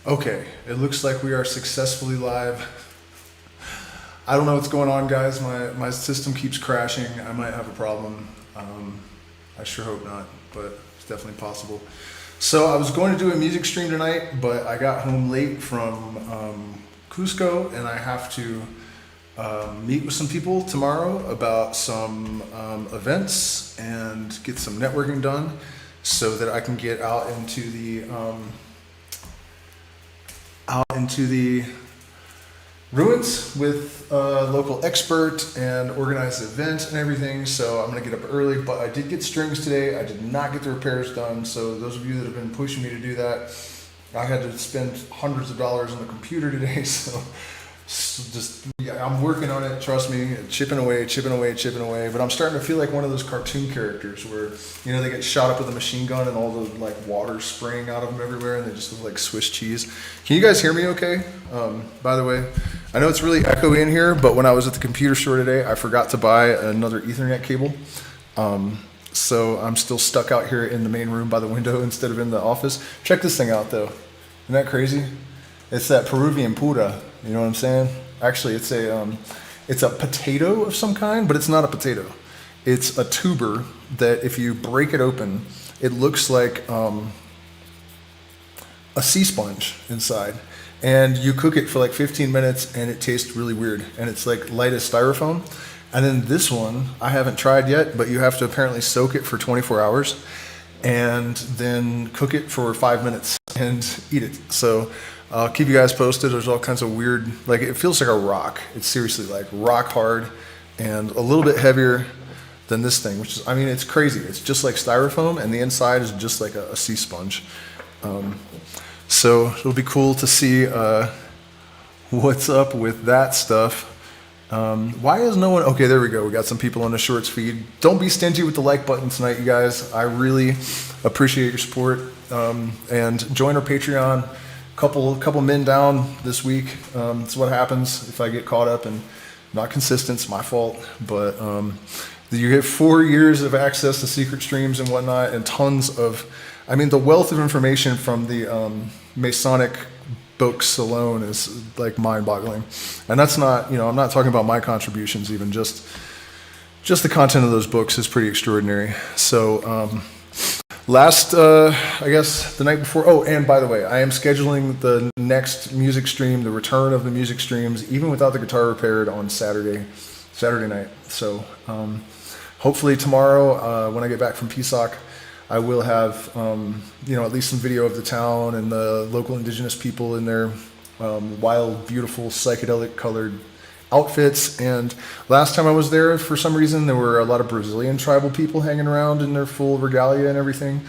Okay, it looks like we are successfully live. I don't know what's going on, guys. My system keeps crashing. I might have a problem. I sure hope not, but it's definitely possible. So I was going to do a music stream tonight, but I got home late from Cusco, and I have to meet with some people tomorrow about some events and get some networking done so that I can get out into the ruins with a local expert and organize an event and everything. So I'm gonna get up early, but I did get strings today. I did not get the repairs done. So those of you that have been pushing me to do that, I had to spend hundreds of dollars on the computer today. So I'm working on it, trust me, chipping away, but I'm starting to feel like one of those cartoon characters where, you know, they get shot up with a machine gun and all the like water spraying out of them everywhere and they just look like Swiss cheese. Can you guys hear me okay? By the way, I know it's really echoey in here, but when I was at the computer store today, I forgot to buy another Ethernet cable. So I'm still stuck out here in the main room by the window instead of in the office. Check this thing out though. Isn't that crazy? It's that Peruvian pura. You know what I'm saying? Actually, it's a potato of some kind, but it's not a potato. It's a tuber that if you break it open, it looks like a sea sponge inside. And you cook it for like 15 minutes and it tastes really weird. And it's like light as styrofoam. And then this one, I haven't tried yet, but you have to apparently soak it for 24 hours and then cook it for 5 minutes and eat it. So I'll keep you guys posted. There's all kinds of weird, like it feels like a rock. It's seriously like rock hard and a little bit heavier than this thing, which is, I mean, it's crazy. It's just like styrofoam and the inside is just like a sea sponge. So it'll be cool to see what's up with that stuff. Why is no one, okay, there we go. We got some people on the shorts feed. Don't be stingy with the like button tonight, you guys. I really appreciate your support. And join our Patreon. Couple men down this week. That's what happens if I get caught up and not consistent. It's my fault. But you get 4 years of access to secret streams and whatnot, and tons of, I mean, the wealth of information from the Masonic books alone is like mind-boggling. And that's not, you know, I'm not talking about my contributions even. Just the content of those books is pretty extraordinary. So. Last, I guess the night before, oh, and by the way, I am scheduling the next music stream, the return of the music streams, even without the guitar repaired on Saturday night. So hopefully tomorrow, when I get back from PSOC, I will have, you know, at least some video of the town and the local indigenous people in their wild, beautiful, psychedelic colored outfits. And last time I was there, for some reason, there were a lot of Brazilian tribal people hanging around in their full regalia and everything.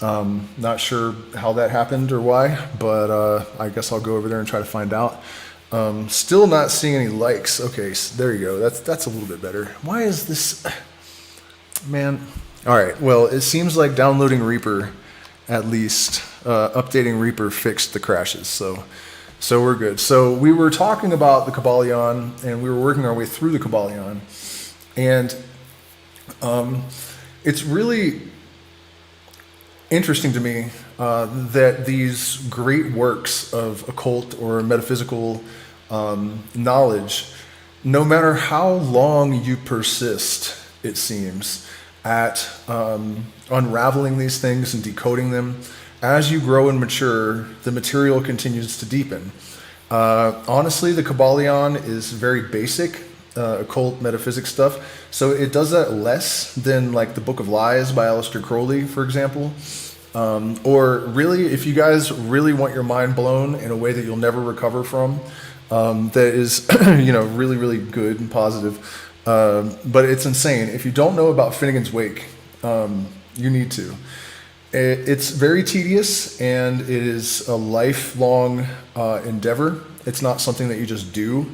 Not sure how that happened or why, but I guess I'll go over there and try to find out. Still not seeing any likes. Okay, so there you go. That's a little bit better. Why is this, man? All right, well, it seems like downloading Reaper, at least, updating Reaper fixed the crashes, so we're good. So we were talking about the Kybalion, and we were working our way through the Kybalion, and it's really interesting to me that these great works of occult or metaphysical knowledge, no matter how long you persist, it seems, at unraveling these things and decoding them, as you grow and mature, the material continues to deepen. Honestly, the Kybalion is very basic, occult metaphysics stuff. So it does that less than like the Book of Lies by Aleister Crowley, for example. Or really, if you guys really want your mind blown in a way that you'll never recover from, that is, you know, really, really good and positive. But it's insane. If you don't know about Finnegan's Wake, you need to. It's very tedious, and it is a lifelong endeavor. It's not something that you just do.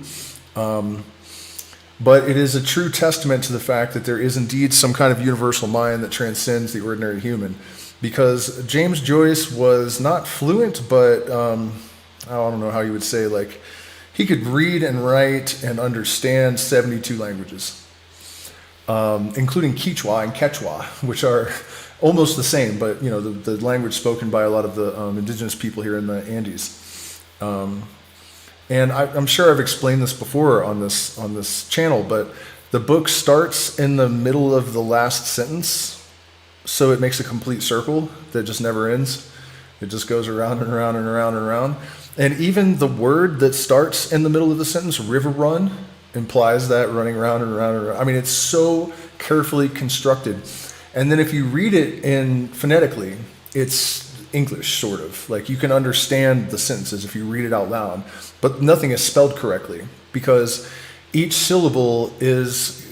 But it is a true testament to the fact that there is indeed some kind of universal mind that transcends the ordinary human. Because James Joyce was not fluent, but I don't know how you would say, like, he could read and write and understand 72 languages, including Quechua and Quechua, which are almost the same, but you know, the language spoken by a lot of the indigenous people here in the Andes. And I'm sure I've explained this before on this channel, but the book starts in the middle of the last sentence, so it makes a complete circle that just never ends. It just goes around and around and around and around. And even the word that starts in the middle of the sentence, river run, implies that running around and around and around. I mean, it's so carefully constructed. And then if you read it in phonetically, it's English, sort of. Like, you can understand the sentences if you read it out loud, but nothing is spelled correctly because each syllable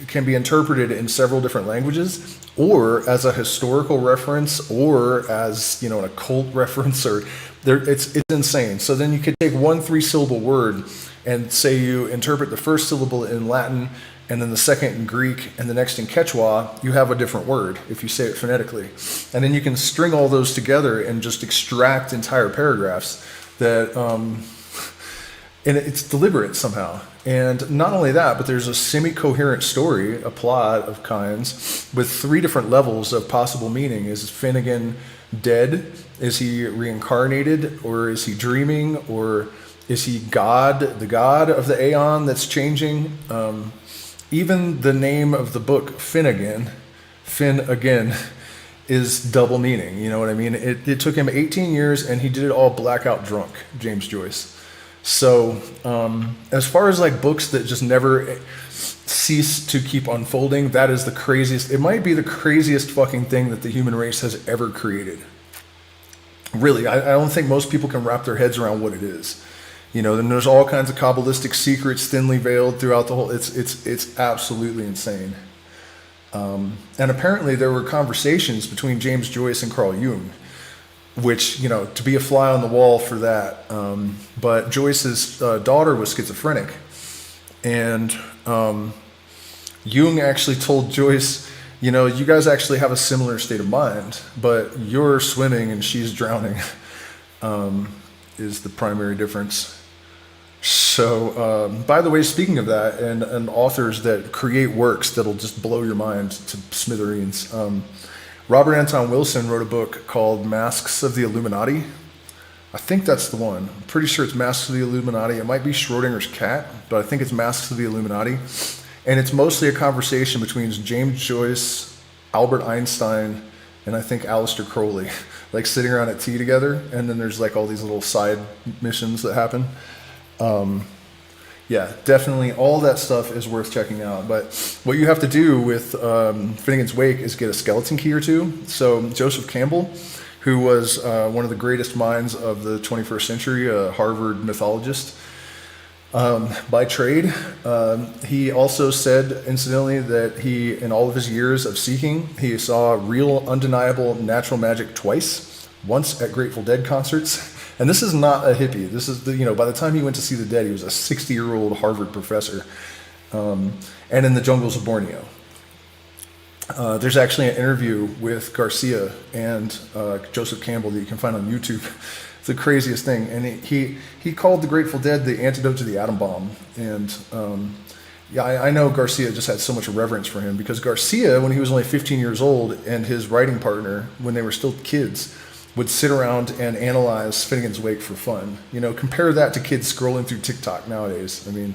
can be interpreted in several different languages, or as a historical reference, or as, an occult reference, or it's insane. So then you could take one 3-syllable word and say you interpret the first syllable in Latin and then the second in Greek and the next in Quechua, you have a different word if you say it phonetically. And then you can string all those together and just extract entire paragraphs that, and it's deliberate somehow. And not only that, but there's a semi-coherent story, a plot of kinds, with 3 different levels of possible meaning. Is Finnegan dead? Is he reincarnated? Or is he dreaming? Or is he God, the God of the Aeon that's changing? Even the name of the book, Finnegan, is double meaning. You know what I mean? It took him 18 years, and he did it all blackout drunk, James Joyce. So as far as like books that just never cease to keep unfolding, that is the craziest. It might be the craziest fucking thing that the human race has ever created. Really, I don't think most people can wrap their heads around what it is. Then there's all kinds of Kabbalistic secrets thinly veiled throughout the whole. It's absolutely insane. And apparently there were conversations between James Joyce and Carl Jung, which, to be a fly on the wall for that. But Joyce's daughter was schizophrenic. And Jung actually told Joyce, you guys actually have a similar state of mind, but you're swimming and she's drowning, is the primary difference. So, by the way, speaking of that, and authors that create works that'll just blow your mind to smithereens, Robert Anton Wilson wrote a book called Masks of the Illuminati. I think that's the one. I'm pretty sure it's Masks of the Illuminati. It might be Schrodinger's cat, but I think it's Masks of the Illuminati. And it's mostly a conversation between James Joyce, Albert Einstein, and I think Aleister Crowley, like sitting around at tea together. And then there's like all these little side missions that happen. Yeah, definitely all that stuff is worth checking out. But what you have to do with Finnegan's Wake is get a skeleton key or two. So Joseph Campbell, who was one of the greatest minds of the 21st century, a Harvard mythologist by trade, he also said, incidentally, that he, in all of his years of seeking, he saw real, undeniable natural magic twice, once at Grateful Dead concerts. And this is not a hippie. This is, by the time he went to see the Dead, he was a 60-year-old Harvard professor, and in the jungles of Borneo. There's actually an interview with Garcia and Joseph Campbell that you can find on YouTube. It's the craziest thing. And he called the Grateful Dead the antidote to the atom bomb. And I know Garcia just had so much reverence for him because Garcia, when he was only 15 years old, and his writing partner, when they were still kids, would sit around and analyze Finnegan's Wake for fun. Compare that to kids scrolling through TikTok nowadays. I mean,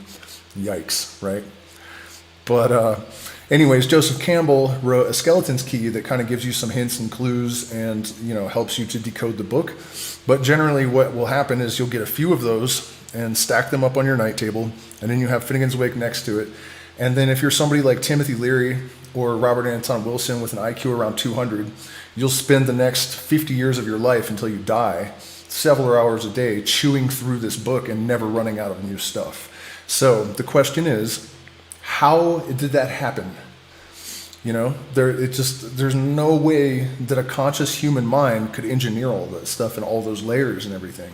yikes, right? But anyways, Joseph Campbell wrote a skeleton's key that kind of gives you some hints and clues and, helps you to decode the book. But generally what will happen is you'll get a few of those and stack them up on your night table, and then you have Finnegan's Wake next to it. And then if you're somebody like Timothy Leary or Robert Anton Wilson with an IQ around 200, you'll spend the next 50 years of your life until you die, several hours a day, chewing through this book and never running out of new stuff. So the question is, how did that happen? There's no way that a conscious human mind could engineer all that stuff and all those layers and everything.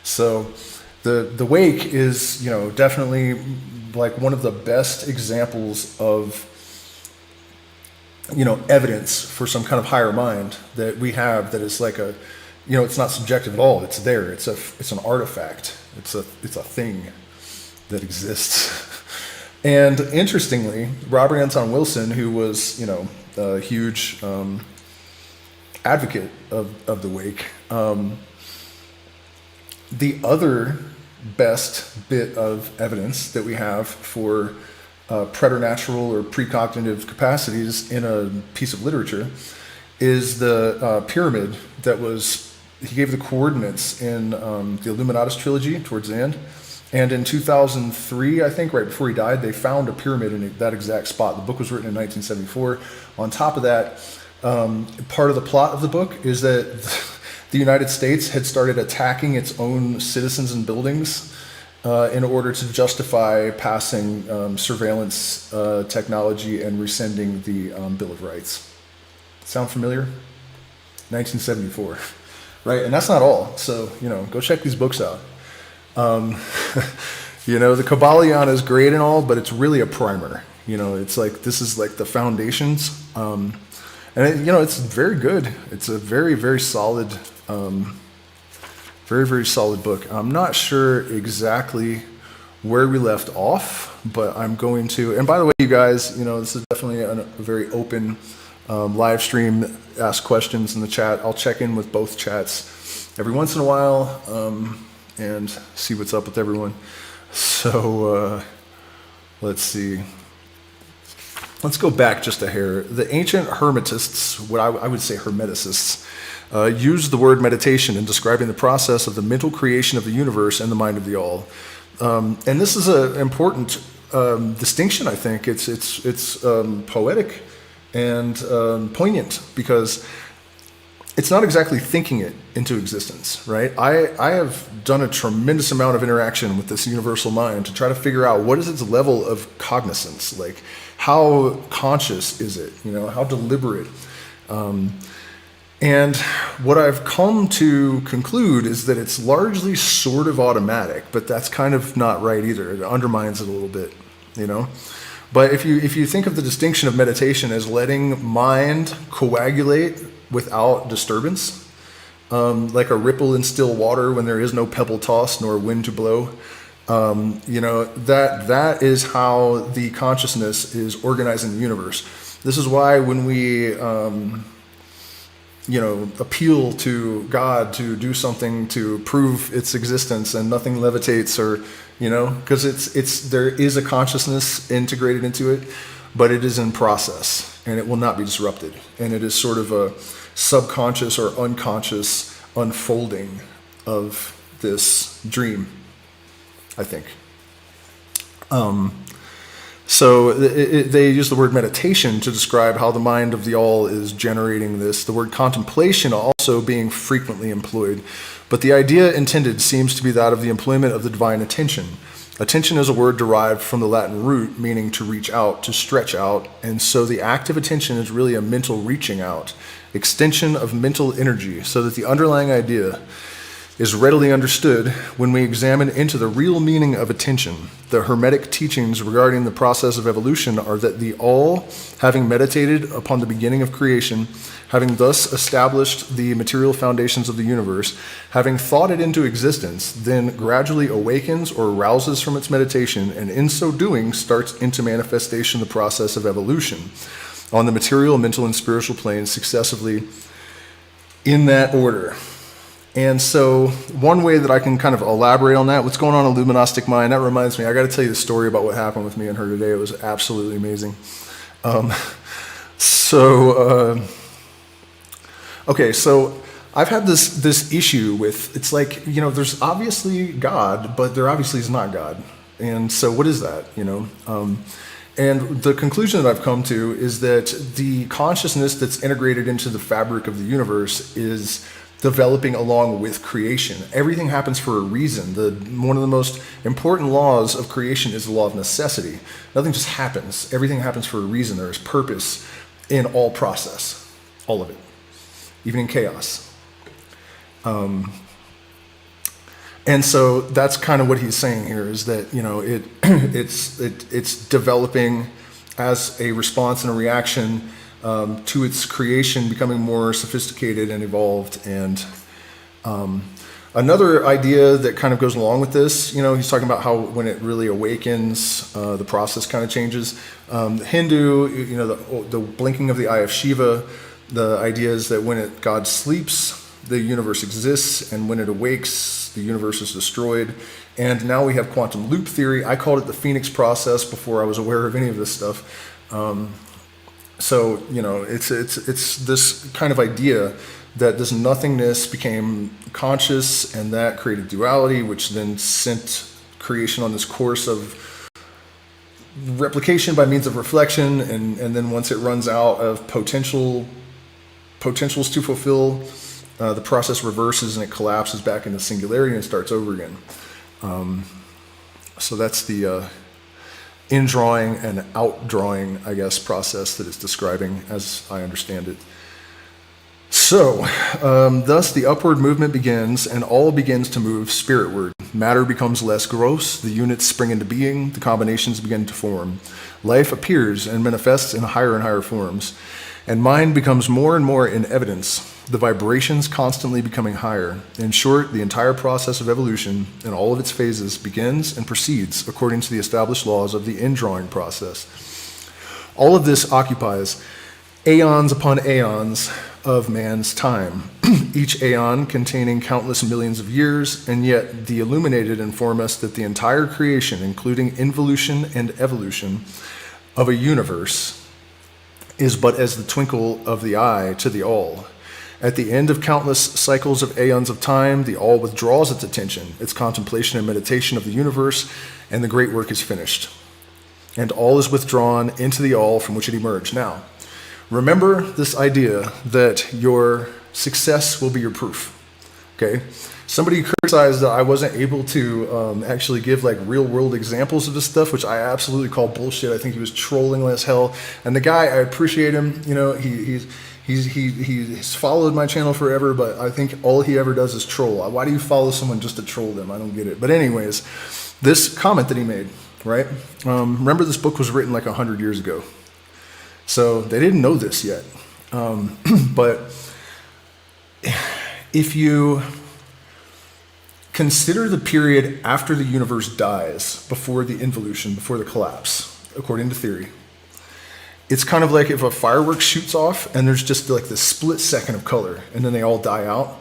So the Wake is, definitely like one of the best examples of evidence for some kind of higher mind that we have that is like a, it's not subjective at all. It's there. It's an artifact. It's a thing that exists. And interestingly, Robert Anton Wilson, who was, a huge advocate of the Wake, The other best bit of evidence that we have for preternatural or precognitive capacities in a piece of literature is the pyramid that was, he gave the coordinates in the Illuminatus trilogy towards the end. And in 2003, I think, right before he died, they found a pyramid in that exact spot. The book was written in 1974. On top of that, part of the plot of the book is that the United States had started attacking its own citizens and buildings in order to justify passing surveillance technology and rescinding the Bill of Rights. Sound familiar? 1974, right? And that's not all. So, go check these books out. The Kybalion is great and all, but it's really a primer. It's like, this is like the foundations. And it's very good. It's a very, very solid, very, very solid book. I'm not sure exactly where we left off, but I'm going to, and by the way, you guys, this is definitely a very open live stream. Ask questions in the chat. I'll check in with both chats every once in a while and see what's up with everyone. So let's see. Let's go back just a hair. The ancient Hermetists, what I would say Hermeticists, used the word meditation in describing the process of the mental creation of the universe and the mind of the all. And this is an important distinction, I think. It's poetic and poignant because it's not exactly thinking it into existence, right? I have done a tremendous amount of interaction with this universal mind to try to figure out what is its level of cognizance, like how conscious is it, how deliberate. And what I've come to conclude is that it's largely sort of automatic, but that's kind of not right either. It undermines it a little bit, But if you think of the distinction of meditation as letting mind coagulate without disturbance, like a ripple in still water when there is no pebble toss nor wind to blow, that is how the consciousness is organizing the universe. This is why when we appeal to God to do something to prove its existence and nothing levitates, or because there is a consciousness integrated into it, but it is in process and it will not be disrupted, and it is sort of a subconscious or unconscious unfolding of this dream, I think. So they use the word meditation to describe how the mind of the all is generating this. The word contemplation also being frequently employed. But the idea intended seems to be that of the employment of the divine attention. Attention is a word derived from the Latin root meaning to reach out, to stretch out. And so the act of attention is really a mental reaching out, extension of mental energy, so that the underlying idea is readily understood when we examine into the real meaning of attention. The Hermetic teachings regarding the process of evolution are that the all, having meditated upon the beginning of creation, having thus established the material foundations of the universe, having thought it into existence, then gradually awakens or rouses from its meditation, and in so doing starts into manifestation the process of evolution on the material, mental, and spiritual planes successively in that order. And so one way that I can kind of elaborate on that, what's going on in Luminostic Mind, that reminds me, I got to tell you the story about what happened with me and her today. It was absolutely amazing. Okay, so I've had this issue with, it's like, there's obviously God, but there obviously is not God. And so what is that, And the conclusion that I've come to is that the consciousness that's integrated into the fabric of the universe is developing along with creation. Everything happens for a reason. One of the most important laws of creation is the law of necessity. Nothing just happens. Everything happens for a reason. There is purpose in all process, all of it, even in chaos. And so that's kind of what he's saying here, is that it's developing as a response and a reaction to its creation, becoming more sophisticated and evolved. And another idea that kind of goes along with this, he's talking about how when it really awakens, the process kind of changes. Hindu, the blinking of the eye of Shiva, the idea is that when God sleeps, the universe exists, and when it awakes, the universe is destroyed. And now we have quantum loop theory. I called it the Phoenix process before I was aware of any of this stuff. So, you know, it's this kind of idea that this nothingness became conscious, and that created duality, which then sent creation on this course of replication by means of reflection, and then once it runs out of potentials to fulfill, the process reverses and it collapses back into singularity and starts over again. So that's the indrawing and outdrawing, I guess, process that it's describing as I understand it. So, thus the upward movement begins, and all begins to move spiritward. Matter becomes less gross, the units spring into being, the combinations begin to form. Life appears and manifests in higher and higher forms, and mind becomes more and more in evidence, the vibrations constantly becoming higher. In short, the entire process of evolution in all of its phases begins and proceeds according to the established laws of the indrawing process. All of this occupies aeons upon aeons of man's time, each aeon containing countless millions of years, and yet the illuminated inform us that the entire creation, including involution and evolution of a universe, is but as the twinkle of the eye to the all. At the end of countless cycles of aeons of time, the all withdraws its attention, its contemplation and meditation of the universe, and the great work is finished. And all is withdrawn into the all from which it emerged. Now, remember this idea that your success will be your proof, okay? Somebody criticized that I wasn't able to actually give like real world examples of this stuff, which I absolutely call bullshit. I think he was trolling as hell. And the guy, I appreciate him. You know, he's followed my channel forever, but I think all he ever does is troll. Why do you follow someone just to troll them? I don't get it. But anyways, this comment that he made, right? Remember, this book was written like 100 years ago. So they didn't know this yet. But if you consider the period after the universe dies, before the involution, before the collapse, according to theory, it's kind of like if a firework shoots off and there's just like this split second of color and then they all die out.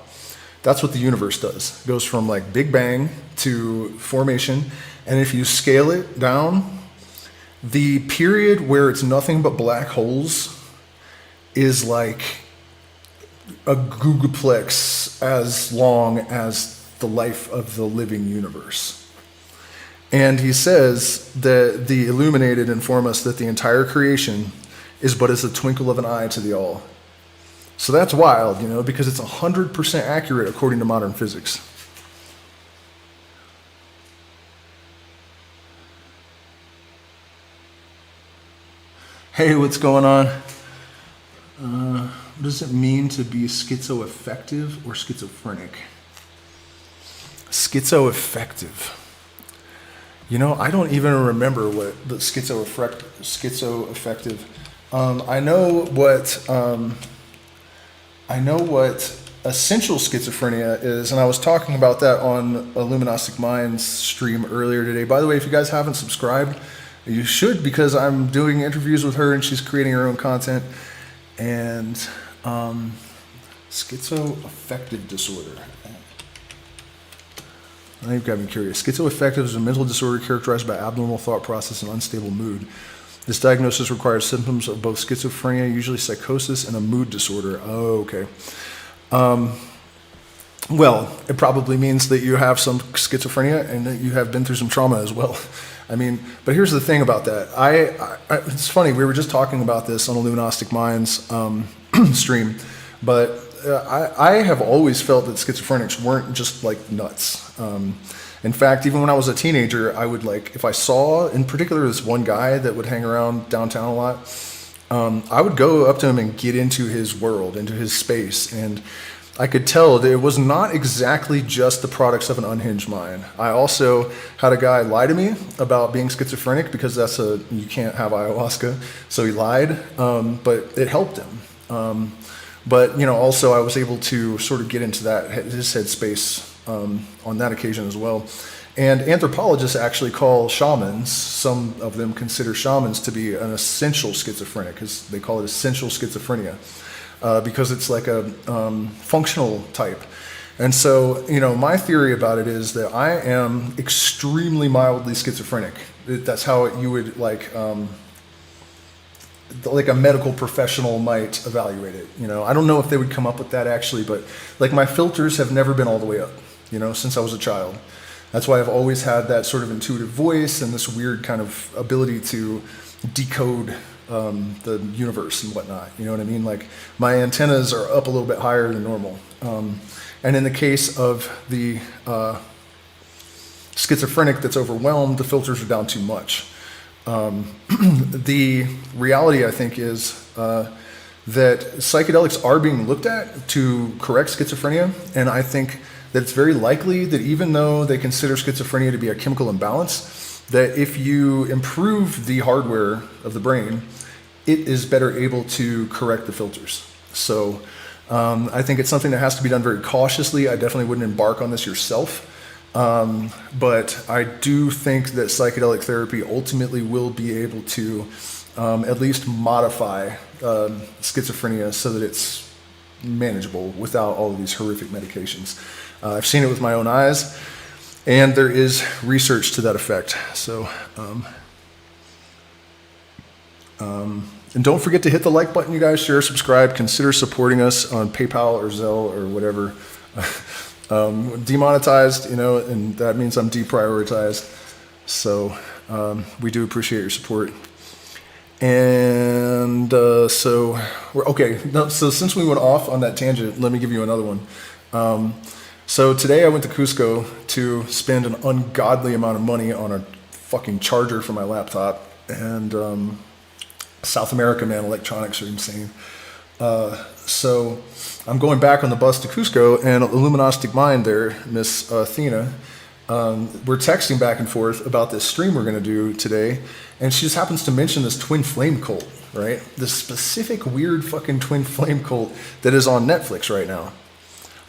That's what the universe does. It goes from like Big Bang to formation. And if you scale it down, the period where it's nothing but black holes is like a googolplex as long as the life of the living universe. And he says that the illuminated inform us that the entire creation is but as a twinkle of an eye to the all. So that's wild, you know, because it's 100% accurate according to modern physics. Hey, what's going on? What does it mean to be schizoaffective or schizophrenic? Schizoaffective. You know, I don't even remember what the schizoaffective. I know what essential schizophrenia is, and I was talking about that on a Luminostic Minds stream earlier today. By the way, if you guys haven't subscribed, you should, because I'm doing interviews with her and she's creating her own content. And schizoaffective disorder. Now you've got me curious. Schizoaffective is a mental disorder characterized by abnormal thought process and unstable mood. This diagnosis requires symptoms of both schizophrenia, usually psychosis, and a mood disorder. Oh, okay. Well, it probably means that you have some schizophrenia and that you have been through some trauma as well. I mean, but here's the thing about that. It's funny, we were just talking about this on a Luminostic Minds stream, but I have always felt that schizophrenics weren't just like nuts. In fact, even when I was a teenager, I would like, if I saw in particular this one guy that would hang around downtown a lot, I would go up to him and get into his world, into his space, and I could tell that it was not exactly just the products of an unhinged mind. I also had a guy lie to me about being schizophrenic because you can't have ayahuasca, so he lied, but it helped him. But you know, also I was able to sort of get into his headspace on that occasion as well. And anthropologists actually call shamans, some of them consider shamans to be an essential schizophrenic, because they call it essential schizophrenia. because it's like a functional type. And so, my theory about it is that I am extremely mildly schizophrenic. That's how you would like a medical professional might evaluate it. I don't know if they would come up with that actually, but like my filters have never been all the way up, since I was a child. That's why I've always had that sort of intuitive voice and this weird kind of ability to decode the universe and whatnot. You know what I mean? Like my antennas are up a little bit higher than normal. And in the case of the schizophrenic that's overwhelmed, the filters are down too much. The reality, I think, is that psychedelics are being looked at to correct schizophrenia, and I think that it's very likely that even though they consider schizophrenia to be a chemical imbalance, that if you improve the hardware of the brain, it is better able to correct the filters. So I think it's something that has to be done very cautiously. I definitely wouldn't embark on this yourself. But I do think that psychedelic therapy ultimately will be able to at least modify schizophrenia so that it's manageable without all of these horrific medications. I've seen it with my own eyes, and there is research to that effect. So, and don't forget to hit the like button, you guys. Share, subscribe, consider supporting us on PayPal or Zelle or whatever. Demonetized, and that means I'm deprioritized. So we do appreciate your support. And so we're okay. No, so since we went off on that tangent, let me give you another one. So today I went to Cusco to spend an ungodly amount of money on a fucking charger for my laptop. And South America, man, electronics are insane. So I'm going back on the bus to Cusco, and Illuminastic Mind there, Miss Athena, we're texting back and forth about this stream we're going to do today, and she just happens to mention this twin flame cult, right? This specific weird fucking twin flame cult that is on Netflix right now.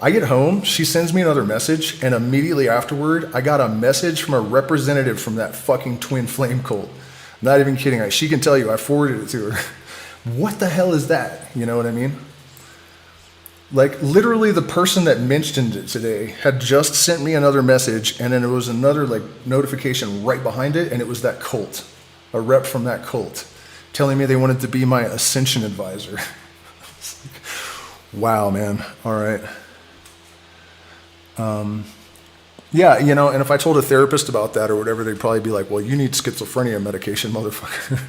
I get home, she sends me another message, and immediately afterward, I got a message from a representative from that fucking twin flame cult. I'm not even kidding. She can tell you, I forwarded it to her. What the hell is that? You know what I mean? Like literally the person that mentioned it today had just sent me another message, and then there was another like notification right behind it, and it was that cult, a rep from that cult, telling me they wanted to be my ascension advisor. Wow, man. All right. Yeah, and if I told a therapist about that or whatever, they'd probably be like, well, you need schizophrenia medication, motherfucker.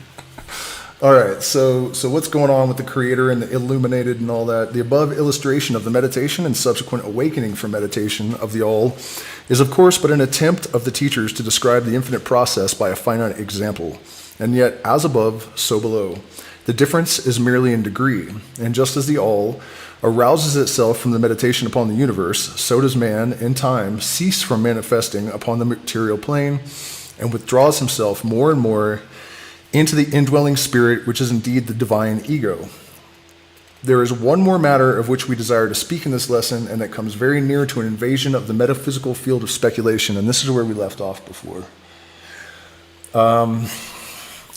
All right, so what's going on with the creator and the illuminated and all that? The above illustration of the meditation and subsequent awakening from meditation of the all is, of course, but an attempt of the teachers to describe the infinite process by a finite example. And yet, as above, so below. The difference is merely in degree, and just as the all arouses itself from the meditation upon the universe, so does man, in time, cease from manifesting upon the material plane and withdraws himself more and more into the indwelling spirit, which is indeed the divine ego. There is one more matter of which we desire to speak in this lesson, and that comes very near to an invasion of the metaphysical field of speculation, and this is where we left off before.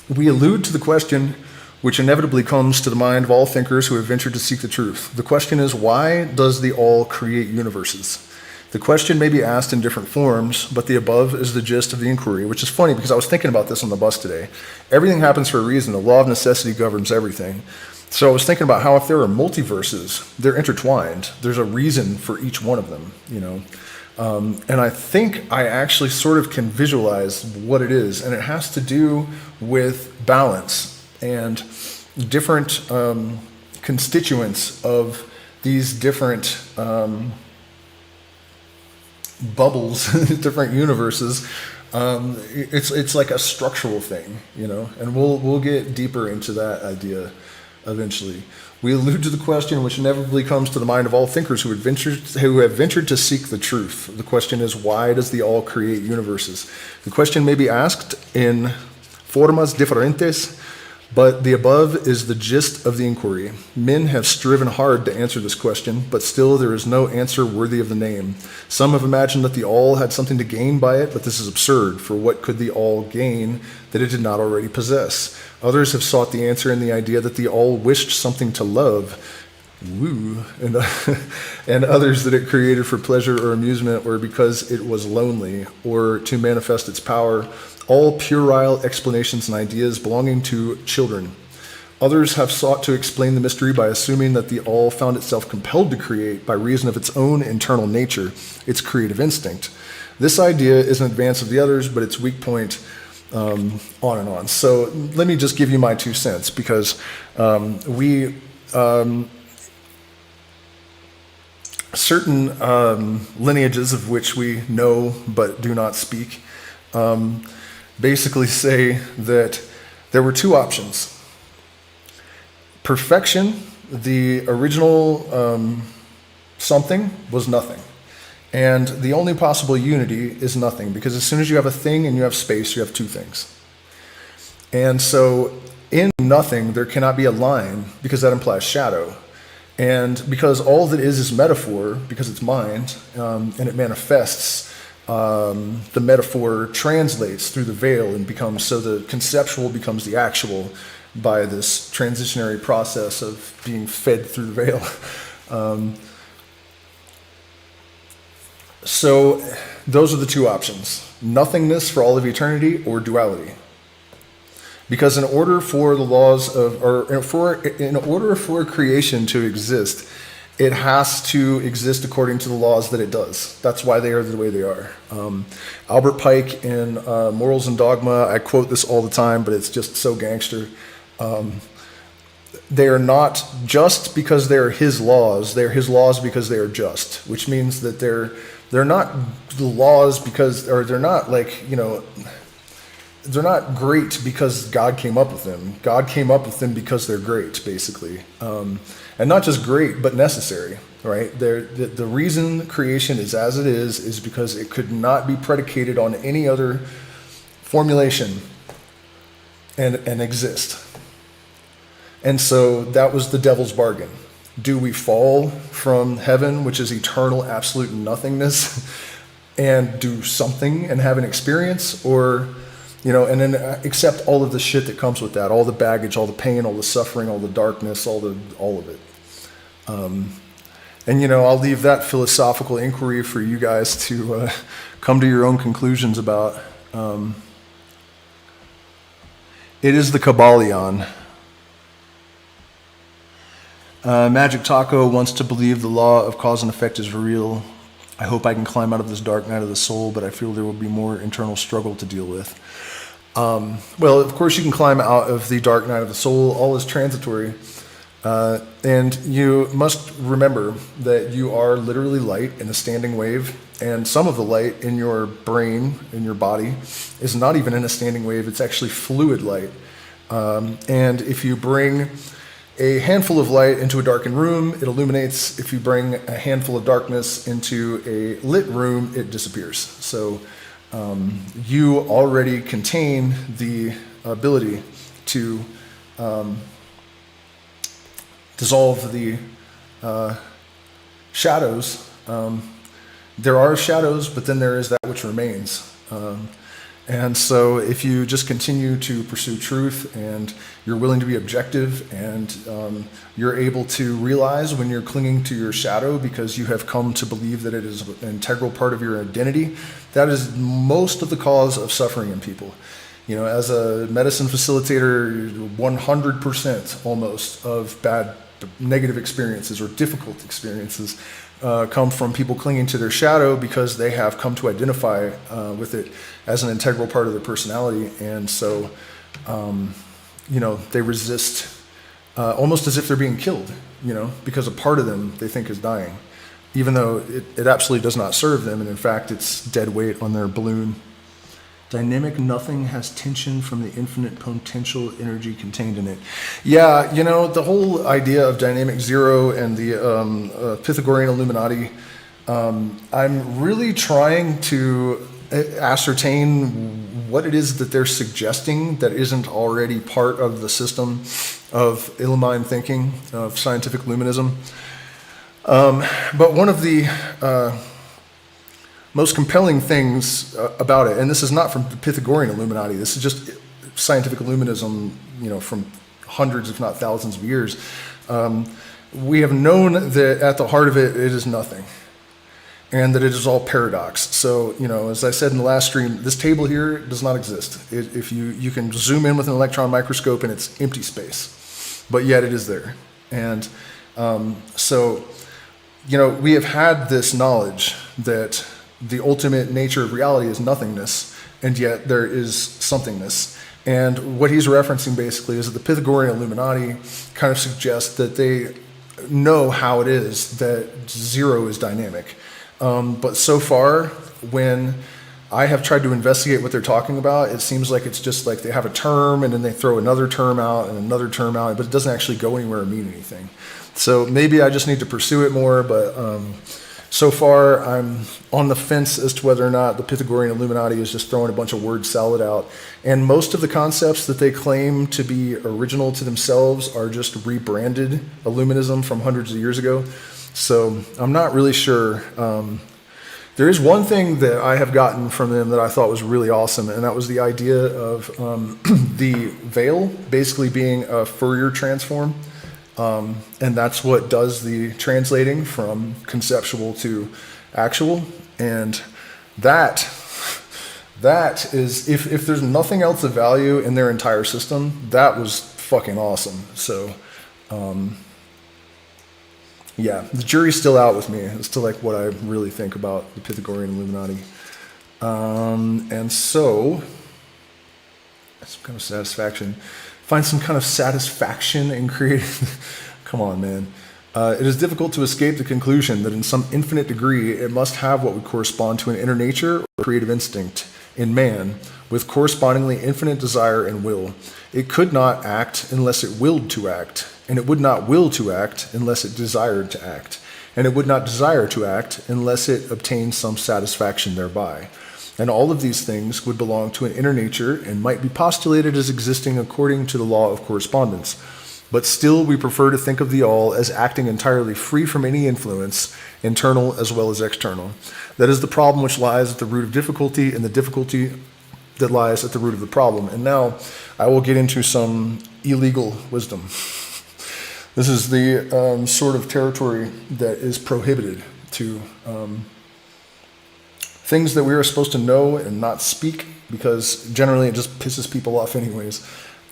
We allude to the question which inevitably comes to the mind of all thinkers who have ventured to seek the truth. The question is, why does the all create universes? The question may be asked in different forms, but the above is the gist of the inquiry, which is funny because I was thinking about this on the bus today. Everything happens for a reason. The law of necessity governs everything. So I was thinking about how if there are multiverses, they're intertwined. There's a reason for each one of them, and I think I actually sort of can visualize what it is, and it has to do with balance and different constituents of these different bubbles, different universes. It's like a structural thing, and we'll get deeper into that idea eventually. We allude to the question which inevitably comes to the mind of all thinkers who have ventured to seek the truth. The question is, why does the all create universes? The question may be asked in formas diferentes, but the above is the gist of the inquiry. Men have striven hard to answer this question, but still there is no answer worthy of the name. Some have imagined that the all had something to gain by it, but this is absurd, for what could the all gain that it did not already possess? Others have sought the answer in the idea that the all wished something to love, woo, and, and others that it created for pleasure or amusement, or because it was lonely, or to manifest its power, all puerile explanations and ideas belonging to children. Others have sought to explain the mystery by assuming that the all found itself compelled to create by reason of its own internal nature, its creative instinct. This idea is an advance of the others, but its weak point, on and on. So let me just give you my 2 cents, because certain lineages of which we know but do not speak basically say that there were 2 options. Perfection, the original something, was nothing. And the only possible unity is nothing, because as soon as you have a thing and you have space, you have 2 things. And so in nothing, there cannot be a line, because that implies shadow. And because all that is metaphor, because it's mind, and it manifests, the metaphor translates through the veil and becomes, so the conceptual becomes the actual by this transitionary process of being fed through the veil. So those are the 2 options: nothingness for all of eternity, or duality. Because in order for the laws of, or in order for creation to exist, it has to exist according to the laws that it does. That's why they are the way they are. Albert Pike in Morals and Dogma, I quote this all the time, but it's just so gangster. They are not just because they are his laws because they are just, which means that they're not the laws because, or they're not like, they're not great because God came up with them. God came up with them because they're great, basically. And not just great, but necessary, right? The reason creation is as it is because it could not be predicated on any other formulation and exist. And so that was the devil's bargain. Do we fall from heaven, which is eternal, absolute nothingness, and do something and have an experience, or, and then accept all of the shit that comes with that, all the baggage, all the pain, all the suffering, all the darkness, all of it. And I'll leave that philosophical inquiry for you guys to come to your own conclusions about. It is the Kybalion. Magic Taco wants to believe the law of cause and effect is real. I hope I can climb out of this dark night of the soul, but I feel there will be more internal struggle to deal with. Well, of course you can climb out of the dark night of the soul. All is transitory. And you must remember that you are literally light in a standing wave, and some of the light in your brain, in your body, is not even in a standing wave. It's actually fluid light. And if you bring a handful of light into a darkened room, it illuminates. If you bring a handful of darkness into a lit room, it disappears. So you already contain the ability to dissolve the shadows. There are shadows, but then there is that which remains. And so if you just continue to pursue truth, and you're willing to be objective, and you're able to realize when you're clinging to your shadow because you have come to believe that it is an integral part of your identity, that is most of the cause of suffering in people. As a medicine facilitator, 100% almost of bad, negative experiences or difficult experiences come from people clinging to their shadow because they have come to identify with it as an integral part of their personality. And so, they resist almost as if they're being killed, because a part of them they think is dying, even though it absolutely does not serve them. And in fact, it's dead weight on their balloon. Dynamic nothing has tension from the infinite potential energy contained in it. Yeah, the whole idea of dynamic zero and the Pythagorean Illuminati, I'm really trying to ascertain what it is that they're suggesting that isn't already part of the system of Illumine thinking, of scientific luminism. But one of the most compelling things about it, and this is not from the Pythagorean Illuminati, this is just scientific illuminism, from hundreds, if not thousands of years, we have known that at the heart of it, it is nothing, and that it is all paradox. So, as I said in the last stream, this table here does not exist. If you can zoom in with an electron microscope and it's empty space, but yet it is there. And so, we have had this knowledge that the ultimate nature of reality is nothingness, and yet there is somethingness. And what he's referencing basically is that the Pythagorean Illuminati kind of suggests that they know how it is that zero is dynamic. But so far, when I have tried to investigate what they're talking about, it seems like it's just like they have a term and then they throw another term out and another term out, but it doesn't actually go anywhere or mean anything. So maybe I just need to pursue it more, but so far I'm on the fence as to whether or not the Pythagorean Illuminati is just throwing a bunch of word salad out. And most of the concepts that they claim to be original to themselves are just rebranded Illuminism from hundreds of years ago. So I'm not really sure. There is one thing that I have gotten from them that I thought was really awesome, and that was the idea of the veil basically being a Fourier transform. And that's what does the translating from conceptual to actual. And that is, if there's nothing else of value in their entire system, that was fucking awesome. So, yeah, the jury's still out with me as to like what I really think about the Pythagorean Illuminati. And so, some kind of satisfaction. Find some kind of satisfaction in creating. Come on, man. It is difficult to escape the conclusion that in some infinite degree it must have what would correspond to an inner nature or creative instinct in man, with correspondingly infinite desire and will. It could not act unless it willed to act, and it would not will to act unless it desired to act, and it would not desire to act unless it obtained some satisfaction thereby. And all of these things would belong to an inner nature and might be postulated as existing according to the law of correspondence. But still we prefer to think of the all as acting entirely free from any influence, internal as well as external. That is the problem which lies at the root of difficulty, and the difficulty that lies at the root of the problem. And now I will get into some illegal wisdom. This is the sort of territory that is prohibited to things that we are supposed to know and not speak, because generally it just pisses people off anyways.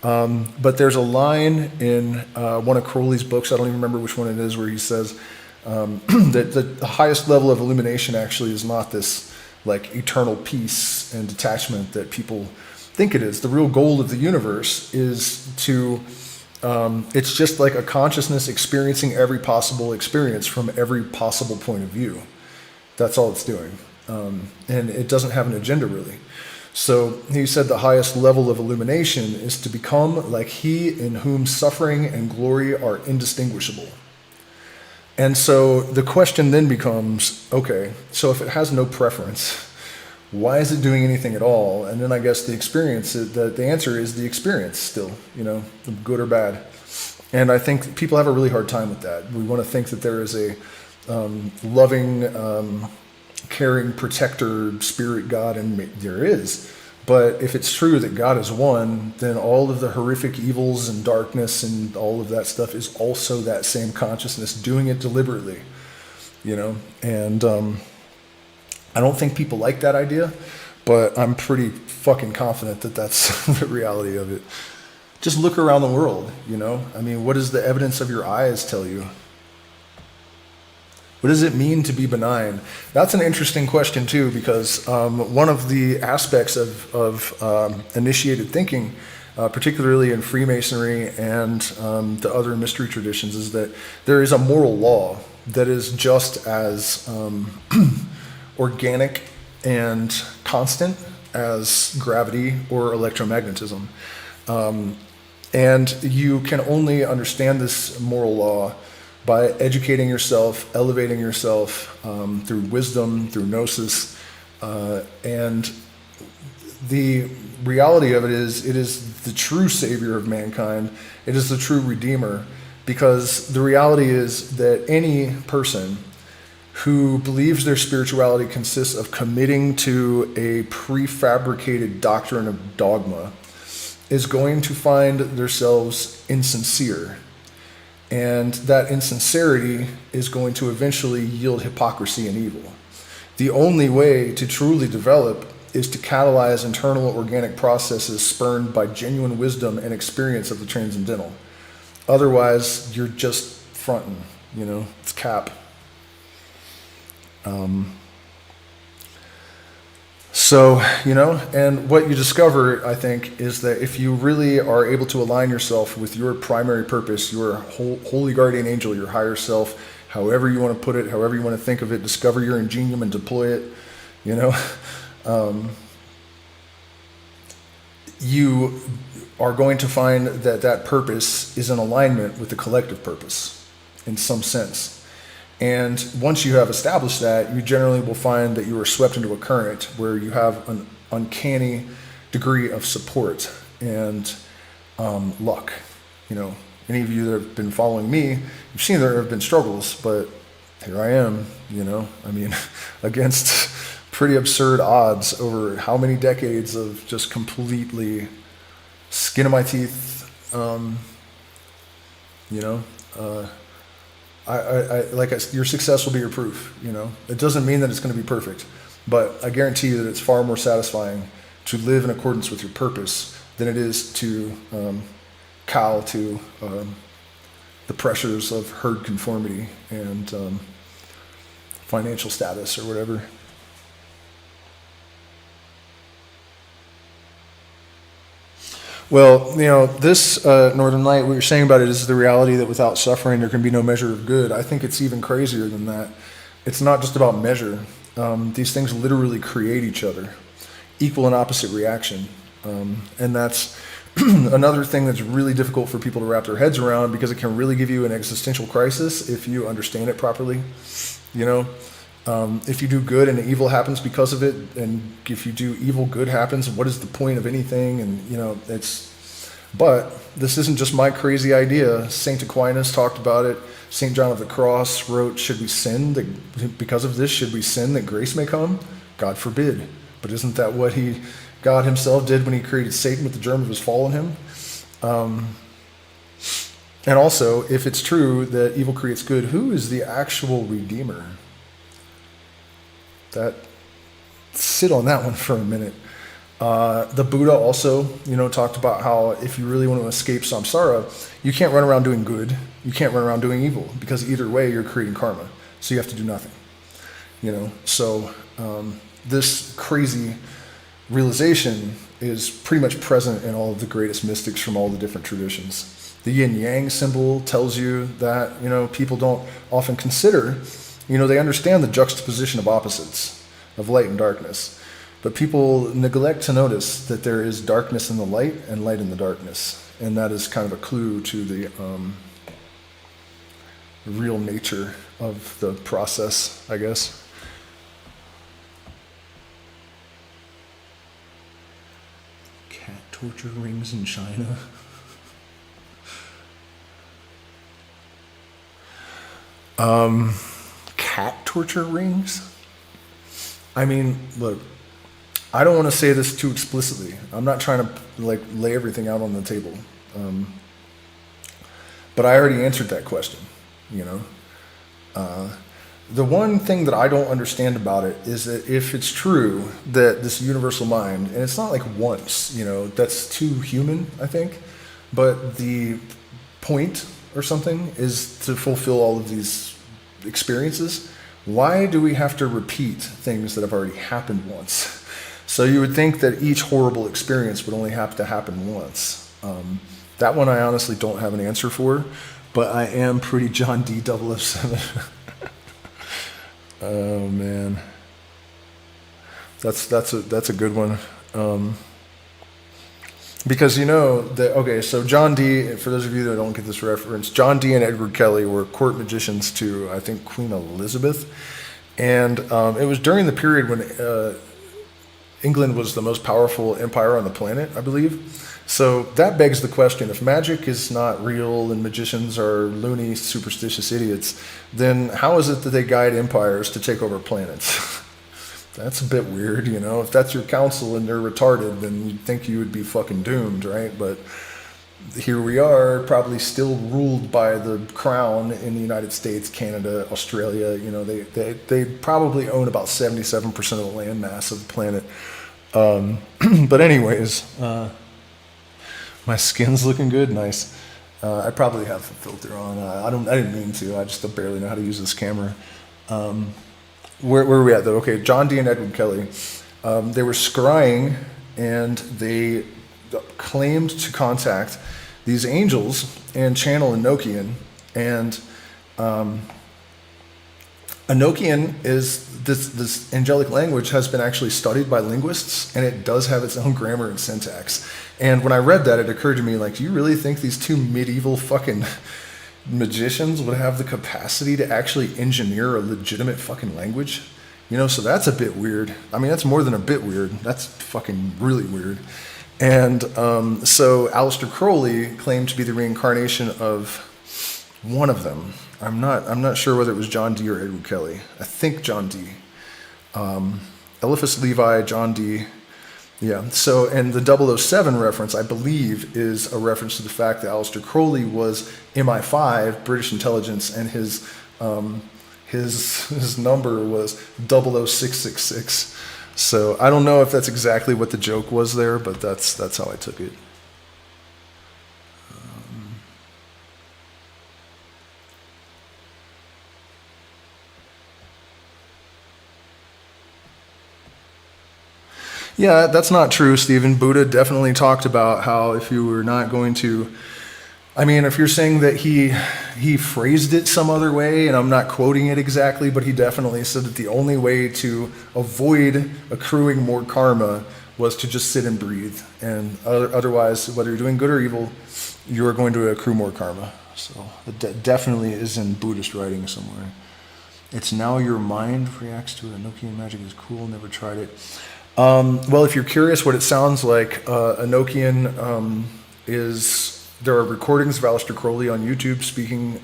But there's a line in one of Crowley's books, I don't even remember which one it is, where he says that the highest level of illumination actually is not this like eternal peace and detachment that people think it is. The real goal of the universe is to, it's just like a consciousness experiencing every possible experience from every possible point of view. That's all it's doing. And it doesn't have an agenda really. So he said the highest level of illumination is to become like he in whom suffering and glory are indistinguishable. And so the question then becomes, okay, so if it has no preference, why is it doing anything at all? And then I guess the experience, the answer is the experience still, good or bad. And I think people have a really hard time with that. We want to think that there is a loving, caring protector, spirit God, and there is. But if it's true that God is one, then all of the horrific evils and darkness and all of that stuff is also that same consciousness doing it deliberately, And I don't think people like that idea, but I'm pretty fucking confident that that's the reality of it. Just look around the world, I mean, what does the evidence of your eyes tell you? What does it mean to be benign? That's an interesting question too, because one of the aspects of initiated thinking, particularly in Freemasonry and the other mystery traditions, is that there is a moral law that is just as organic and constant as gravity or electromagnetism. And you can only understand this moral law by educating yourself, elevating yourself through wisdom, through gnosis. And the reality of it is the true savior of mankind. It is the true redeemer, because the reality is that any person who believes their spirituality consists of committing to a prefabricated doctrine of dogma is going to find themselves insincere. And that insincerity is going to eventually yield hypocrisy and evil. The only way to truly develop is to catalyze internal organic processes spurned by genuine wisdom and experience of the transcendental. Otherwise, you're just fronting, it's cap. And what you discover, I think, is that if you really are able to align yourself with your primary purpose, your holy guardian angel, your higher self, however you want to put it, however you want to think of it, discover your ingenium and deploy it, you are going to find that purpose is in alignment with the collective purpose in some sense. And once you have established that, you generally will find that you are swept into a current where you have an uncanny degree of support and luck. Any of you that have been following me, you've seen there have been struggles, but here I am, against pretty absurd odds over how many decades of just completely skin of my teeth, your success will be your proof, It doesn't mean that it's going to be perfect, but I guarantee you that it's far more satisfying to live in accordance with your purpose than it is to cow to the pressures of herd conformity and financial status or whatever. Well, this Northern Light, what you're saying about it is the reality that without suffering there can be no measure of good. I think it's even crazier than that. It's not just about measure. These things literally create each other, equal and opposite reaction. And that's another thing that's really difficult for people to wrap their heads around because it can really give you an existential crisis if you understand it properly. If you do good and evil happens because of it, and if you do evil, good happens, what is the point of anything? And, but this isn't just my crazy idea. St. Aquinas talked about it. St. John of the Cross wrote, because of this, should we sin that grace may come? God forbid. But isn't that what God himself did when he created Satan with the germ of his fall in him? And also, if it's true that evil creates good, who is the actual redeemer? Sit on that one for a minute. The Buddha also, talked about how if you really want to escape samsara, you can't run around doing good. You can't run around doing evil because either way you're creating karma. So you have to do nothing. So this crazy realization is pretty much present in all of the greatest mystics from all the different traditions. The yin-yang symbol tells you that, people don't often consider. They understand the juxtaposition of opposites, of light and darkness. But people neglect to notice that there is darkness in the light and light in the darkness. And that is kind of a clue to the real nature of the process, I guess. Cat torture rings in China. Cat torture rings? Look, I don't want to say this too explicitly. I'm not trying to lay everything out on the table. But I already answered that question, The one thing that I don't understand about it is that if it's true that this universal mind, and it's not like once, that's too human, I think, but the point or something is to fulfill all of these experiences. Why do we have to repeat things that have already happened once? So you would think that each horrible experience would only have to happen once. That one I honestly don't have an answer for, but I am pretty John D. 007. Oh man, that's a good one. Because so John Dee, for those of you that don't get this reference, John Dee and Edward Kelly were court magicians to, I think, Queen Elizabeth. And it was during the period when England was the most powerful empire on the planet, I believe. So that begs the question, if magic is not real and magicians are loony, superstitious idiots, then how is it that they guide empires to take over planets? That's a bit weird, If that's your counsel and they're retarded, then you'd think you would be fucking doomed, right? But here we are, probably still ruled by the crown in the United States, Canada, Australia. You know, they probably own about 77% of the land mass of the planet. But anyways, my skin's looking good, nice. I probably have a filter on. I didn't mean to. I just barely know how to use this camera. Where are we at though? Okay, John Dee and Edward Kelly. They were scrying, and they claimed to contact these angels and channel Enochian. And Enochian is this angelic language has been actually studied by linguists, and it does have its own grammar and syntax. And when I read that, it occurred to me, like, do you really think these two medieval fucking magicians would have the capacity to actually engineer a legitimate fucking language? You know, so that's a bit weird. I mean, that's more than a bit weird. That's fucking really weird. And so Aleister Crowley claimed to be the reincarnation of one of them. I'm not sure whether it was John Dee or Edward Kelly. I think John Dee. Eliphas Levi, John Dee. Yeah, so, and the 007 reference, I believe, is a reference to the fact that Aleister Crowley was MI5, British intelligence, and his number was 00666. So I don't know if that's exactly what the joke was there, but that's how I took it. Yeah, that's not true, Stephen. Buddha definitely talked about how if you were not going to, I mean, if you're saying that he phrased it some other way, and I'm not quoting it exactly, but he definitely said that the only way to avoid accruing more karma was to just sit and breathe. And otherwise, whether you're doing good or evil, you are going to accrue more karma. So it definitely is in Buddhist writing somewhere. It's now your mind reacts to it. Enochian magic is cool, never tried it. Well, if you're curious what it sounds like, Enochian there are recordings of Aleister Crowley on YouTube speaking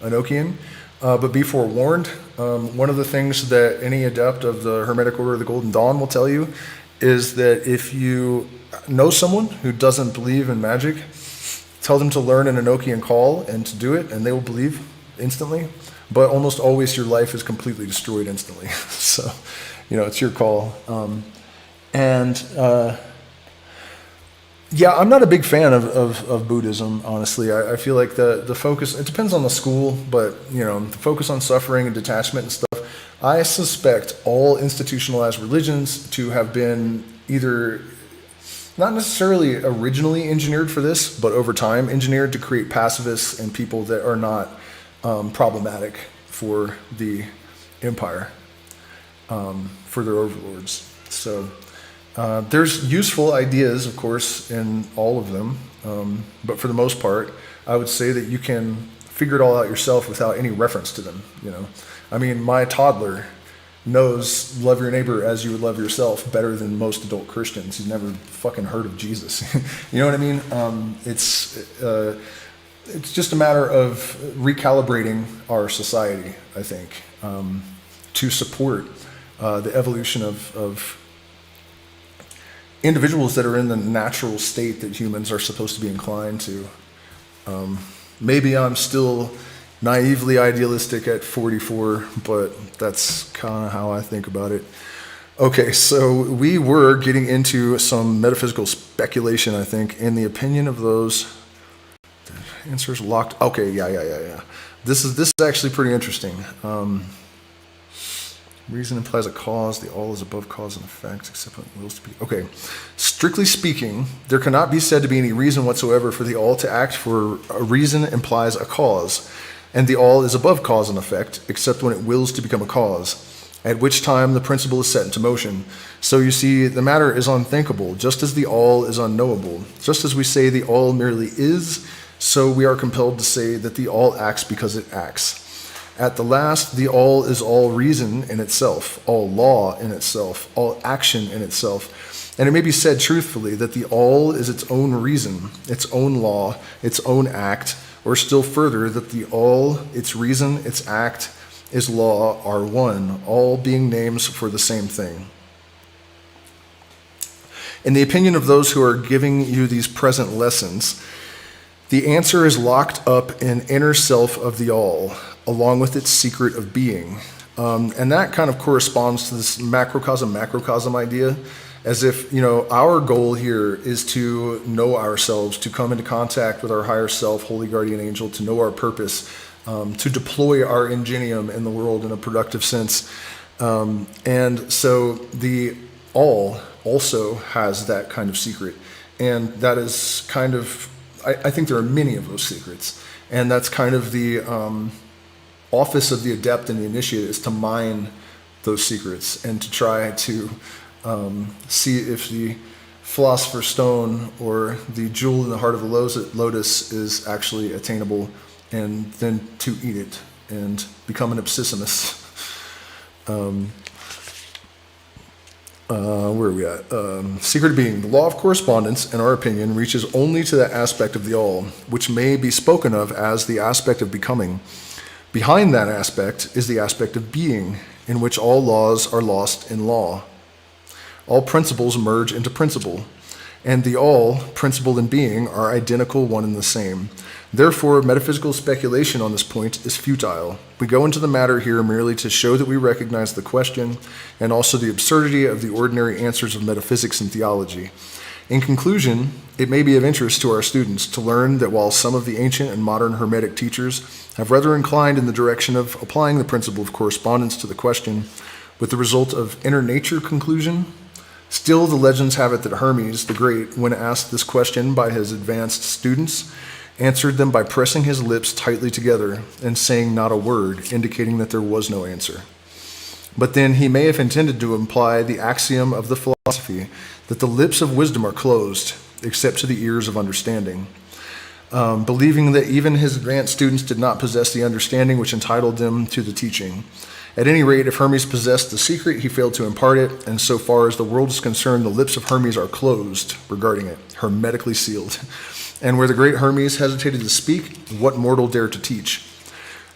Enochian, but be forewarned, one of the things that any adept of the Hermetic Order of the Golden Dawn will tell you is that if you know someone who doesn't believe in magic, tell them to learn an Enochian call and to do it, and they will believe instantly, but almost always your life is completely destroyed instantly. So, you know, it's your call. Yeah, I'm not a big fan of Buddhism, honestly. I feel like the focus, it depends on the school, but, you know, the focus on suffering and detachment and stuff, I suspect all institutionalized religions to have been either not necessarily originally engineered for this, but over time engineered to create pacifists and people that are not problematic for the empire. For their overlords. So there's useful ideas, of course, in all of them, but for the most part, I would say that you can figure it all out yourself without any reference to them. You know, I mean, my toddler knows love your neighbor as you would love yourself better than most adult Christians. He's never fucking heard of Jesus. You know what I mean? It's just a matter of recalibrating our society, I think, to support the evolution of individuals that are in the natural state that humans are supposed to be inclined to. Maybe I'm still naively idealistic at 44, but that's kind of how I think about it. Okay, so we were getting into some metaphysical speculation, I think, in the opinion of those. The answer's locked. Okay, yeah. This is actually pretty interesting. Reason implies a cause. The all is above cause and effect, except when it wills to be. Okay. Strictly speaking, there cannot be said to be any reason whatsoever for the all to act, for a reason implies a cause, and the all is above cause and effect, except when it wills to become a cause, at which time the principle is set into motion. So you see, the matter is unthinkable, just as the all is unknowable. Just as we say the all merely is, so we are compelled to say that the all acts because it acts. At the last, the all is all reason in itself, all law in itself, all action in itself. And it may be said truthfully that the all is its own reason, its own law, its own act, or still further, that the all, its reason, its act, its law are one, all being names for the same thing. In the opinion of those who are giving you these present lessons, the answer is locked up in inner self of the all, along with its secret of being. And that kind of corresponds to this macrocosm idea, as if, our goal here is to know ourselves, to come into contact with our higher self, holy guardian angel, to know our purpose, to deploy our ingenium in the world in a productive sense. And so the all also has that kind of secret. And that is kind of, I think there are many of those secrets. And that's kind of the office of the adept and the initiate, is to mine those secrets and to try to see if the philosopher's stone or the jewel in the heart of the lotus is actually attainable, and then to eat it and become an abscissimus. Where are we at? Secret of being. The law of correspondence, in our opinion, reaches only to that aspect of the all, which may be spoken of as the aspect of becoming. Behind that aspect is the aspect of being, in which all laws are lost in law. All principles merge into principle, and the all, principle and being, are identical, one and the same. Therefore, metaphysical speculation on this point is futile. We go into the matter here merely to show that we recognize the question and also the absurdity of the ordinary answers of metaphysics and theology. In conclusion, it may be of interest to our students to learn that while some of the ancient and modern Hermetic teachers have rather inclined in the direction of applying the principle of correspondence to the question with the result of inner nature conclusion, still the legends have it that Hermes the Great, when asked this question by his advanced students, answered them by pressing his lips tightly together and saying not a word, indicating that there was no answer. But then he may have intended to imply the axiom of the philosophy that the lips of wisdom are closed, except to the ears of understanding, believing that even his advanced students did not possess the understanding which entitled them to the teaching. At any rate, if Hermes possessed the secret, he failed to impart it, and so far as the world is concerned, the lips of Hermes are closed regarding it, hermetically sealed. And where the great Hermes hesitated to speak, what mortal dared to teach?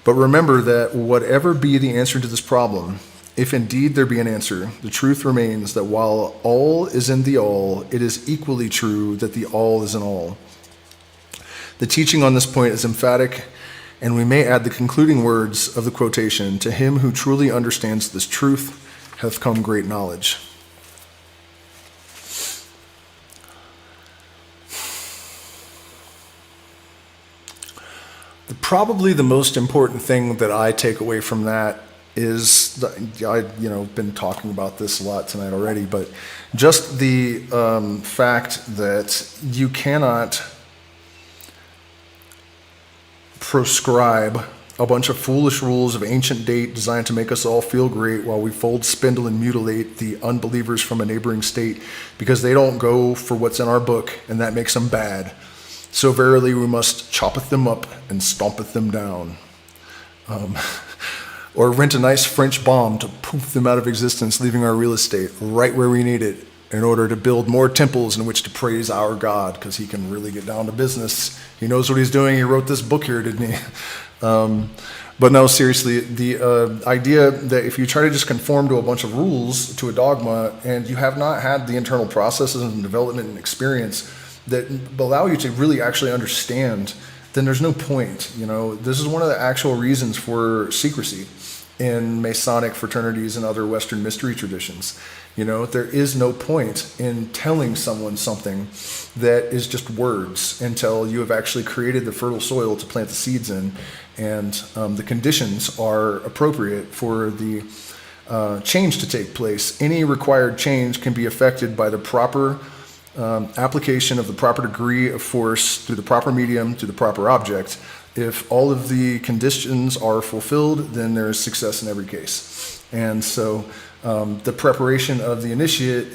But remember that whatever be the answer to this problem, if indeed there be an answer, the truth remains that while all is in the all, it is equally true that the all is in all. The teaching on this point is emphatic, and we may add the concluding words of the quotation, "To him who truly understands this truth hath come great knowledge." Probably the most important thing that I take away from that is, I've been talking about this a lot tonight already, but just the fact that you cannot proscribe a bunch of foolish rules of ancient date designed to make us all feel great while we fold, spindle, and mutilate the unbelievers from a neighboring state because they don't go for what's in our book and that makes them bad. So verily we must choppeth them up and stompeth them down. Or rent a nice French bomb to poof them out of existence, leaving our real estate right where we need it in order to build more temples in which to praise our God, because he can really get down to business. He knows what he's doing. He wrote this book here, didn't he? But no, seriously, the idea that if you try to just conform to a bunch of rules, to a dogma, and you have not had the internal processes and development and experience that allow you to really actually understand, then there's no point. This is one of the actual reasons for secrecy in Masonic fraternities and other Western mystery traditions. There is no point in telling someone something that is just words until you have actually created the fertile soil to plant the seeds in, and the conditions are appropriate for the change to take place. Any required change can be affected by the proper application of the proper degree of force through the proper medium to the proper object. If all of the conditions are fulfilled, then there is success in every case. And so the preparation of the initiate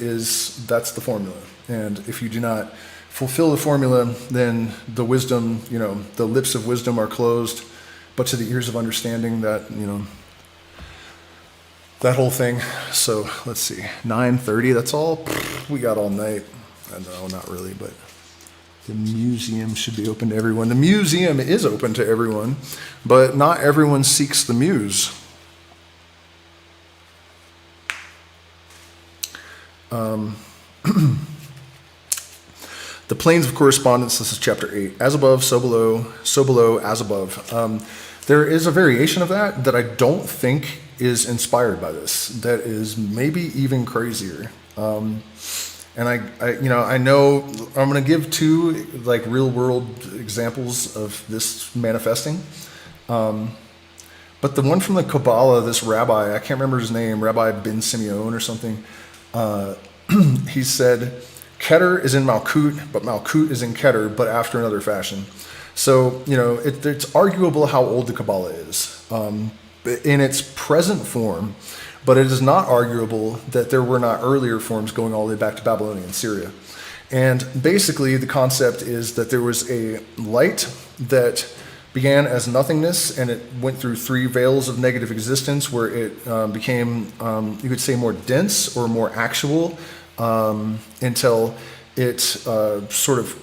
that's the formula. And if you do not fulfill the formula, then the wisdom, the lips of wisdom are closed, but to the ears of understanding, that whole thing. So let's see, 9:30, that's all we got all night. No, not really, but the museum should be open to everyone. The museum is open to everyone, but not everyone seeks the muse. The planes of correspondence, this is chapter 8. As above, so below, as above. There is a variation of that I don't think is inspired by this, that is maybe even crazier. And I know I'm going to give two like real world examples of this manifesting. But the one from the Kabbalah, this rabbi, I can't remember his name, Rabbi Ben Simeon or something, he said, Keter is in Malkut, but Malkut is in Keter, but after another fashion. So, it's arguable how old the Kabbalah is in its present form, but it is not arguable that there were not earlier forms going all the way back to Babylonian Syria. And basically, the concept is that there was a light that began as nothingness, and it went through 3 veils of negative existence where it became, you could say, more dense or more actual until it sort of,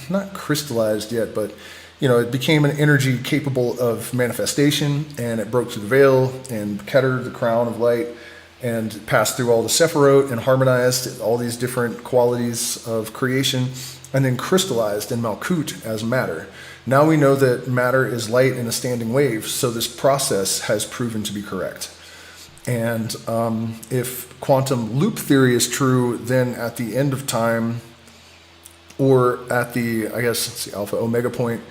not crystallized yet, but it became an energy capable of manifestation, and it broke through the veil and Keter, the crown of light, and passed through all the Sephirot and harmonized all these different qualities of creation, and then crystallized in Malkut as matter. Now we know that matter is light in a standing wave, so this process has proven to be correct. And if quantum loop theory is true, then at the end of time, or at the, alpha omega point,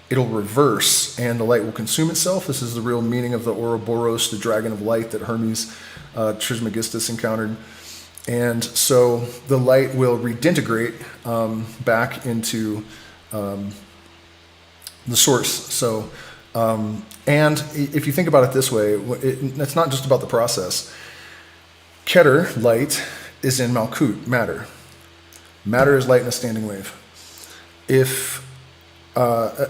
it'll reverse and the light will consume itself. This is the real meaning of the Ouroboros, the dragon of light that Hermes Trismegistus encountered. And so the light will redintegrate back into the source. So, and if you think about it this way, it's not just about the process. Keter, light, is in Malkut, matter. Matter is light in a standing wave. And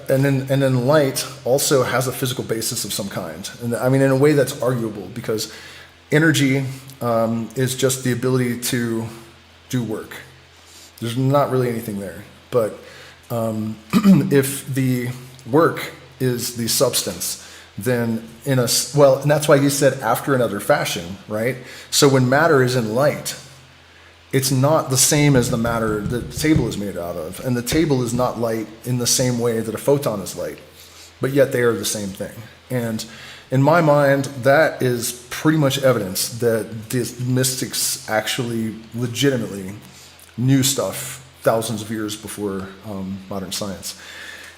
then light also has a physical basis of some kind. And in a way that's arguable, because energy is just the ability to do work. There's not really anything there. But if the work is the substance, then and that's why he said after another fashion, right? So when matter is in light, it's not the same as the matter the table is made out of. And the table is not light in the same way that a photon is light, but yet they are the same thing. And in my mind, that is pretty much evidence that the mystics actually legitimately knew stuff thousands of years before modern science.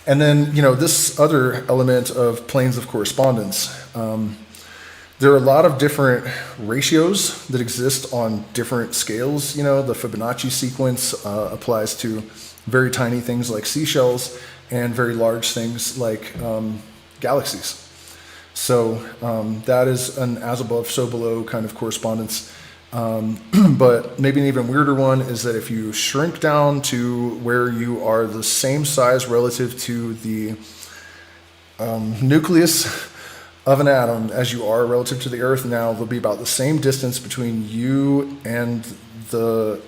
And then, this other element of planes of correspondence, there are a lot of different ratios that exist on different scales. The Fibonacci sequence applies to very tiny things like seashells and very large things like galaxies. So that is an as above, so below kind of correspondence. But maybe an even weirder one is that if you shrink down to where you are the same size relative to the nucleus of an atom as you are relative to the Earth now, there'll be about the same distance between you and the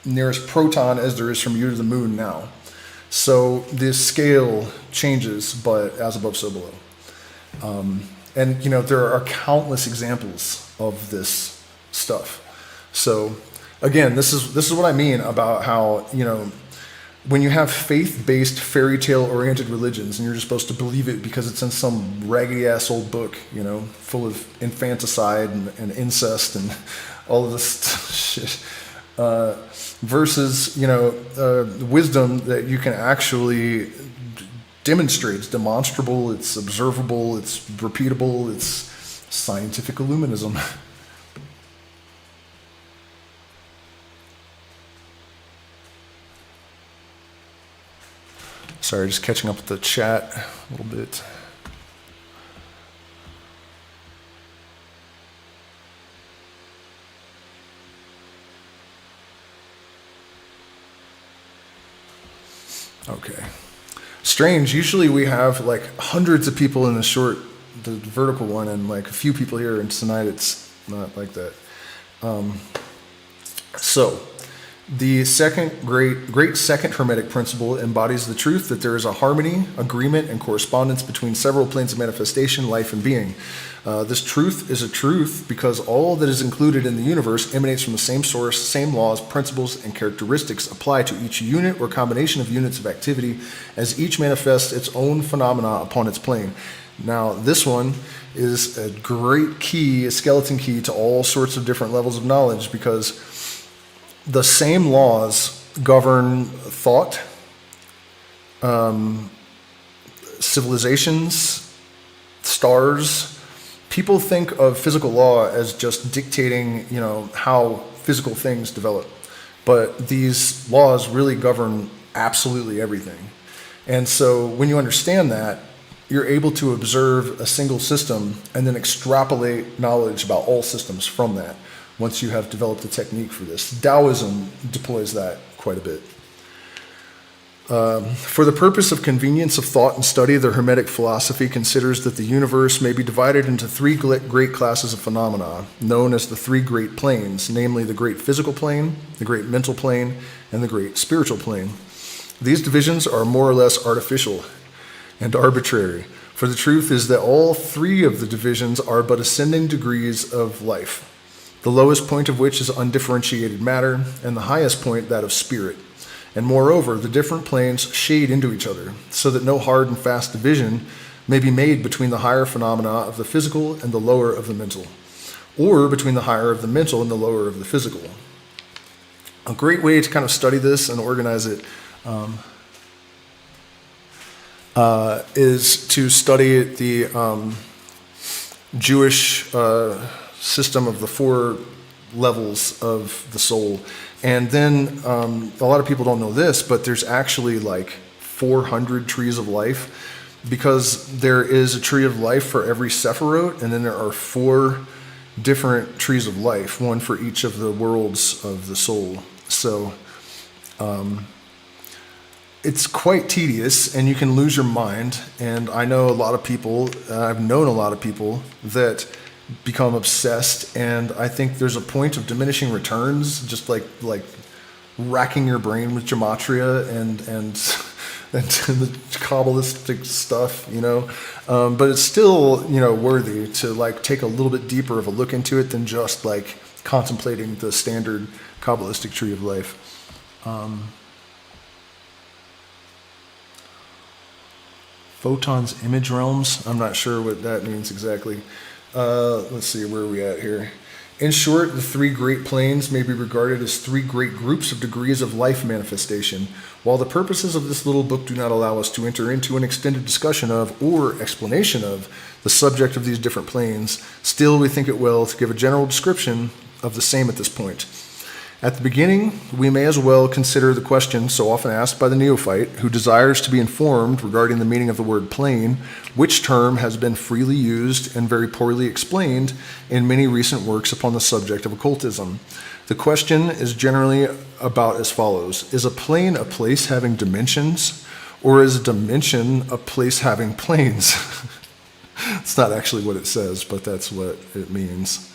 nearest proton as there is from you to the moon now. So the scale changes, but as above, so below. And there are countless examples of this stuff. So again, this is what I mean about how, when you have faith-based, fairy tale oriented religions and you're just supposed to believe it because it's in some raggedy ass old book, full of infanticide and incest and all of this shit, versus, wisdom that you can actually demonstrate. It's demonstrable, it's observable, it's repeatable, it's scientific illuminism. Sorry, just catching up with the chat a little bit. Okay. Strange. Usually we have like hundreds of people in the vertical one, and like a few people here, and tonight it's not like that. So The great second Hermetic principle embodies the truth that there is a harmony, agreement, and correspondence between several planes of manifestation, life, and being. This truth is a truth because all that is included in the universe emanates from the same source, same laws, principles, and characteristics apply to each unit or combination of units of activity as each manifests its own phenomena upon its plane. Now, this one is a great key, a skeleton key to all sorts of different levels of knowledge, because the same laws govern thought, civilizations, stars. People think of physical law as just dictating, how physical things develop. But these laws really govern absolutely everything. And so when you understand that, you're able to observe a single system and then extrapolate knowledge about all systems from that, once you have developed a technique for this. Taoism deploys that quite a bit. For the purpose of convenience of thought and study, the Hermetic philosophy considers that the universe may be divided into three great classes of phenomena, known as the three great planes, namely the great physical plane, the great mental plane, and the great spiritual plane. These divisions are more or less artificial and arbitrary, for the truth is that all three of the divisions are but ascending degrees of life, the lowest point of which is undifferentiated matter, and the highest point that of spirit. And moreover, the different planes shade into each other, so that no hard and fast division may be made between the higher phenomena of the physical and the lower of the mental, or between the higher of the mental and the lower of the physical. A great way to kind of study this and organize it is to study the Jewish system of the four levels of the soul. And then a lot of people don't know this, but there's actually like 400 trees of life, because there is a tree of life for every Sephiroth, and then there are 4 different trees of life, one for each of the worlds of the soul. So it's quite tedious, and you can lose your mind. And I know a lot of people, I've known a lot of people that become obsessed, and I think there's a point of diminishing returns, just like racking your brain with gematria and the Kabbalistic stuff, but it's still, worthy to like take a little bit deeper of a look into it than just like contemplating the standard Kabbalistic tree of life. Photons, image realms, I'm not sure what that means exactly. Let's see, where are we at here? In short, the 3 great planes may be regarded as 3 great groups of degrees of life manifestation. While the purposes of this little book do not allow us to enter into an extended discussion of or explanation of the subject of these different planes, still we think it well to give a general description of the same at this point. At the beginning, we may as well consider the question so often asked by the neophyte who desires to be informed regarding the meaning of the word plane, which term has been freely used and very poorly explained in many recent works upon the subject of occultism. The question is generally about as follows: is a plane a place having dimensions, or is a dimension a place having planes? It's not actually what it says, but that's what it means.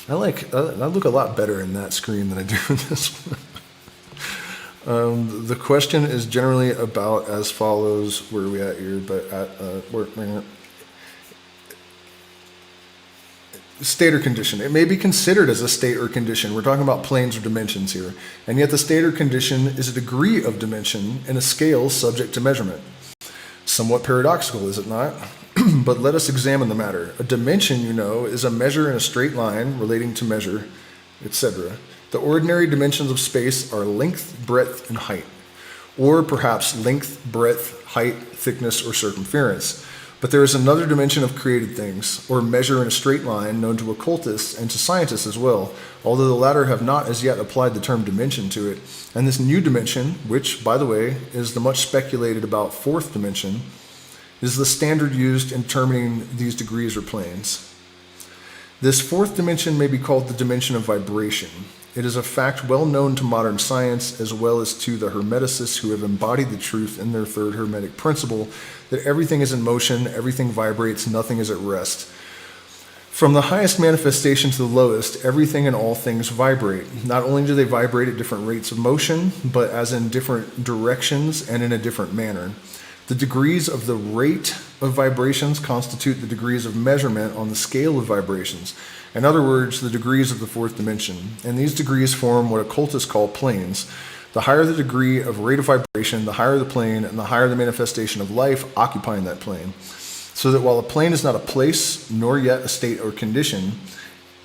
I look a lot better in that screen than I do in this one. The question is generally about as follows. Where are we at here? State or condition. It may be considered as a state or condition. We're talking about planes or dimensions here. And yet the state or condition is a degree of dimension in a scale subject to measurement. Somewhat paradoxical, is it not? But let us examine the matter. A dimension, is a measure in a straight line relating to measure, etc. The ordinary dimensions of space are length, breadth, and height, or perhaps length, breadth, height, thickness, or circumference. But there is another dimension of created things, or measure in a straight line, known to occultists and to scientists as well, although the latter have not as yet applied the term dimension to it. And this new dimension, which, by the way, is the much speculated about 4th dimension, is the standard used in determining these degrees or planes. This 4th dimension may be called the dimension of vibration. It is a fact well known to modern science as well as to the Hermeticists who have embodied the truth in their 3rd Hermetic principle that everything is in motion, everything vibrates, nothing is at rest. From the highest manifestation to the lowest, everything and all things vibrate. Not only do they vibrate at different rates of motion, but as in different directions and in a different manner. The degrees of the rate of vibrations constitute the degrees of measurement on the scale of vibrations. In other words, the degrees of the fourth dimension. And these degrees form what occultists call planes. The higher the degree of rate of vibration, the higher the plane, and the higher the manifestation of life occupying that plane. So that while a plane is not a place, nor yet a state or condition,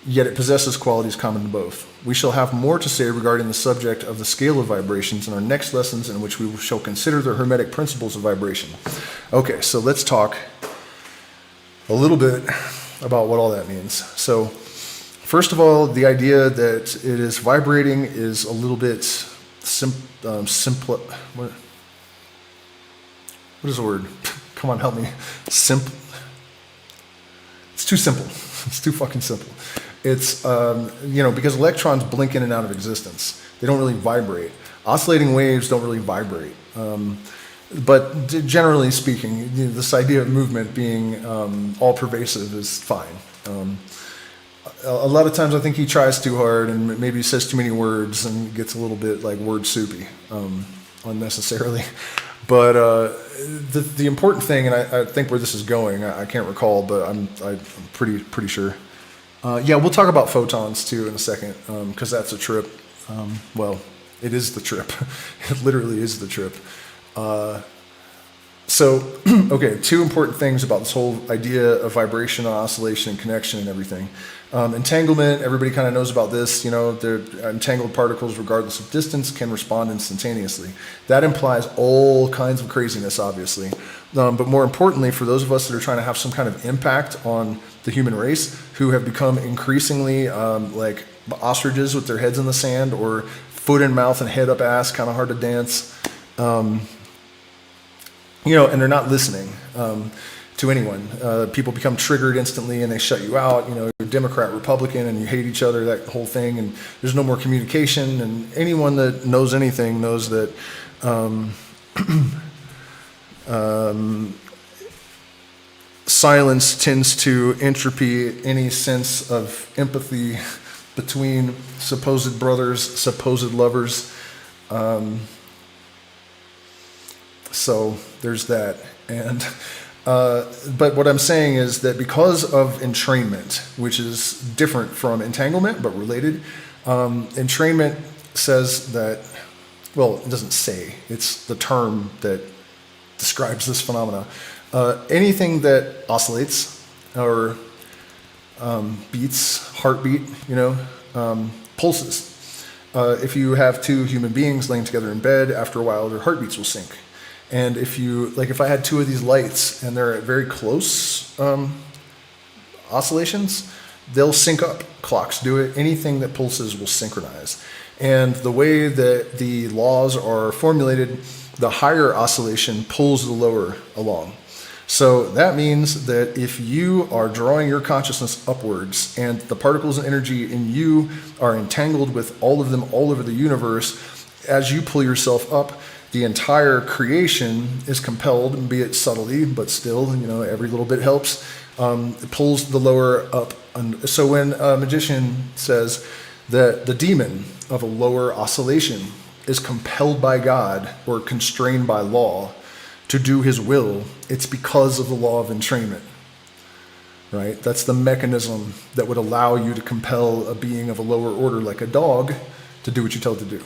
yet it possesses qualities common to both. We shall have more to say regarding the subject of the scale of vibrations in our next lessons, in which we shall consider the hermetic principles of vibration. Okay, so let's talk a little bit about what all that means. So, first of all, the idea that it is vibrating is a little bit simple. What is the word? Come on, help me. Simple. It's too simple. It's too fucking simple. It's, because electrons blink in and out of existence. They don't really vibrate. Oscillating waves don't really vibrate. But generally speaking, this idea of movement being all pervasive is fine. A lot of times I think he tries too hard and maybe he says too many words and gets a little bit like word soupy unnecessarily. But the important thing, and I think where this is going, I can't recall, but I'm pretty sure. Yeah, we'll talk about photons too in a second, because that's a trip. Well, it is the trip. It literally is the trip. Okay, two important things about this whole idea of vibration and oscillation and connection and everything. Entanglement, everybody kind of knows about this. They're entangled particles, regardless of distance, can respond instantaneously. That implies all kinds of craziness, obviously. But more importantly, for those of us that are trying to have some kind of impact on the human race, who have become increasingly like ostriches with their heads in the sand, or foot in mouth and head up ass, kind of hard to dance. And they're not listening to anyone. People become triggered instantly and they shut you out. You're Democrat, Republican, and you hate each other, that whole thing, and there's no more communication. And anyone that knows anything knows that silence tends to entropy any sense of empathy between supposed brothers, supposed lovers. So there's that. And but what I'm saying is that because of entrainment, which is different from entanglement but related, entrainment says that, well, it doesn't say, it's the term that describes this phenomena. Anything that oscillates or beats, heartbeat, pulses. If you have two human beings laying together in bed, after a while their heartbeats will sync. And if I had two of these lights and they're at very close oscillations, they'll sync up. Clocks do it. Anything that pulses will synchronize. And the way that the laws are formulated, the higher oscillation pulls the lower along. So that means that if you are drawing your consciousness upwards and the particles and energy in you are entangled with all of them all over the universe, as you pull yourself up, the entire creation is compelled, be it subtly, but still, every little bit helps. It pulls the lower up. And so when a magician says that the demon of a lower oscillation is compelled by God or constrained by law to do his will, it's because of the law of entrainment, right? That's the mechanism that would allow you to compel a being of a lower order, like a dog, to do what you tell it to do.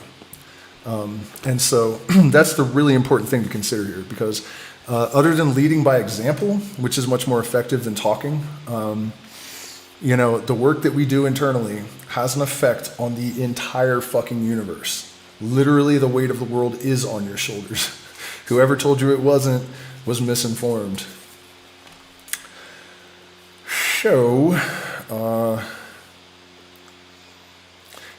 And so that's the really important thing to consider here, because other than leading by example, which is much more effective than talking, the work that we do internally has an effect on the entire fucking universe. Literally, the weight of the world is on your shoulders. Whoever told you it wasn't was misinformed. So,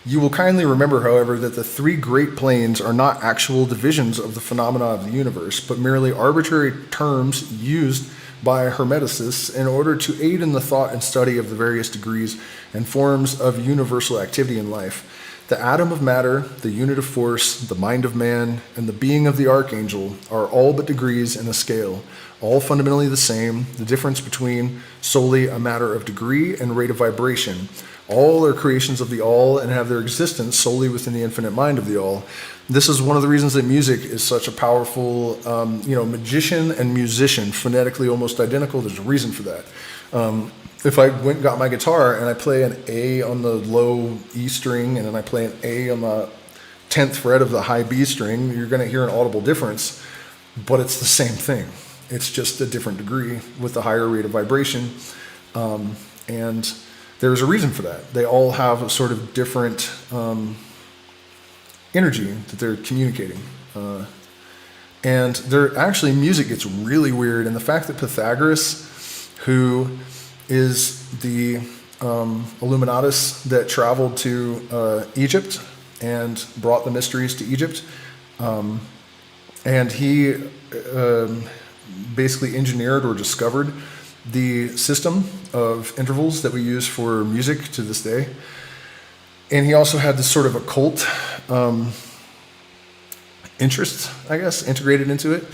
you will kindly remember, however, that the three great planes are not actual divisions of the phenomena of the universe, but merely arbitrary terms used by hermeticists in order to aid in the thought and study of the various degrees and forms of universal activity in life. The atom of matter, the unit of force, the mind of man, and the being of the archangel are all but degrees in a scale, all fundamentally the same, the difference between solely a matter of degree and rate of vibration. All are creations of the all and have their existence solely within the infinite mind of the all. This is one of the reasons that music is such a powerful, magician and musician, phonetically almost identical. There's a reason for that. If I went and got my guitar and I play an A on the low E string and then I play an A on the 10th fret of the high B string, you're going to hear an audible difference, but it's the same thing. It's just a different degree with a higher rate of vibration. And there's a reason for that. They all have a sort of different energy that they're communicating. And they're actually, music gets really weird. And the fact that Pythagoras, who is the Illuminatus that traveled to Egypt and brought the mysteries to Egypt, and he basically engineered or discovered the system of intervals that we use for music to this day. And he also had this sort of occult interest, I guess, integrated into it.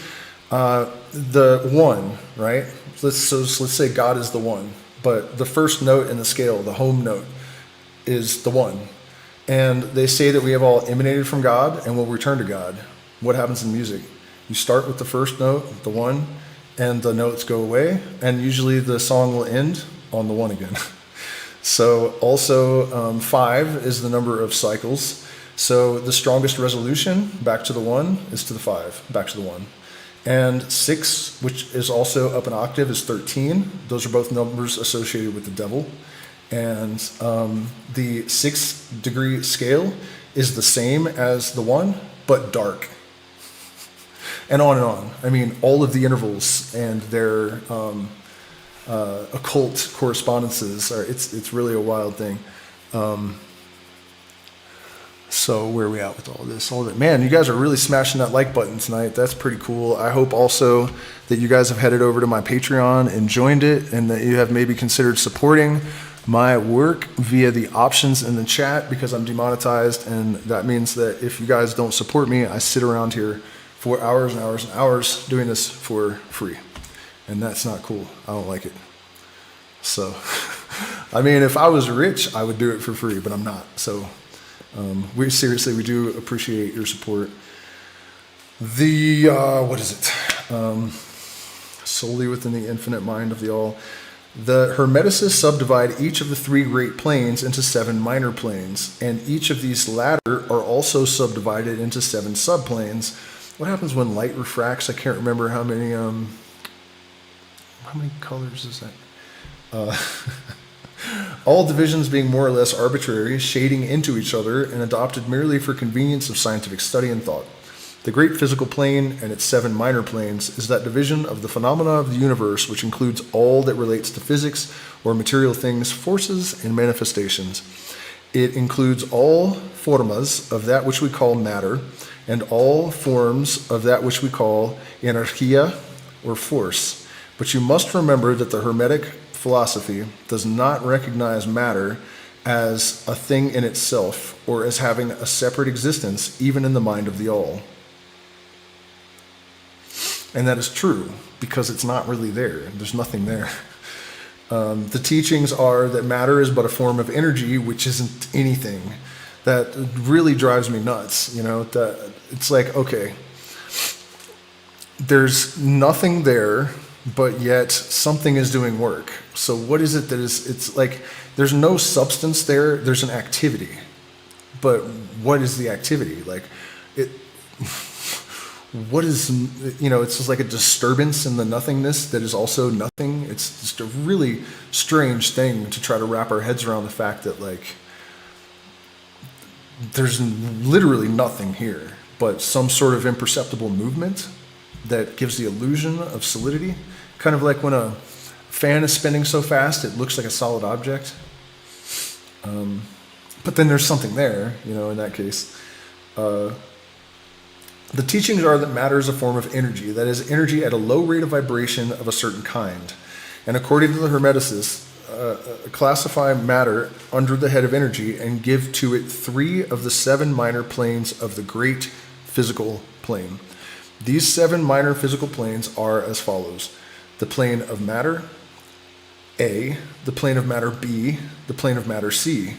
The one, right? Let's say God is the one, but the first note in the scale, the home note, is the one. And they say that we have all emanated from God and will return to God. What happens in music? You start with the first note, the one, and the notes go away, and usually the song will end on the one again. So also 5 is the number of cycles. So the strongest resolution, back to the 1, is to the 5, back to the 1. And 6, which is also up an octave, is 13. Those are both numbers associated with the devil. And the 6-degree scale is the same as the 1, but dark. And on and on. I mean, all of the intervals and their occult correspondences it's really a wild thing. So where are we at with all this? Man, you guys are really smashing that like button tonight. That's pretty cool. I hope also that you guys have headed over to my Patreon and joined it, and that you have maybe considered supporting my work via the options in the chat, because I'm demonetized, and that means that if you guys don't support me, I sit around here for hours and hours and hours doing this for free. And that's not cool. I don't like it. So, I mean, if I was rich, I would do it for free, but I'm not. So, we do appreciate your support. What is it? Solely within the infinite mind of the all. The Hermeticists subdivide each of the 3 great planes into 7 minor planes, and each of these latter are also subdivided into 7 subplanes. What happens when light refracts? I can't remember how many colors is that? All divisions being more or less arbitrary, shading into each other, and adopted merely for convenience of scientific study and thought. The great physical plane and its 7 minor planes is that division of the phenomena of the universe which includes all that relates to physics or material things, forces, and manifestations. It includes all formas of that which we call matter, and all forms of that which we call energia, or force. But you must remember that the Hermetic philosophy does not recognize matter as a thing in itself, or as having a separate existence even in the mind of the all. And that is true, because it's not really there. There's nothing there. The teachings are that matter is but a form of energy, which isn't anything. That really drives me nuts, that it's like, okay, there's nothing there, but yet something is doing work. So what is it that is, it's like, there's no substance there, there's an activity. But what is the activity? Like, what is, it's just like a disturbance in the nothingness that is also nothing. It's just a really strange thing to try to wrap our heads around, the fact that, like, there's literally nothing here, but some sort of imperceptible movement that gives the illusion of solidity. Kind of like when a fan is spinning so fast, it looks like a solid object. But then there's something there, in that case. The teachings are that matter is a form of energy, that is, energy at a low rate of vibration of a certain kind. And according to the Hermeticists, classify matter under the head of energy and give to it 3 of the 7 minor planes of the great physical plane. These 7 minor physical planes are as follows: the plane of matter A, the plane of matter B, the plane of matter C,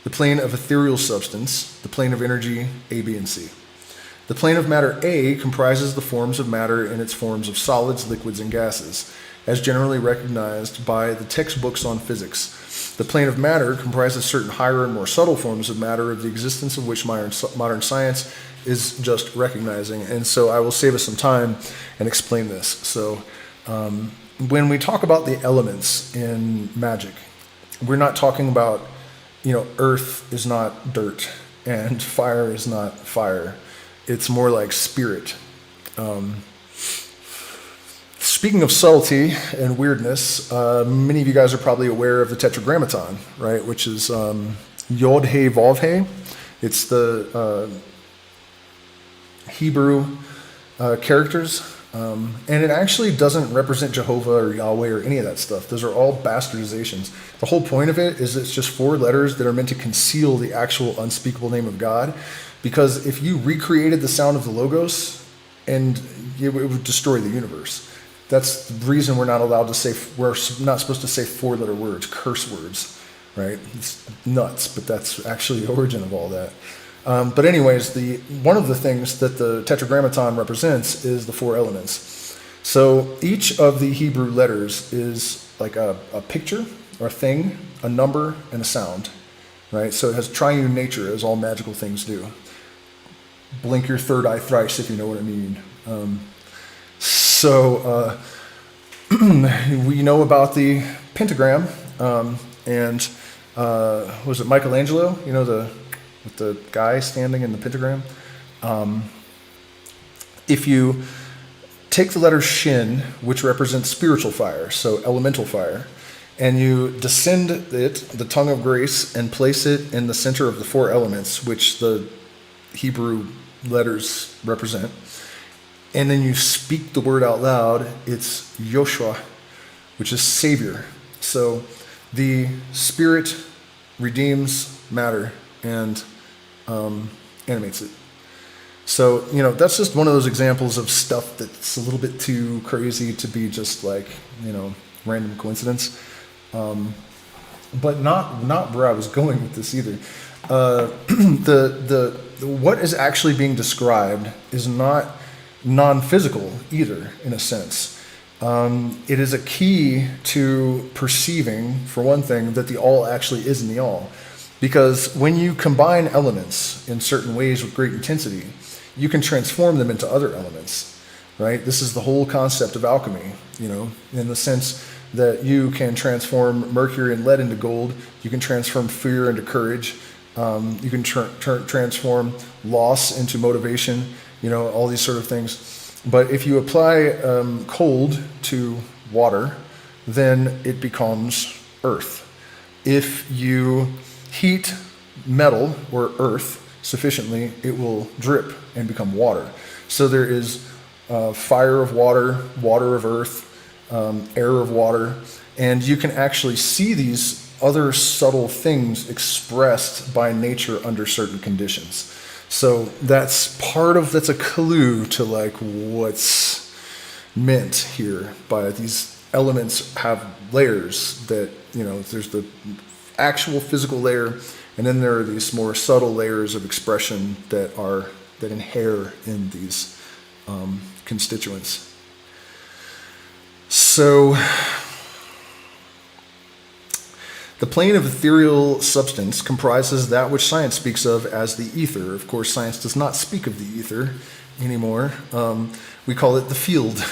the plane of ethereal substance, the plane of energy A, B, and C. The plane of matter A comprises the forms of matter in its forms of solids, liquids, and gases, as generally recognized by the textbooks on physics. The plane of matter comprises certain higher and more subtle forms of matter, of the existence of which modern science is just recognizing. And so I will save us some time and explain this. So when we talk about the elements in magic, we're not talking about, earth is not dirt and fire is not fire. It's more like spirit. Speaking of subtlety and weirdness, many of you guys are probably aware of the tetragrammaton, right? Which is Yod He Vav He. It's the Hebrew characters, and it actually doesn't represent Jehovah or Yahweh or any of that stuff. Those are all bastardizations. The whole point of it is it's just 4 letters that are meant to conceal the actual unspeakable name of God. Because if you recreated the sound of the Logos, and it would destroy the universe. That's the reason we're not allowed to say, we're not supposed to say 4-letter words, curse words, right? It's nuts, but that's actually the origin of all that. But anyways, one of the things that the tetragrammaton represents is the 4 elements. So each of the Hebrew letters is like a picture or a thing, a number, and a sound, right? So it has triune nature, as all magical things do. Blink your third eye thrice if you know what I mean. We know about the pentagram, and was it Michelangelo? With the guy standing in the pentagram. If you take the letter Shin, which represents spiritual fire, so elemental fire, and you descend it, the tongue of grace, and place it in the center of the 4 elements, which the Hebrew letters represent, and then you speak the word out loud, it's Yoshua, which is Savior. So the Spirit redeems matter and animates it. So, that's just one of those examples of stuff that's a little bit too crazy to be just like, random coincidence. But not where I was going with this either. What is actually being described is not non-physical either, in a sense. It is a key to perceiving, for one thing, that the all actually is in the all. Because when you combine elements in certain ways with great intensity, you can transform them into other elements, right? This is the whole concept of alchemy, in the sense that you can transform mercury and lead into gold, you can transform fear into courage, you can transform loss into motivation, all these sort of things. But if you apply cold to water, then it becomes earth. If you heat metal or earth sufficiently, it will drip and become water. So there is fire of water, water of earth, air of water, and you can actually see these other subtle things expressed by nature under certain conditions. So that's a clue to like what's meant here by these elements have layers that, there's the actual physical layer, and then there are these more subtle layers of expression that inhere in these constituents. So the plane of ethereal substance comprises that which science speaks of as the ether. Of course, science does not speak of the ether anymore. We call it the field.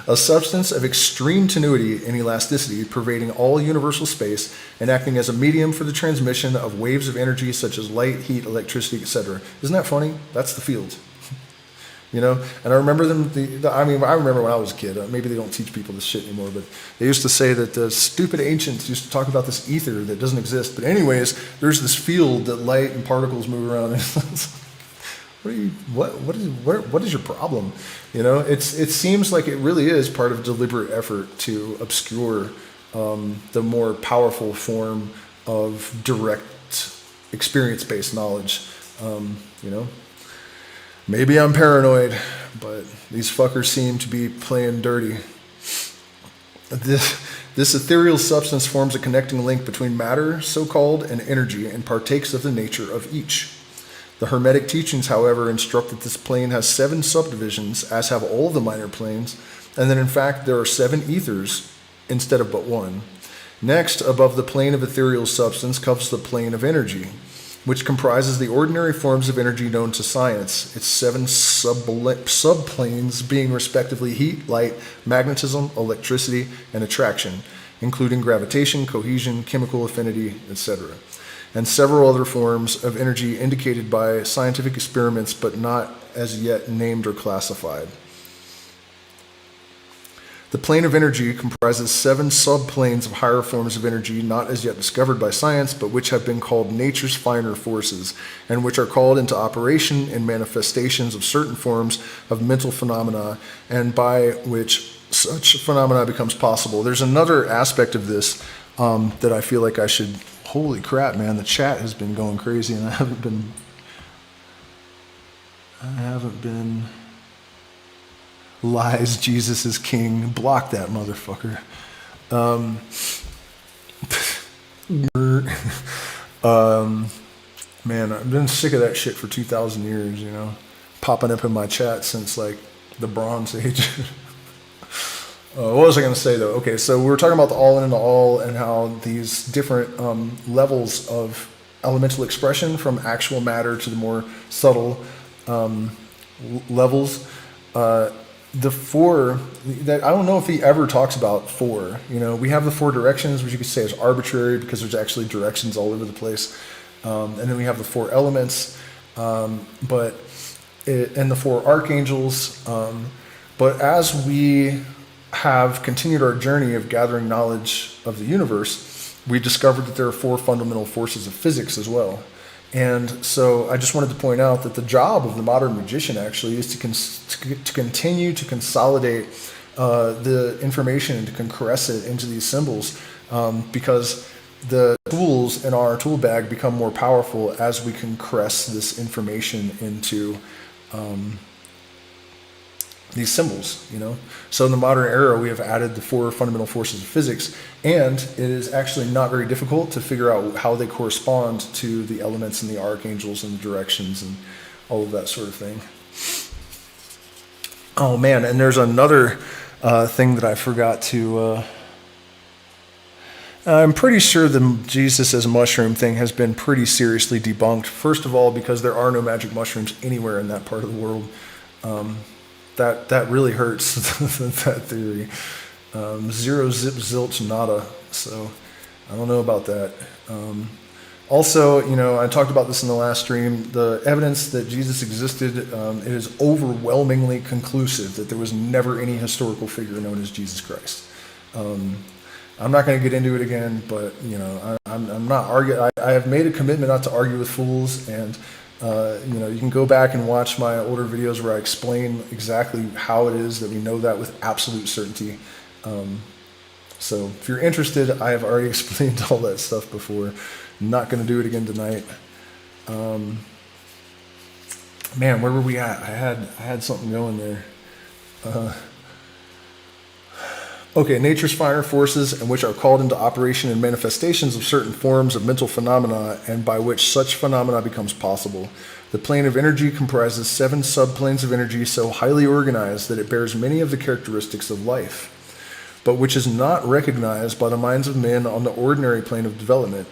A substance of extreme tenuity and elasticity pervading all universal space and acting as a medium for the transmission of waves of energy such as light, heat, electricity, etc. Isn't that funny? That's the field. And I remember I remember when I was a kid, maybe they don't teach people this shit anymore, but they used to say that the stupid ancients used to talk about this ether that doesn't exist. But anyways, there's this field that light and particles move around in. What is your problem? It seems like it really is part of deliberate effort to obscure the more powerful form of direct experience-based knowledge. You know, maybe I'm paranoid, but these fuckers seem to be playing dirty. This ethereal substance forms a connecting link between matter, so-called, and energy, and partakes of the nature of each. The Hermetic teachings, however, instruct that this plane has 7 subdivisions, as have all the minor planes, and that in fact there are 7 ethers instead of but 1. Next, above the plane of ethereal substance comes the plane of energy, which comprises the ordinary forms of energy known to science, its 7 subplanes being respectively heat, light, magnetism, electricity, and attraction, including gravitation, cohesion, chemical affinity, etc., and several other forms of energy indicated by scientific experiments but not as yet named or classified. The plane of energy comprises 7 subplanes of higher forms of energy not as yet discovered by science, but which have been called nature's finer forces, and which are called into operation in manifestations of certain forms of mental phenomena, and by which such phenomena becomes possible. There's another aspect of this that I feel like I should... Holy crap, man, the chat has been going crazy, and I haven't been... Lies, Jesus is king. Block that motherfucker. Man, I've been sick of that shit for 2,000 years, you know, popping up in my chat since like the Bronze Age. What was I going to say though? Okay, so we were talking about the all in and the all, and how these different levels of elemental expression, from actual matter to the more subtle levels. The 4, that I don't know if he ever talks about 4. You know, we have the 4 directions, which you could say is arbitrary because there's actually directions all over the place. And then we have the 4 elements, and the 4 archangels. But as we have continued our journey of gathering knowledge of the universe, we discovered that there are 4 fundamental forces of physics as well. And so I just wanted to point out that the job of the modern magician actually is to continue to consolidate the information and to compress it into these symbols, because the tools in our tool bag become more powerful as we compress this information into these symbols, you know. So in the modern era, we have added the 4 fundamental forces of physics, and it is actually not very difficult to figure out how they correspond to the elements and the archangels and the directions and all of that sort of thing. Oh man, and there's another thing that I forgot to... I'm pretty sure the Jesus as a mushroom thing has been pretty seriously debunked. First of all, because there are no magic mushrooms anywhere in that part of the world. That really hurts, that theory. Zero, zip, zilch, nada. So I don't know about that. Also, you know, I talked about this in the last stream. The evidence that Jesus existed, it is overwhelmingly conclusive that there was never any historical figure known as Jesus Christ. I'm not going to get into it again, but, you know, I'm not arguing. I have made a commitment not to argue with fools, and you know, you can go back and watch my older videos where I explain exactly how it is that we know that with absolute certainty. So if you're interested, I have already explained all that stuff before. I'm not going to do it again tonight. Man, where were we at? I had something going there. Okay, nature's finer forces, and which are called into operation in manifestations of certain forms of mental phenomena, and by which such phenomena becomes possible. The plane of energy comprises 7 subplanes of energy so highly organized that it bears many of the characteristics of life, but which is not recognized by the minds of men on the ordinary plane of development.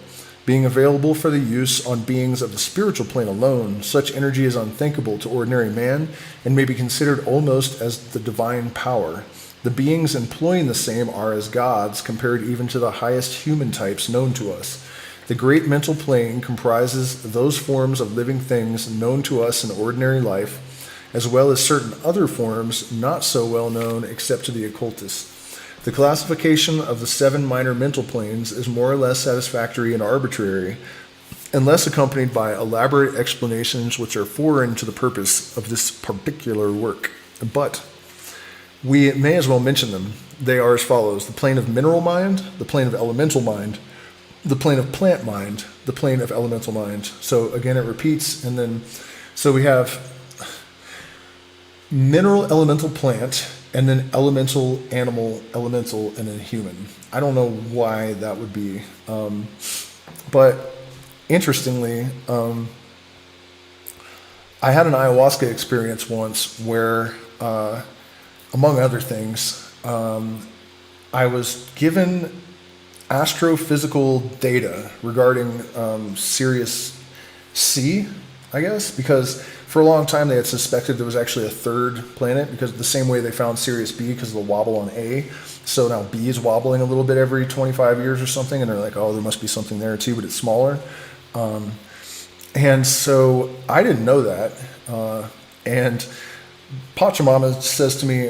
Being available for the use on beings of the spiritual plane alone, such energy is unthinkable to ordinary man, and may be considered almost as the divine power. The beings employing the same are as gods, compared even to the highest human types known to us. The great mental plane comprises those forms of living things known to us in ordinary life, as well as certain other forms not so well known except to the occultists. The classification of the 7 minor mental planes is more or less satisfactory and arbitrary, unless accompanied by elaborate explanations which are foreign to the purpose of this particular work. But we may as well mention them. they are as follows: the plane of mineral mind, the plane of elemental mind, the plane of plant mind, the plane of elemental mind. So again, it repeats, and then, so we have mineral, elemental, plant, and then elemental, animal, elemental, and then human. I don't know why that would be, but interestingly, I had an ayahuasca experience once where, among other things, I was given astrophysical data regarding Sirius C, I guess, because for a long time they had suspected there was actually a third planet, because the same way they found Sirius B because of the wobble on A. So now B is wobbling a little bit every 25 years or something, and they're like, oh, there must be something there too, but it's smaller. And so I didn't know that. And Pachamama says to me,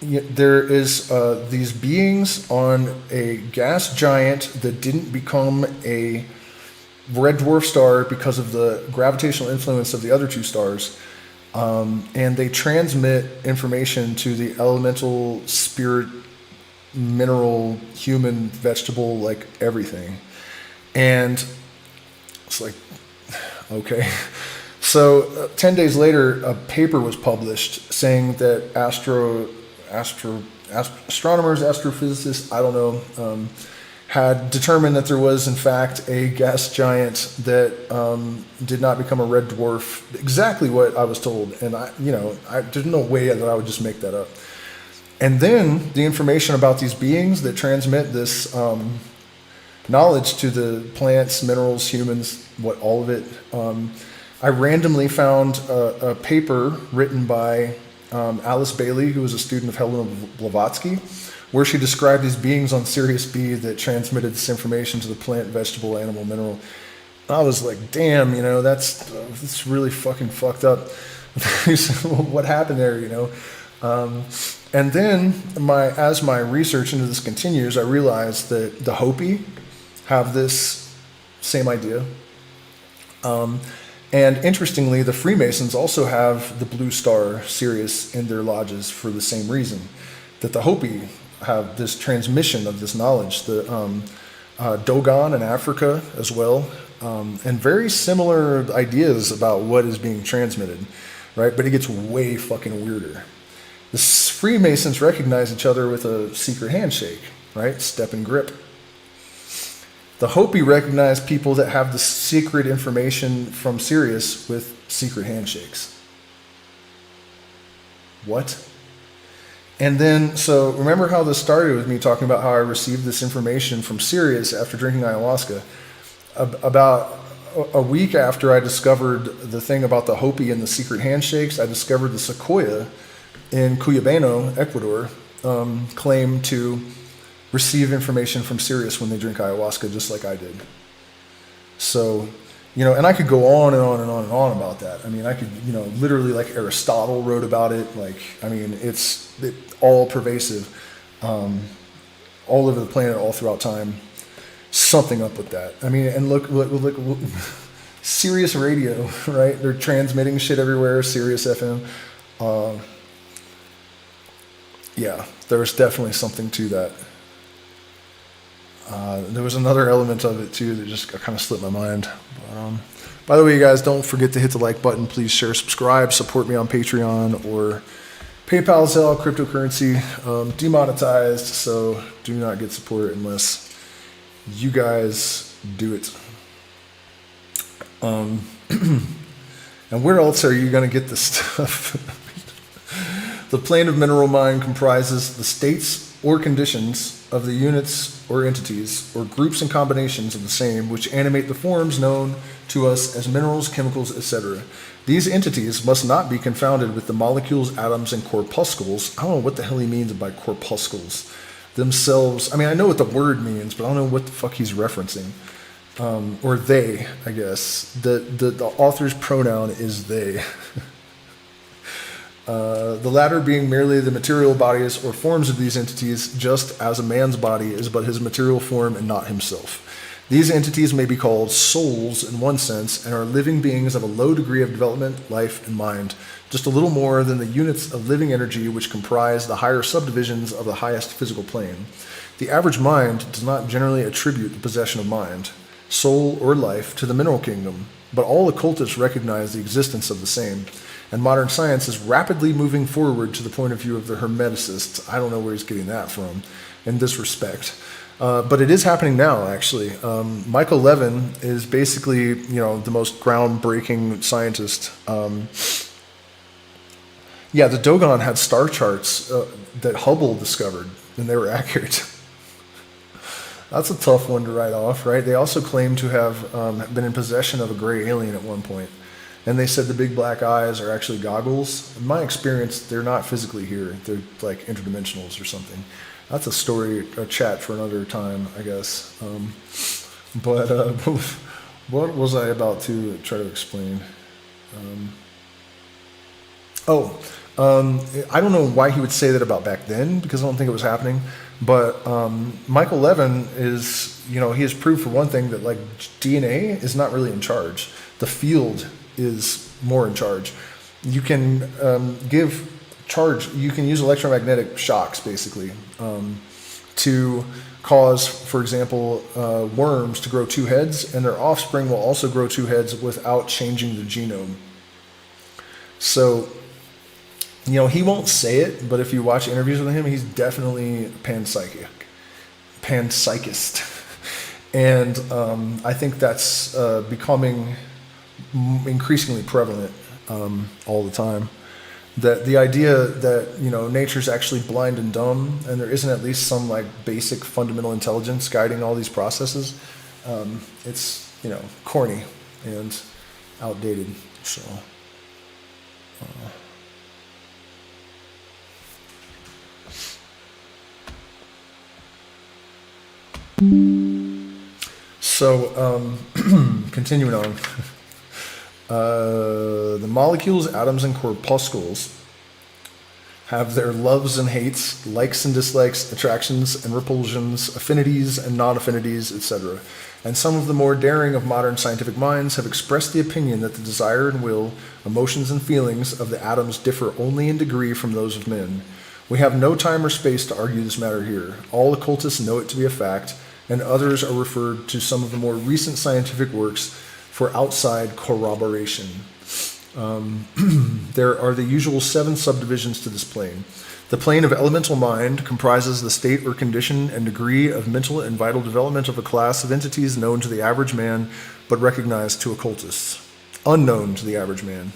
there is these beings on a gas giant that didn't become a red dwarf star because of the gravitational influence of the other two stars. And they transmit information to the elemental, spirit, mineral, human, vegetable, like everything. And it's like, okay. So 10 days later, a paper was published saying that astronomers, astrophysicists, I don't know, had determined that there was in fact a gas giant that did not become a red dwarf. Exactly what I was told, and there's no way that I would just make that up. And then the information about these beings that transmit this knowledge to the plants, minerals, humans, all of it. I randomly found a paper written by Alice Bailey, who was a student of Helena Blavatsky, where she described these beings on Sirius B that transmitted this information to the plant, vegetable, animal, mineral. I was like, damn, that's really fucking fucked up. What happened there, And then as my research into this continues, I realized that the Hopi have this same idea. And interestingly, the Freemasons also have the blue star Sirius in their lodges for the same reason, that the Hopi have this transmission of this knowledge. The Dogon in Africa as well, and very similar ideas about what is being transmitted, right? But it gets way fucking weirder. The Freemasons recognize each other with a secret handshake, right? Step and grip. The Hopi recognize people that have the secret information from Sirius with secret handshakes. What? And then, so remember how this started with me talking about how I received this information from Sirius after drinking ayahuasca? About a week after I discovered the thing about the Hopi and the secret handshakes, I discovered the Sequoia in Cuyabeno, Ecuador, claim to receive information from Sirius when they drink ayahuasca, just like I did. So, and I could go on and on and on and on about that. I mean, I could, literally, like Aristotle wrote about it. It's all pervasive, all over the planet, all throughout time. Something up with that. I mean, and look, Sirius Radio, right? They're transmitting shit everywhere. Sirius FM. Yeah, there's definitely something to that. There was another element of it too that just kind of slipped my mind. By the way, you guys, don't forget to hit the like button. Please share, subscribe, support me on Patreon or PayPal, Zelle, cryptocurrency. Demonetized, so do not get support unless you guys do it. And where else are you going to get this stuff? The plane of mineral mind comprises the states or conditions of the units or entities or groups and combinations of the same which animate the forms known to us as minerals, chemicals, etc. These entities must not be confounded with the molecules, atoms, and corpuscles. I don't know what the hell he means by corpuscles themselves. I mean, I know what the word means, but I don't know what the fuck he's referencing. Or they, I guess. The author's pronoun is they. The latter being merely the material bodies or forms of these entities, just as a man's body is but his material form and not himself. These entities may be called souls in one sense and are living beings of a low degree of development, life, and mind, just a little more than the units of living energy which comprise the higher subdivisions of the highest physical plane. The average mind does not generally attribute the possession of mind, soul, or life to the mineral kingdom, but all occultists recognize the existence of the same, and modern science is rapidly moving forward to the point of view of the Hermeticists. I don't know where he's getting that from in this respect. But it is happening now, actually. Michael Levin is basically, the most groundbreaking scientist. The Dogon had star charts that Hubble discovered, and they were accurate. That's a tough one to write off, right? They also claim to have been in possession of a gray alien at one point. And they said the big black eyes are actually goggles. In my experience, they're not physically here. They're like interdimensionals or something. That's a story, a chat for another time, I guess. But what was I about to try to explain? I don't know why he would say that about back then, because I don't think it was happening. But Michael Levin is, he has proved for one thing that like DNA is not really in charge. The field is more in charge. You can give charge, you can use electromagnetic shocks basically to cause, for example, worms to grow two heads, and their offspring will also grow two heads without changing the genome. So, he won't say it, but if you watch interviews with him, he's definitely panpsychist. And I think that's becoming increasingly prevalent all the time. That the idea that nature's actually blind and dumb, and there isn't at least some like basic fundamental intelligence guiding all these processes, it's corny and outdated. So. Continuing on. The molecules, atoms, and corpuscles have their loves and hates, likes and dislikes, attractions and repulsions, affinities and non-affinities, etc. And some of the more daring of modern scientific minds have expressed the opinion that the desire and will, emotions and feelings of the atoms differ only in degree from those of men. We have no time or space to argue this matter here. All occultists know it to be a fact, and others are referred to some of the more recent scientific works for outside corroboration. There are the usual 7 subdivisions to this plane. The plane of elemental mind comprises the state or condition and degree of mental and vital development of a class of entities known to the average man, but recognized to occultists. Unknown to the average man,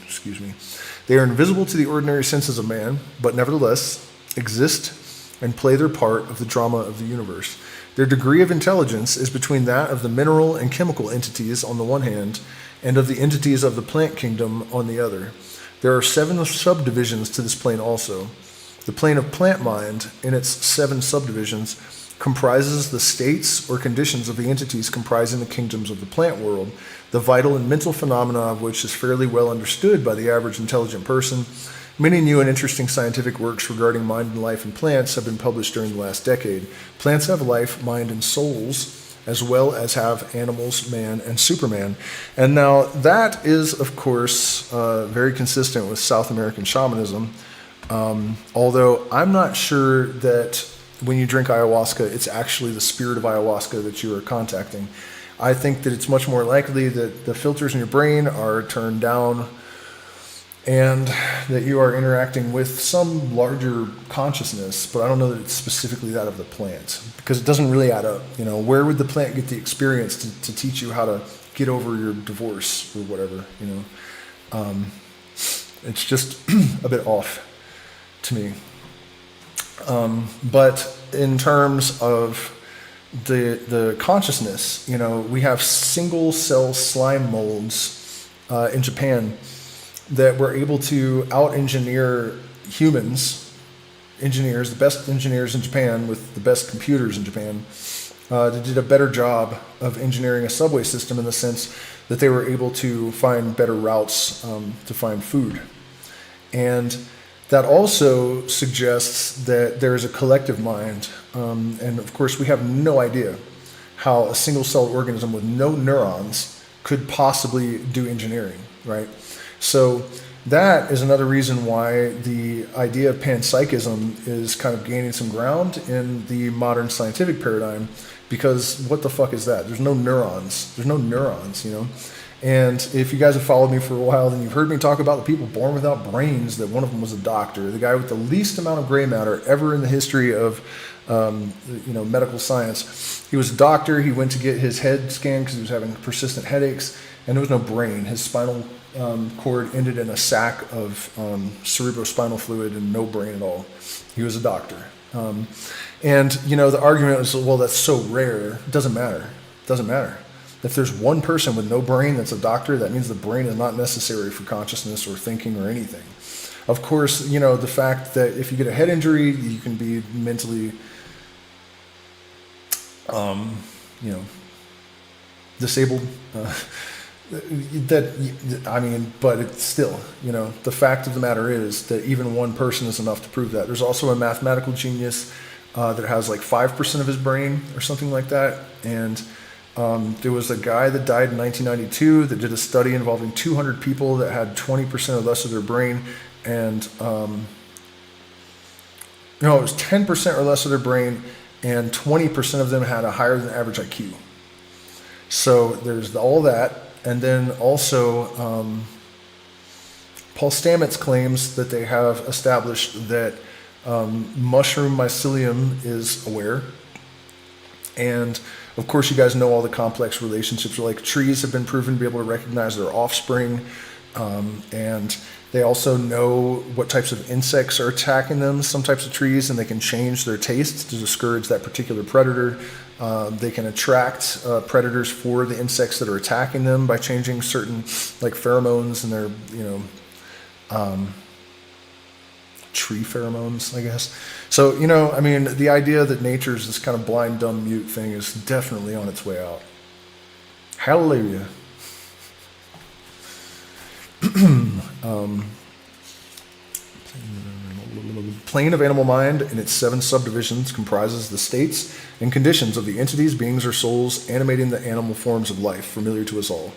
They are invisible to the ordinary senses of man, but nevertheless exist and play their part of the drama of the universe. Their degree of intelligence is between that of the mineral and chemical entities on the one hand, and of the entities of the plant kingdom on the other. There are 7 subdivisions to this plane also. The plane of plant mind, in its 7 subdivisions, comprises the states or conditions of the entities comprising the kingdoms of the plant world, the vital and mental phenomena of which is fairly well understood by the average intelligent person. Many new and interesting scientific works regarding mind and life in plants have been published during the last decade. Plants have life, mind, and souls, as well as have animals, man, and Superman. And now that is, of course, very consistent with South American shamanism, although I'm not sure that when you drink ayahuasca, it's actually the spirit of ayahuasca that you are contacting. I think that it's much more likely that the filters in your brain are turned down and that you are interacting with some larger consciousness, but I don't know that it's specifically that of the plant, because it doesn't really add up. Where would the plant get the experience to teach you how to get over your divorce or whatever? It's just a bit off to me. But in terms of the consciousness, we have single cell slime molds in Japan that were able to out-engineer humans, engineers, the best engineers in Japan with the best computers in Japan, they did a better job of engineering a subway system in the sense that they were able to find better routes to find food. And that also suggests that there is a collective mind. And of course, we have no idea how a single-celled organism with no neurons could possibly do engineering, right? So that is another reason why the idea of panpsychism is kind of gaining some ground in the modern scientific paradigm, because what the fuck is that? There's no neurons. There's no neurons, you know? And if you guys have followed me for a while, then you've heard me talk about the people born without brains, that one of them was a doctor, the guy with the least amount of gray matter ever in the history of medical science. He was a doctor. He went to get his head scanned because he was having persistent headaches, and there was no brain. His spinal cord ended in a sac of cerebrospinal fluid and no brain at all. He was a doctor. And, you know, the argument was, well, that's so rare. It doesn't matter. It doesn't matter. If there's one person with no brain that's a doctor, that means the brain is not necessary for consciousness or thinking or anything. Of course, you know, the fact that if you get a head injury, you can be mentally, disabled. But it's still, you know, the fact of the matter is that even one person is enough to prove that. There's also a mathematical genius that has like 5% of his brain or something like that. And there was a guy that died in 1992 that did a study involving 200 people that had 20% or less of their brain. And, it was 10% or less of their brain, and 20% of them had a higher than average IQ. So there's all that. And then also, Paul Stamets claims that they have established that mushroom mycelium is aware. And of course, you guys know all the complex relationships. Like trees have been proven to be able to recognize their offspring. And they also know what types of insects are attacking them, some types of trees, and they can change their taste to discourage that particular predator. They can attract predators for the insects that are attacking them by changing certain like pheromones in their, tree pheromones, I guess. So, the idea that nature is this kind of blind, dumb, mute thing is definitely on its way out. Hallelujah. Plane of animal mind in its 7 subdivisions comprises the states and conditions of the entities, beings, or souls animating the animal forms of life, familiar to us all.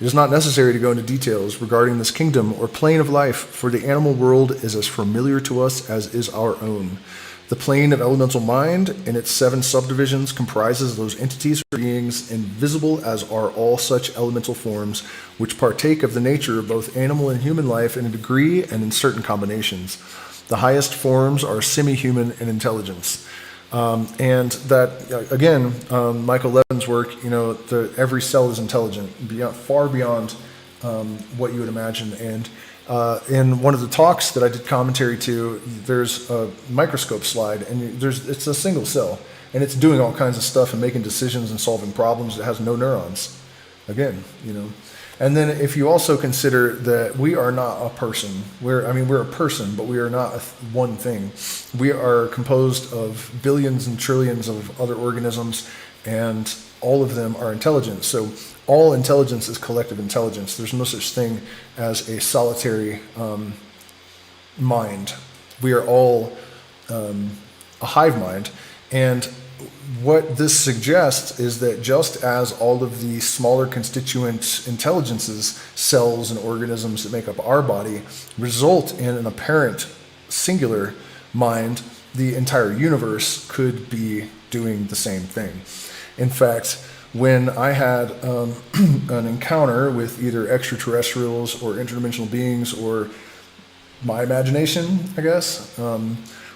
It is not necessary to go into details regarding this kingdom or plane of life, for the animal world is as familiar to us as is our own. The plane of elemental mind in its 7 subdivisions comprises those entities or beings invisible as are all such elemental forms, which partake of the nature of both animal and human life in a degree and in certain combinations. The highest forms are semi-human in intelligence. And that, again, Michael Levin's work, every cell is intelligent, far beyond what you would imagine. And in one of the talks that I did commentary to, there's a microscope slide, and it's a single cell, and it's doing all kinds of stuff and making decisions and solving problems. It has no neurons. Again, And then if you also consider that we are not a person, we're a person, but we are not one thing. We are composed of billions and trillions of other organisms, and all of them are intelligent. So all intelligence is collective intelligence. There's no such thing as a solitary mind. We are all a hive mind. And what this suggests is that just as all of the smaller constituent intelligences, cells and organisms that make up our body, result in an apparent singular mind, the entire universe could be doing the same thing. In fact, when I had an encounter with either extraterrestrials or interdimensional beings or my imagination, I guess,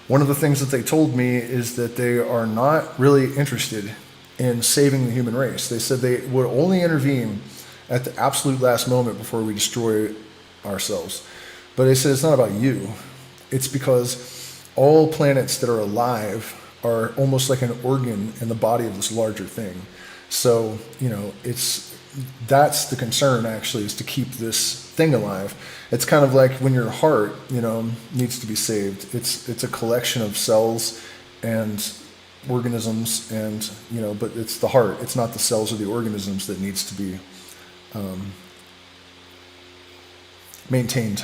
one of the things that they told me is that they are not really interested in saving the human race. They said they would only intervene at the absolute last moment before we destroy ourselves. But they said it's not about you. It's because all planets that are alive are almost like an organ in the body of this larger thing. So, that's the concern, actually, is to keep this thing alive. It's kind of like when your heart, needs to be saved. It's a collection of cells and organisms, and but it's the heart. It's not the cells or the organisms that needs to be maintained.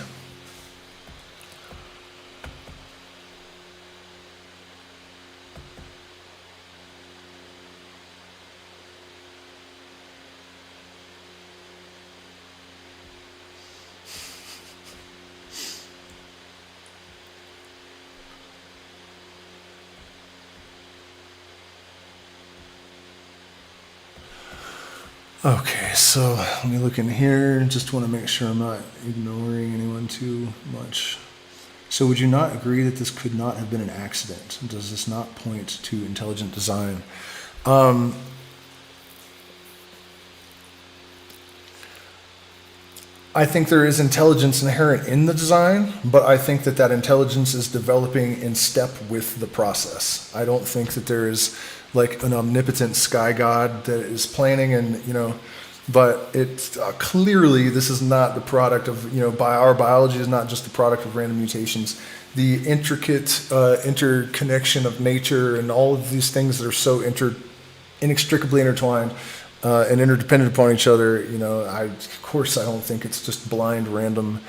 Okay, so let me look in here. Just want to make sure I'm not ignoring anyone too much. So would you not agree that this could not have been an accident? Does this not point to intelligent design? I think there is intelligence inherent in the design, but I think that that intelligence is developing in step with the process. I don't think that there is like an omnipotent sky god that is planning and, but it's clearly this is not the product of, our biology is not just the product of random mutations. The intricate interconnection of nature and all of these things that are so inextricably intertwined and interdependent upon each other, of course I don't think it's just blind random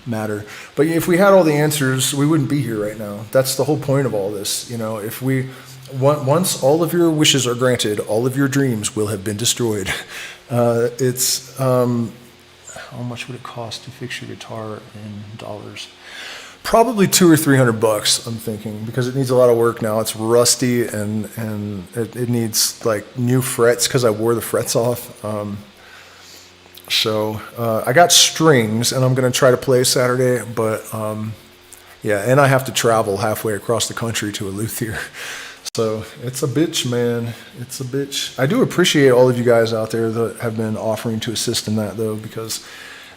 matter. But if we had all the answers, we wouldn't be here right now. That's the whole point of all this. If we once all of your wishes are granted, all of your dreams will have been destroyed. It's how much would it cost to fix your guitar in dollars? Probably $200 or $300, I'm thinking, because it needs a lot of work now. It's rusty and it needs like new frets because I wore the frets off. So I got strings and I'm gonna try to play Saturday, but yeah, and I have to travel halfway across the country to a luthier. So it's a bitch, man. It's a bitch. I do appreciate all of you guys out there that have been offering to assist in that, though, because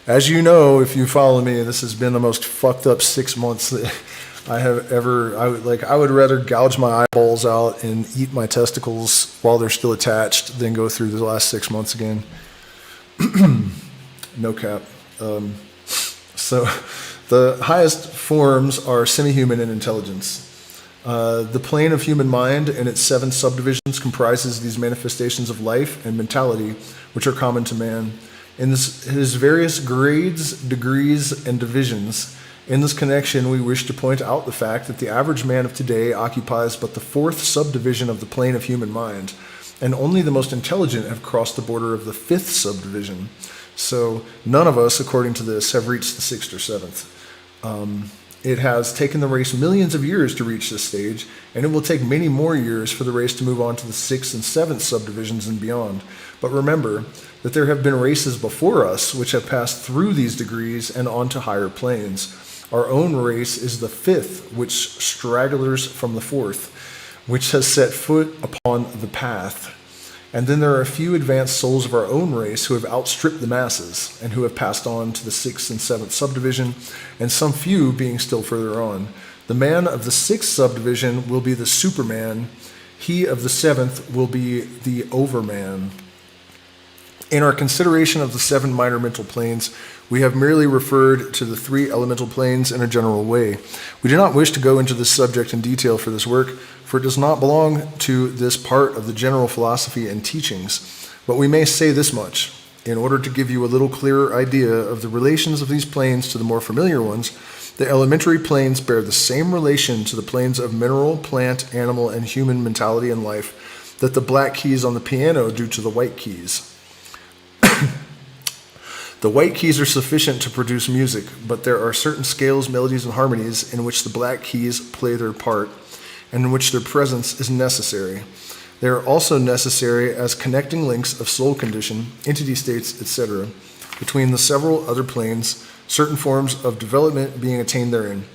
as you know, if you follow me, this has been the most fucked up 6 months that I have ever. I would rather gouge my eyeballs out and eat my testicles while they're still attached than go through the last 6 months again. No cap. So the highest forms are semi-human in intelligence. The plane of human mind and its 7 subdivisions comprises these manifestations of life and mentality, which are common to man. In his various grades, degrees, and divisions, in this connection, we wish to point out the fact that the average man of today occupies but the 4th subdivision of the plane of human mind, and only the most intelligent have crossed the border of the 5th subdivision. So none of us, according to this, have reached the 6th or 7th. It has taken the race millions of years to reach this stage, and it will take many more years for the race to move on to the 6th and 7th subdivisions and beyond. But remember that there have been races before us which have passed through these degrees and on to higher planes. Our own race is the 5th, which stragglers from the 4th, which has set foot upon the path. And then there are a few advanced souls of our own race who have outstripped the masses and who have passed on to the 6th and 7th subdivision, and some few being still further on. The man of the 6th subdivision will be the superman. He of the 7th will be the overman. In our consideration of the 7 minor mental planes, we have merely referred to the 3 elemental planes in a general way. We do not wish to go into this subject in detail for this work, for it does not belong to this part of the general philosophy and teachings. But we may say this much, in order to give you a little clearer idea of the relations of these planes to the more familiar ones. The elementary planes bear the same relation to the planes of mineral, plant, animal, and human mentality and life that the black keys on the piano do to the white keys. The white keys are sufficient to produce music, but there are certain scales, melodies, and harmonies in which the black keys play their part, and in which their presence is necessary. They are also necessary as connecting links of soul condition, entity states, etc., between the several other planes, certain forms of development being attained therein.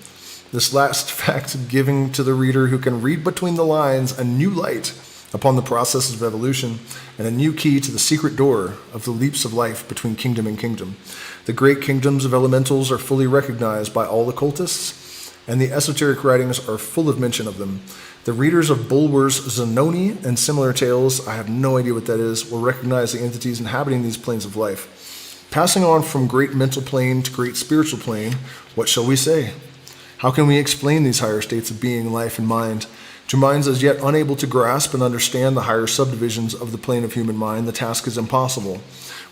This last fact giving to the reader who can read between the lines a new light upon the processes of evolution, and a new key to the secret door of the leaps of life between kingdom and kingdom. The great kingdoms of elementals are fully recognized by all occultists, and the esoteric writings are full of mention of them. The readers of Bulwer's Zanoni and similar tales, I have no idea what that is, will recognize the entities inhabiting these planes of life. Passing on from great mental plane to great spiritual plane, what shall we say? How can we explain these higher states of being, life, and mind? To minds as yet unable to grasp and understand the higher subdivisions of the plane of human mind, the task is impossible.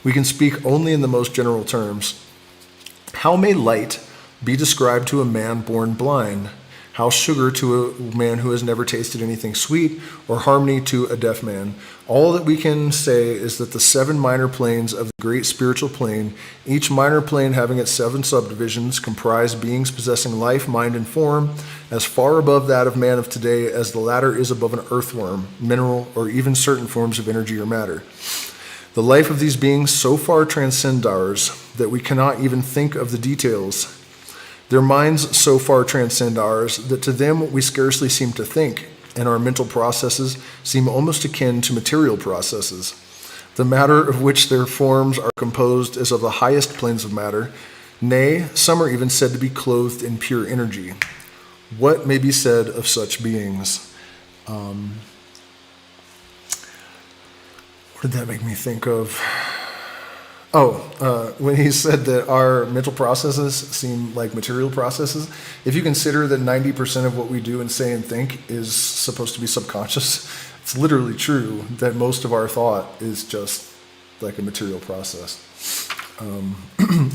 We can speak only in the most general terms. How may light be described to a man born blind? How sugar to a man who has never tasted anything sweet, or harmony to a deaf man? All that we can say is that the 7 minor planes of the great spiritual plane, each minor plane having its 7 subdivisions, comprise beings possessing life, mind, and form, as far above that of man of today as the latter is above an earthworm, mineral, or even certain forms of energy or matter. The life of these beings so far transcends ours that we cannot even think of the details. Their minds so far transcend ours that to them we scarcely seem to think, and our mental processes seem almost akin to material processes. The matter of which their forms are composed is of the highest planes of matter. Nay, some are even said to be clothed in pure energy. What may be said of such beings? What did that make me think of? When he said that our mental processes seem like material processes, if you consider that 90% of what we do and say and think is supposed to be subconscious, it's literally true that most of our thought is just like a material process. And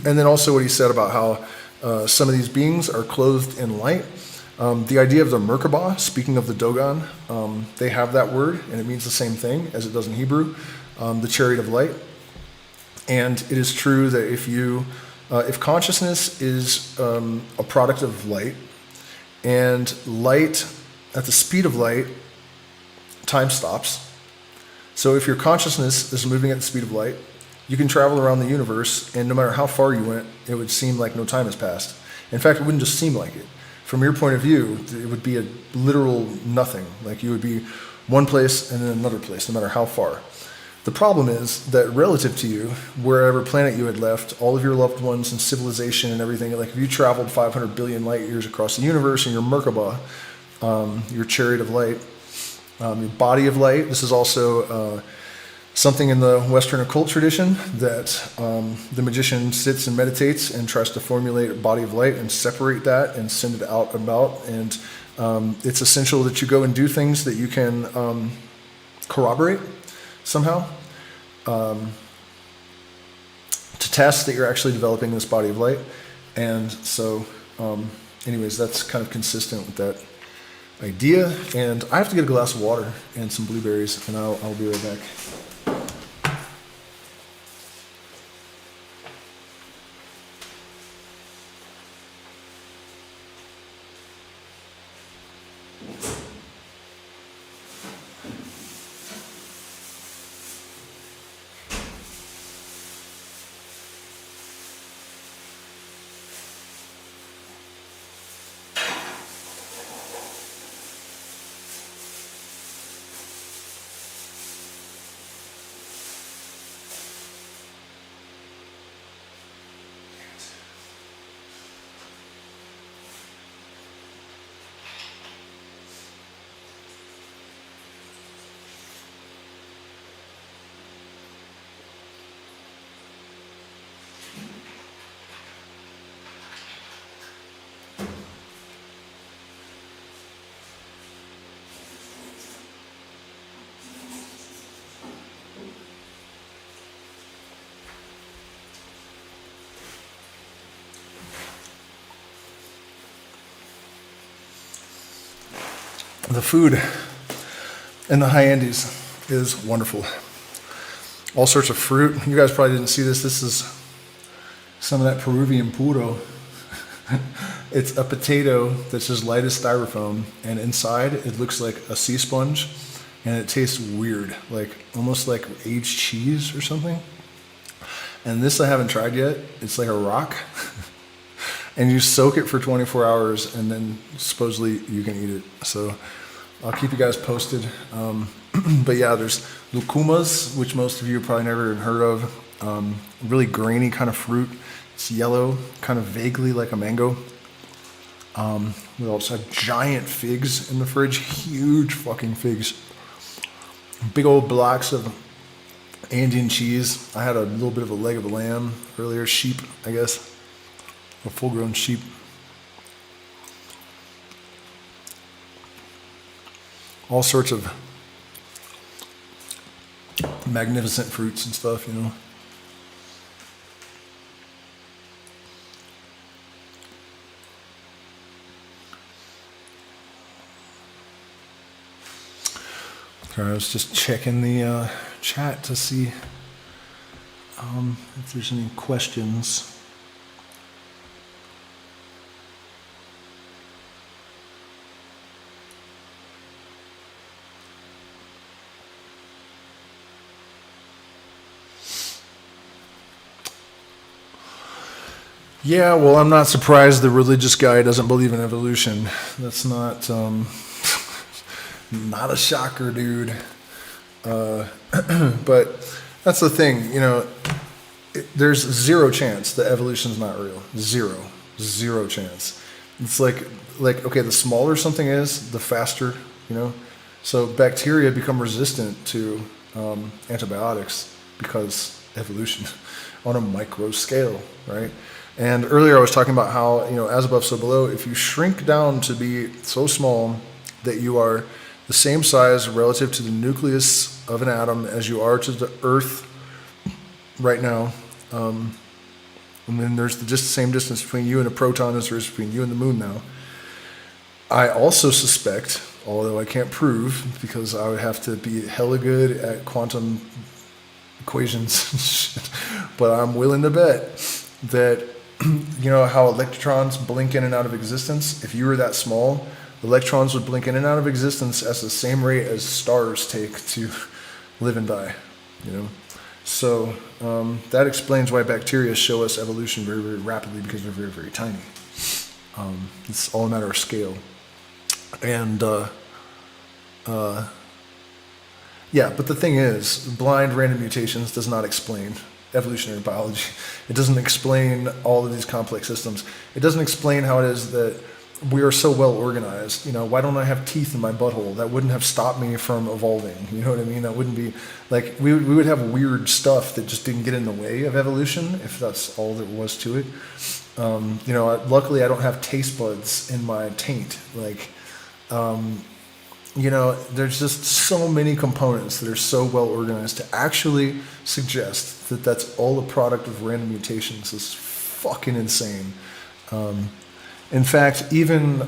then also what he said about how some of these beings are clothed in light. The idea of the Merkabah, speaking of the Dogon, they have that word, and it means the same thing as it does in Hebrew, the chariot of light. And it is true that if consciousness is a product of light, and light, at the speed of light, time stops. So if your consciousness is moving at the speed of light, you can travel around the universe, and no matter how far you went, it would seem like no time has passed. In fact, it wouldn't just seem like it. From your point of view, it would be a literal nothing. Like you would be one place and then another place, no matter how far. The problem is that relative to you, wherever planet you had left, all of your loved ones and civilization and everything, like if you traveled 500 billion light years across the universe in your Merkabah, your chariot of light, your body of light, this is also something in the Western occult tradition that the magician sits and meditates and tries to formulate a body of light and separate that and send it out about. And it's essential that you go and do things that you can corroborate somehow to test that you're actually developing this body of light. And so anyways, that's kind of consistent with that idea. And I have to get a glass of water and some blueberries, and I'll be right back. The food in the high Andes is wonderful. All sorts of fruit. You guys probably didn't see this. This is some of that Peruvian puro. It's a potato that's as light as styrofoam, and inside it looks like a sea sponge, and it tastes weird, like almost like aged cheese or something. And this I haven't tried yet. It's like a rock. And you soak it for 24 hours, and then supposedly you can eat it. So I'll keep you guys posted. But yeah, there's lucumos, which most of you probably never heard of. Really grainy kind of fruit. It's yellow, kind of vaguely like a mango. We also have giant figs in the fridge, huge fucking figs. Big old blocks of Andean cheese. I had a little bit of a leg of a lamb earlier, sheep, I guess. A full-grown sheep. All sorts of magnificent fruits and stuff, you know. I was just checking the chat to see if there's any questions. Yeah, well, I'm not surprised the religious guy doesn't believe in evolution. That's not not a shocker, dude. But that's the thing, there's zero chance that evolution's not real. Zero chance. It's like okay, the smaller something is, the faster, So bacteria become resistant to antibiotics because evolution on a micro scale, right? And earlier I was talking about how, as above, so below, if you shrink down to be so small that you are the same size relative to the nucleus of an atom as you are to the Earth right now, and then there's just the same distance between you and a proton as there is between you and the moon now. I also suspect, although I can't prove because I would have to be hella good at quantum equations and shit, but I'm willing to bet that, how electrons blink in and out of existence? If you were that small, electrons would blink in and out of existence at the same rate as stars take to live and die, So that explains why bacteria show us evolution very, very rapidly, because they're very, very tiny. It's all a matter of scale. And yeah, but the thing is, blind random mutations does not explain evolutionary biology. It doesn't explain all of these complex systems. It doesn't explain how it is that we are so well organized. Why don't I have teeth in my butthole? That wouldn't have stopped me from evolving. You know what I mean? That wouldn't be like, we would have weird stuff that just didn't get in the way of evolution, if that's all there was to it. Luckily I don't have taste buds in my taint. There's just so many components that are so well organized to actually suggest that that's all a product of random mutations is fucking insane. In fact, even,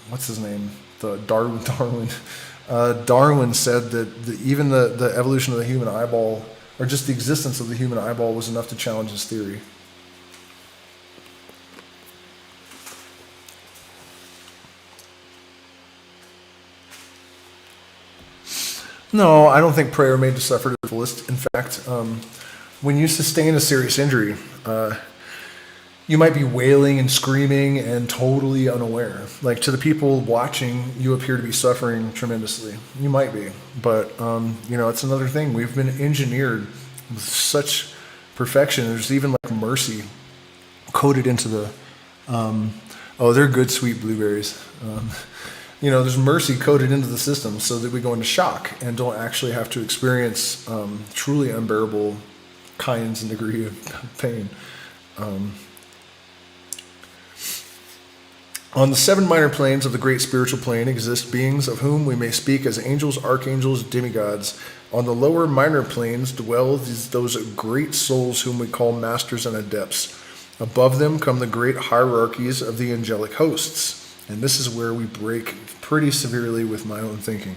what's his name? Darwin said that even the evolution of the human eyeball, or just the existence of the human eyeball, was enough to challenge his theory. No, I don't think prayer made to suffer to the fullest. In fact, when you sustain a serious injury, you might be wailing and screaming and totally unaware. Like, to the people watching, you appear to be suffering tremendously. You might be, but it's another thing. We've been engineered with such perfection. There's even like mercy coded into the. They're good, sweet blueberries. There's mercy coded into the system so that we go into shock and don't actually have to experience truly unbearable kinds and degree of pain. On the 7 minor planes of the great spiritual plane exist beings of whom we may speak as angels, archangels, demigods. On the lower minor planes dwell those great souls whom we call masters and adepts. Above them come the great hierarchies of the angelic hosts. And this is where we break pretty severely with my own thinking.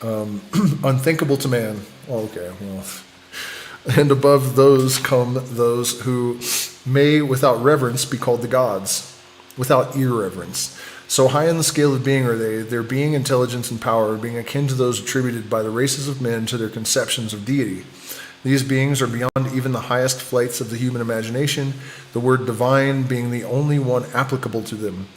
Unthinkable to man. Okay, well. And above those come those who may, without reverence, be called the gods, without irreverence. So high in the scale of being are they, their being, intelligence, and power being akin to those attributed by the races of men to their conceptions of deity. These beings are beyond even the highest flights of the human imagination, the word divine being the only one applicable to them.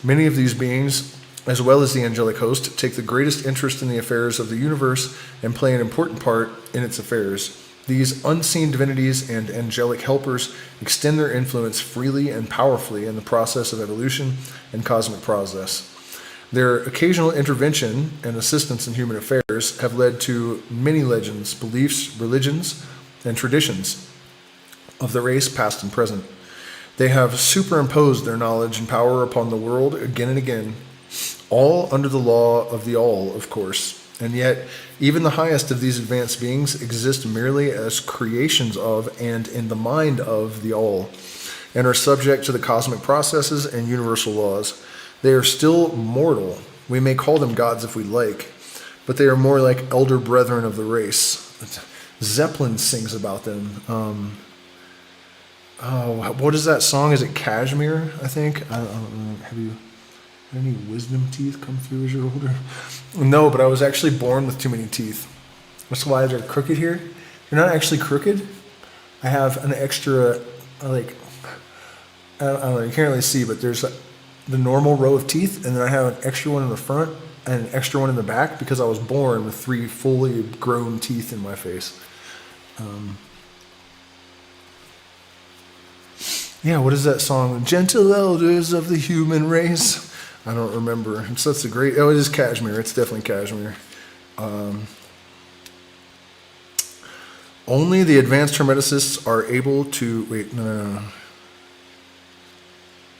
Many of these beings, as well as the angelic host, take the greatest interest in the affairs of the universe and play an important part in its affairs. These unseen divinities and angelic helpers extend their influence freely and powerfully in the process of evolution and cosmic process. Their occasional intervention and assistance in human affairs have led to many legends, beliefs, religions, and traditions of the race, past and present. They have superimposed their knowledge and power upon the world again and again, all under the law of the all, of course. And yet, even the highest of these advanced beings exist merely as creations of and in the mind of the all, and are subject to the cosmic processes and universal laws. They are still mortal. We may call them gods if we like, but they are more like elder brethren of the race. Zeppelin sings about them. What is that song? Is it Kashmir, I think? I don't know. Have you any wisdom teeth come through as you're older? No, but I was actually born with too many teeth. That's why they're crooked here. They're not actually crooked. I have an extra, I don't know, you can't really see, but there's the normal row of teeth, and then I have an extra one in the front and an extra one in the back because I was born with 3 fully grown teeth in my face. Yeah, what is that song? Gentle elders of the human race. I don't remember. It's such a great. Oh, it is Kashmir. It's definitely Kashmir. Only the advanced hermeticists are able to wait. No.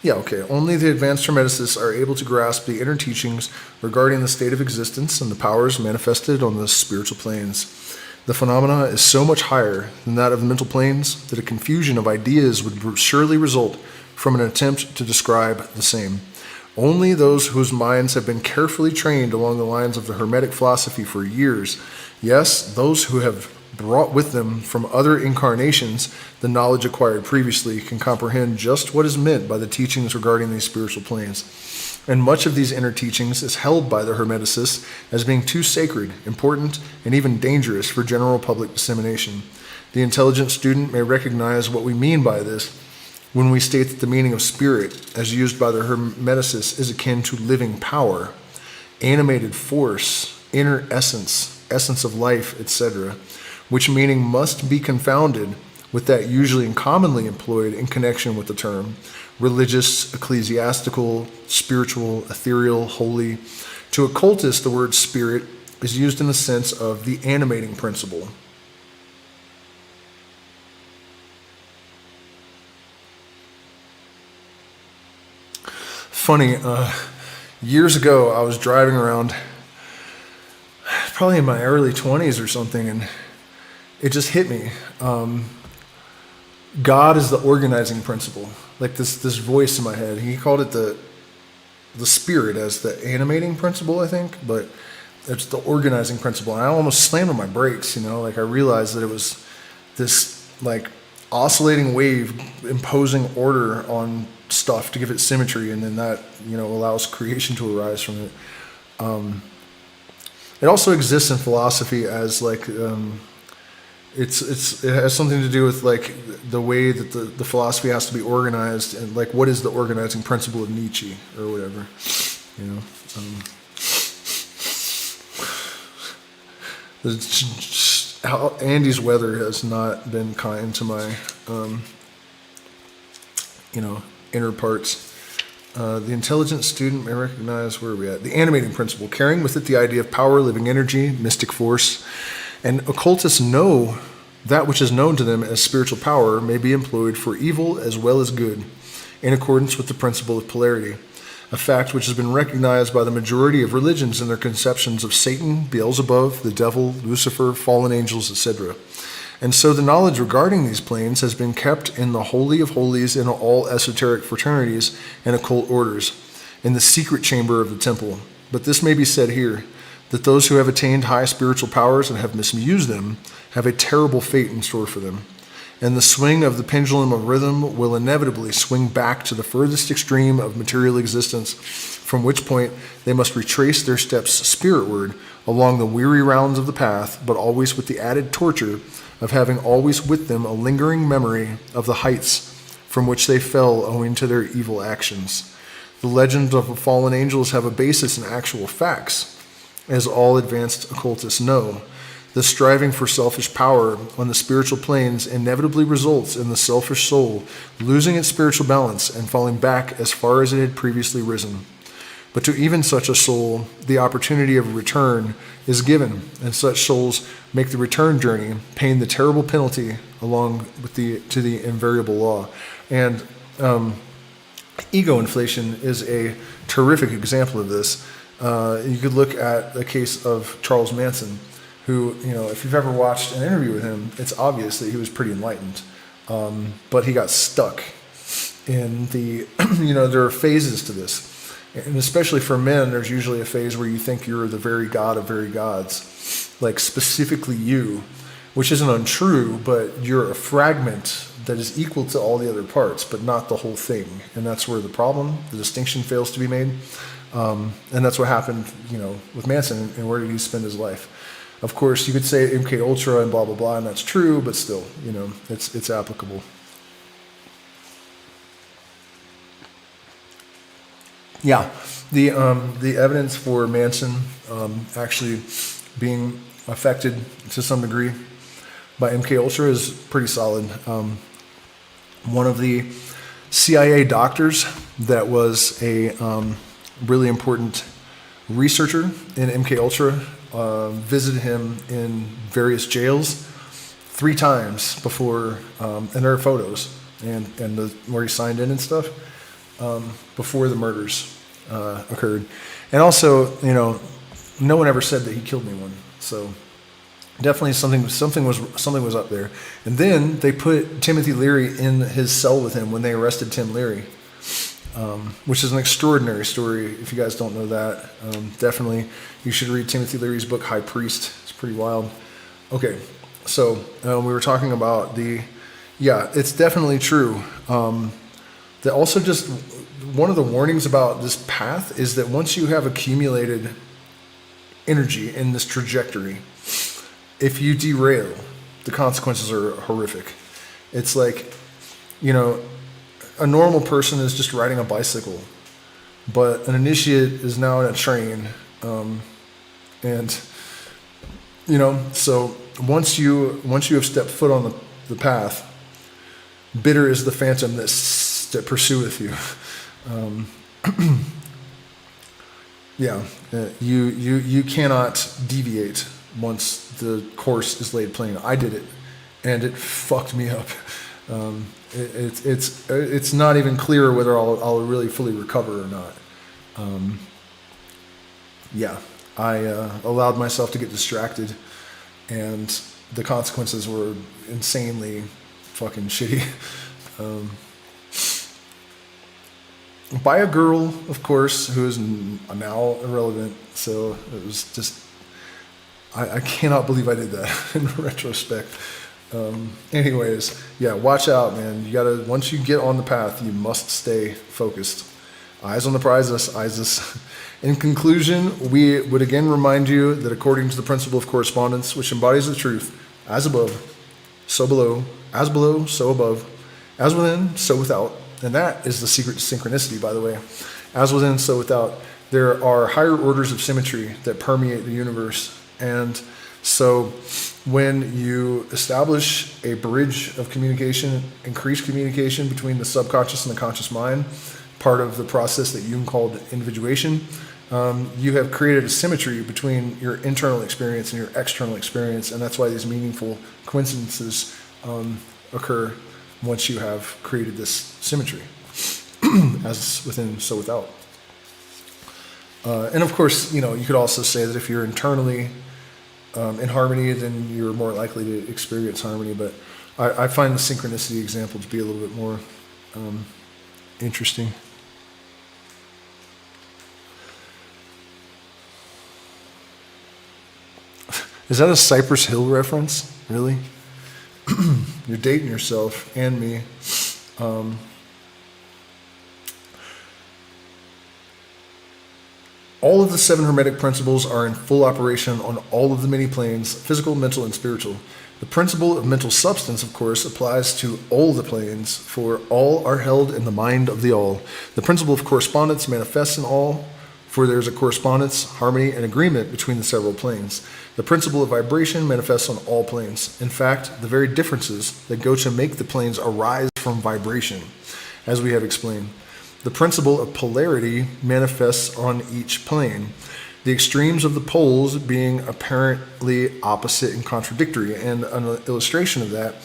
Yeah, okay. Only the advanced hermeticists are able to grasp the inner teachings regarding the state of existence and the powers manifested on the spiritual planes. The phenomena is so much higher than that of the mental planes that a confusion of ideas would surely result from an attempt to describe the same. Only those whose minds have been carefully trained along the lines of the Hermetic philosophy for years, yes, those who have brought with them from other incarnations the knowledge acquired previously, can comprehend just what is meant by the teachings regarding these spiritual planes. And much of these inner teachings is held by the Hermeticists as being too sacred, important, and even dangerous for general public dissemination. The intelligent student may recognize what we mean by this when we state that the meaning of spirit, as used by the Hermeticists, is akin to living power, animated force, inner essence, essence of life, etc., which meaning must be confounded with that usually and commonly employed in connection with the term religious, ecclesiastical, spiritual, ethereal, holy. To occultists, the word spirit is used in the sense of the animating principle. Funny, years ago I was driving around, probably in my early 20s or something, and it just hit me. God is the organizing principle. Like this voice in my head. He called it the spirit as the animating principle, I think, but it's the organizing principle. And I almost slammed on my brakes, like I realized that it was this like oscillating wave imposing order on stuff to give it symmetry, and then that, allows creation to arise from it. It also exists in philosophy as like it has something to do with like the way that the philosophy has to be organized, and like what is the organizing principle of Nietzsche or whatever, Andy's weather has not been kind to my inner parts. The intelligent student may recognize, where are we at? The animating principle, carrying with it the idea of power, living energy, mystic force. And occultists know that which is known to them as spiritual power may be employed for evil as well as good, in accordance with the principle of polarity, a fact which has been recognized by the majority of religions in their conceptions of Satan, Beelzebub, the devil, Lucifer, fallen angels, etc. And so the knowledge regarding these planes has been kept in the Holy of Holies in all esoteric fraternities and occult orders, in the secret chamber of the temple. But this may be said here, that those who have attained high spiritual powers and have misused them have a terrible fate in store for them. And the swing of the pendulum of rhythm will inevitably swing back to the furthest extreme of material existence, from which point they must retrace their steps spiritward along the weary rounds of the path, but always with the added torture of having always with them a lingering memory of the heights from which they fell owing to their evil actions. The legends of the fallen angels have a basis in actual facts, as all advanced occultists know. The striving for selfish power on the spiritual planes inevitably results in the selfish soul losing its spiritual balance and falling back as far as it had previously risen. But to even such a soul, the opportunity of return is given, and such souls make the return journey, paying the terrible penalty along with to the invariable law. And ego inflation is a terrific example of this. You could look at the case of Charles Manson, who, if you've ever watched an interview with him, it's obvious that he was pretty enlightened. But he got stuck in the, there are phases to this. And especially for men, there's usually a phase where you think you're the very god of very gods, like specifically you, which isn't untrue, but you're a fragment that is equal to all the other parts, but not the whole thing. And that's where the distinction fails to be made. And that's what happened, with Manson, and where did he spend his life? Of course, you could say MK Ultra and blah, blah, blah, and that's true, but still, it's applicable. Yeah, the evidence for Manson actually being affected to some degree by MK Ultra is pretty solid. One of the CIA doctors that was a really important researcher in MK Ultra visited him in various jails 3 times before, and there are photos and where he signed in and stuff before the murders occurred. And also, no one ever said that he killed anyone. So definitely something was up there. And then they put Timothy Leary in his cell with him when they arrested Tim Leary, which is an extraordinary story. If you guys don't know that, definitely you should read Timothy Leary's book High Priest. It's pretty wild. Okay, so we were talking about it's definitely true. That also just one of the warnings about this path is that once you have accumulated energy in this trajectory, if you derail, the consequences are horrific. It's like, a normal person is just riding a bicycle, but an initiate is now in a train. So once you have stepped foot on the path, bitter is the phantom that pursueth you. You cannot deviate once the course is laid plain. I did it, and it fucked me up. It's not even clear whether I'll really fully recover or not. I allowed myself to get distracted, and the consequences were insanely fucking shitty. By a girl, of course, who is now irrelevant. So it was just, I cannot believe I did that in retrospect. Anyways, watch out, man. Once you get on the path, you must stay focused. Eyes on the prize, Isis. In conclusion, we would again remind you that according to the principle of correspondence, which embodies the truth, as above, so below, so above, as within, so without. And that is the secret to synchronicity, by the way. As within, so without. There are higher orders of symmetry that permeate the universe. And so when you establish a bridge of communication, increased communication between the subconscious and the conscious mind, part of the process that Jung called individuation, you have created a symmetry between your internal experience and your external experience. And that's why these meaningful coincidences occur once you have created this symmetry, as within, so without. And of course, you could also say that if you're internally in harmony, then you're more likely to experience harmony. But I find the synchronicity example to be a little bit more interesting. Is that a Cypress Hill reference? Really? You're dating yourself and me. All of the 7 Hermetic principles are in full operation on all of the many planes, physical, mental, and spiritual. The principle of mental substance, of course, applies to all the planes, for all are held in the mind of the all. The principle of correspondence manifests in all, for there is a correspondence, harmony, and agreement between the several planes. The principle of vibration manifests on all planes. In fact, the very differences that go to make the planes arise from vibration, as we have explained. The principle of polarity manifests on each plane, the extremes of the poles being apparently opposite and contradictory. And an illustration of that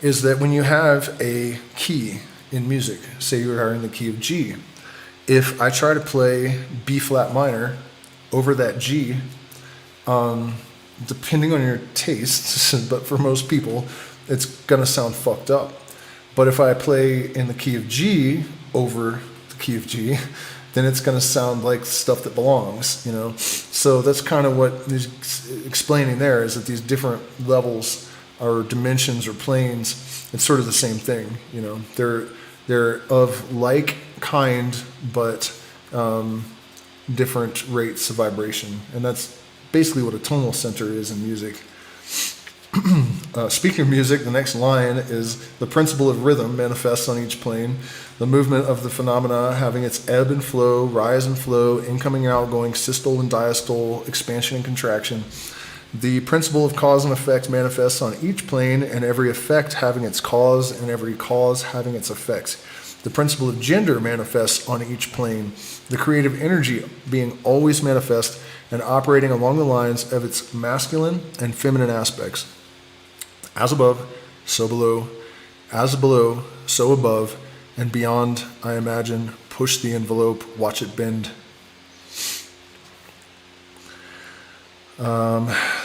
is that when you have a key in music, say you are in the key of G, if I try to play B flat minor over that G, depending on your tastes, but for most people, it's gonna sound fucked up. But if I play in the key of G over the key of G, then it's gonna sound like stuff that belongs, So that's kind of what he's explaining there, is that these different levels or dimensions or planes, it's sort of the same thing, They're of like kind, but different rates of vibration. And that's basically what a tonal center is in music. Speaking of music, the next line is the principle of rhythm manifests on each plane. The movement of the phenomena having its ebb and flow, rise and flow, incoming and outgoing, systole and diastole, expansion and contraction. The principle of cause and effect manifests on each plane, and every effect having its cause, and every cause having its effects. The principle of gender manifests on each plane, the creative energy being always manifest and operating along the lines of its masculine and feminine aspects. As above, so below, as below, so above, and beyond, I imagine, push the envelope, watch it bend.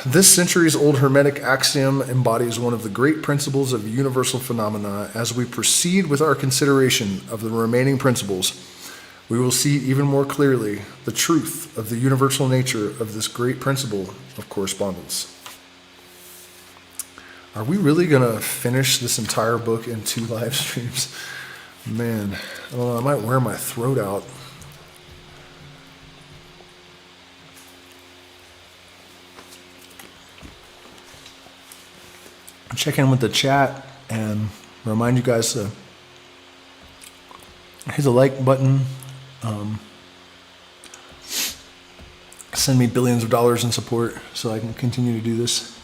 This centuries-old Hermetic axiom embodies one of the great principles of universal phenomena. As we proceed with our consideration of the remaining principles, we will see even more clearly the truth of the universal nature of this great principle of correspondence. Are we really going to finish this entire book in 2 live streams? Man, I don't know, I might wear my throat out. Check in with the chat and remind you guys to hit the like button. Send me billions of dollars in support so I can continue to do this.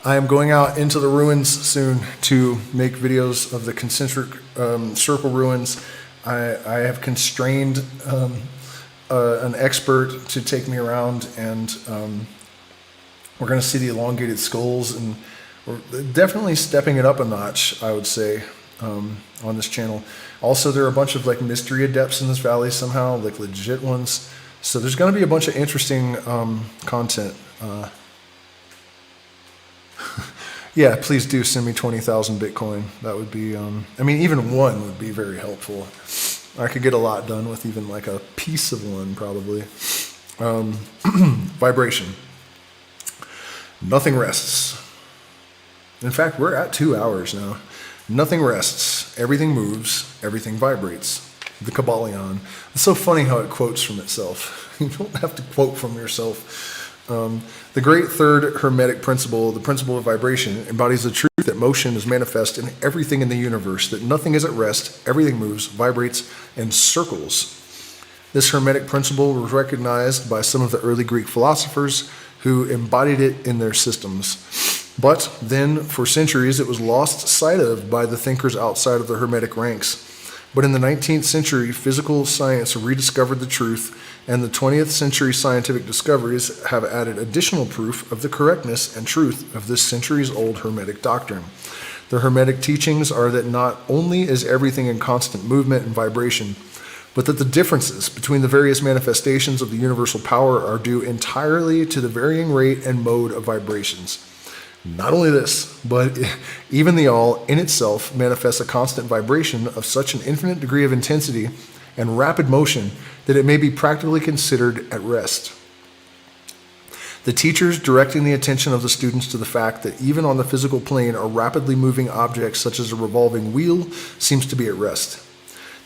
I am going out into the ruins soon to make videos of the concentric circle ruins. I have constrained an expert to take me around, and we're going to see the elongated skulls, and we're definitely stepping it up a notch, I would say, on this channel. Also, there are a bunch of like mystery adepts in this valley somehow, like legit ones. So there's going to be a bunch of interesting content. Yeah, please do send me 20,000 Bitcoin. That would be, I mean, even one would be very helpful. I could get a lot done with even like a piece of one, probably. Vibration. Nothing rests. In fact, we're at 2 hours now. Nothing rests. Everything moves. Everything vibrates. The Kybalion. It's so funny how it quotes from itself. You don't have to quote from yourself. The great third Hermetic principle, the principle of vibration, embodies the truth that motion is manifest in everything in the universe, that nothing is at rest, everything moves, vibrates, and circles. This Hermetic principle was recognized by some of the early Greek philosophers who embodied it in their systems. But then, for centuries, it was lost sight of by the thinkers outside of the Hermetic ranks. But in the 19th century, physical science rediscovered the truth, and the 20th century scientific discoveries have added additional proof of the correctness and truth of this centuries-old Hermetic doctrine. The Hermetic teachings are that not only is everything in constant movement and vibration, but that the differences between the various manifestations of the universal power are due entirely to the varying rate and mode of vibrations. Not only this, but even the all in itself manifests a constant vibration of such an infinite degree of intensity and rapid motion that it may be practically considered at rest. The teachers directing the attention of the students to the fact that even on the physical plane, a rapidly moving object such as a revolving wheel seems to be at rest.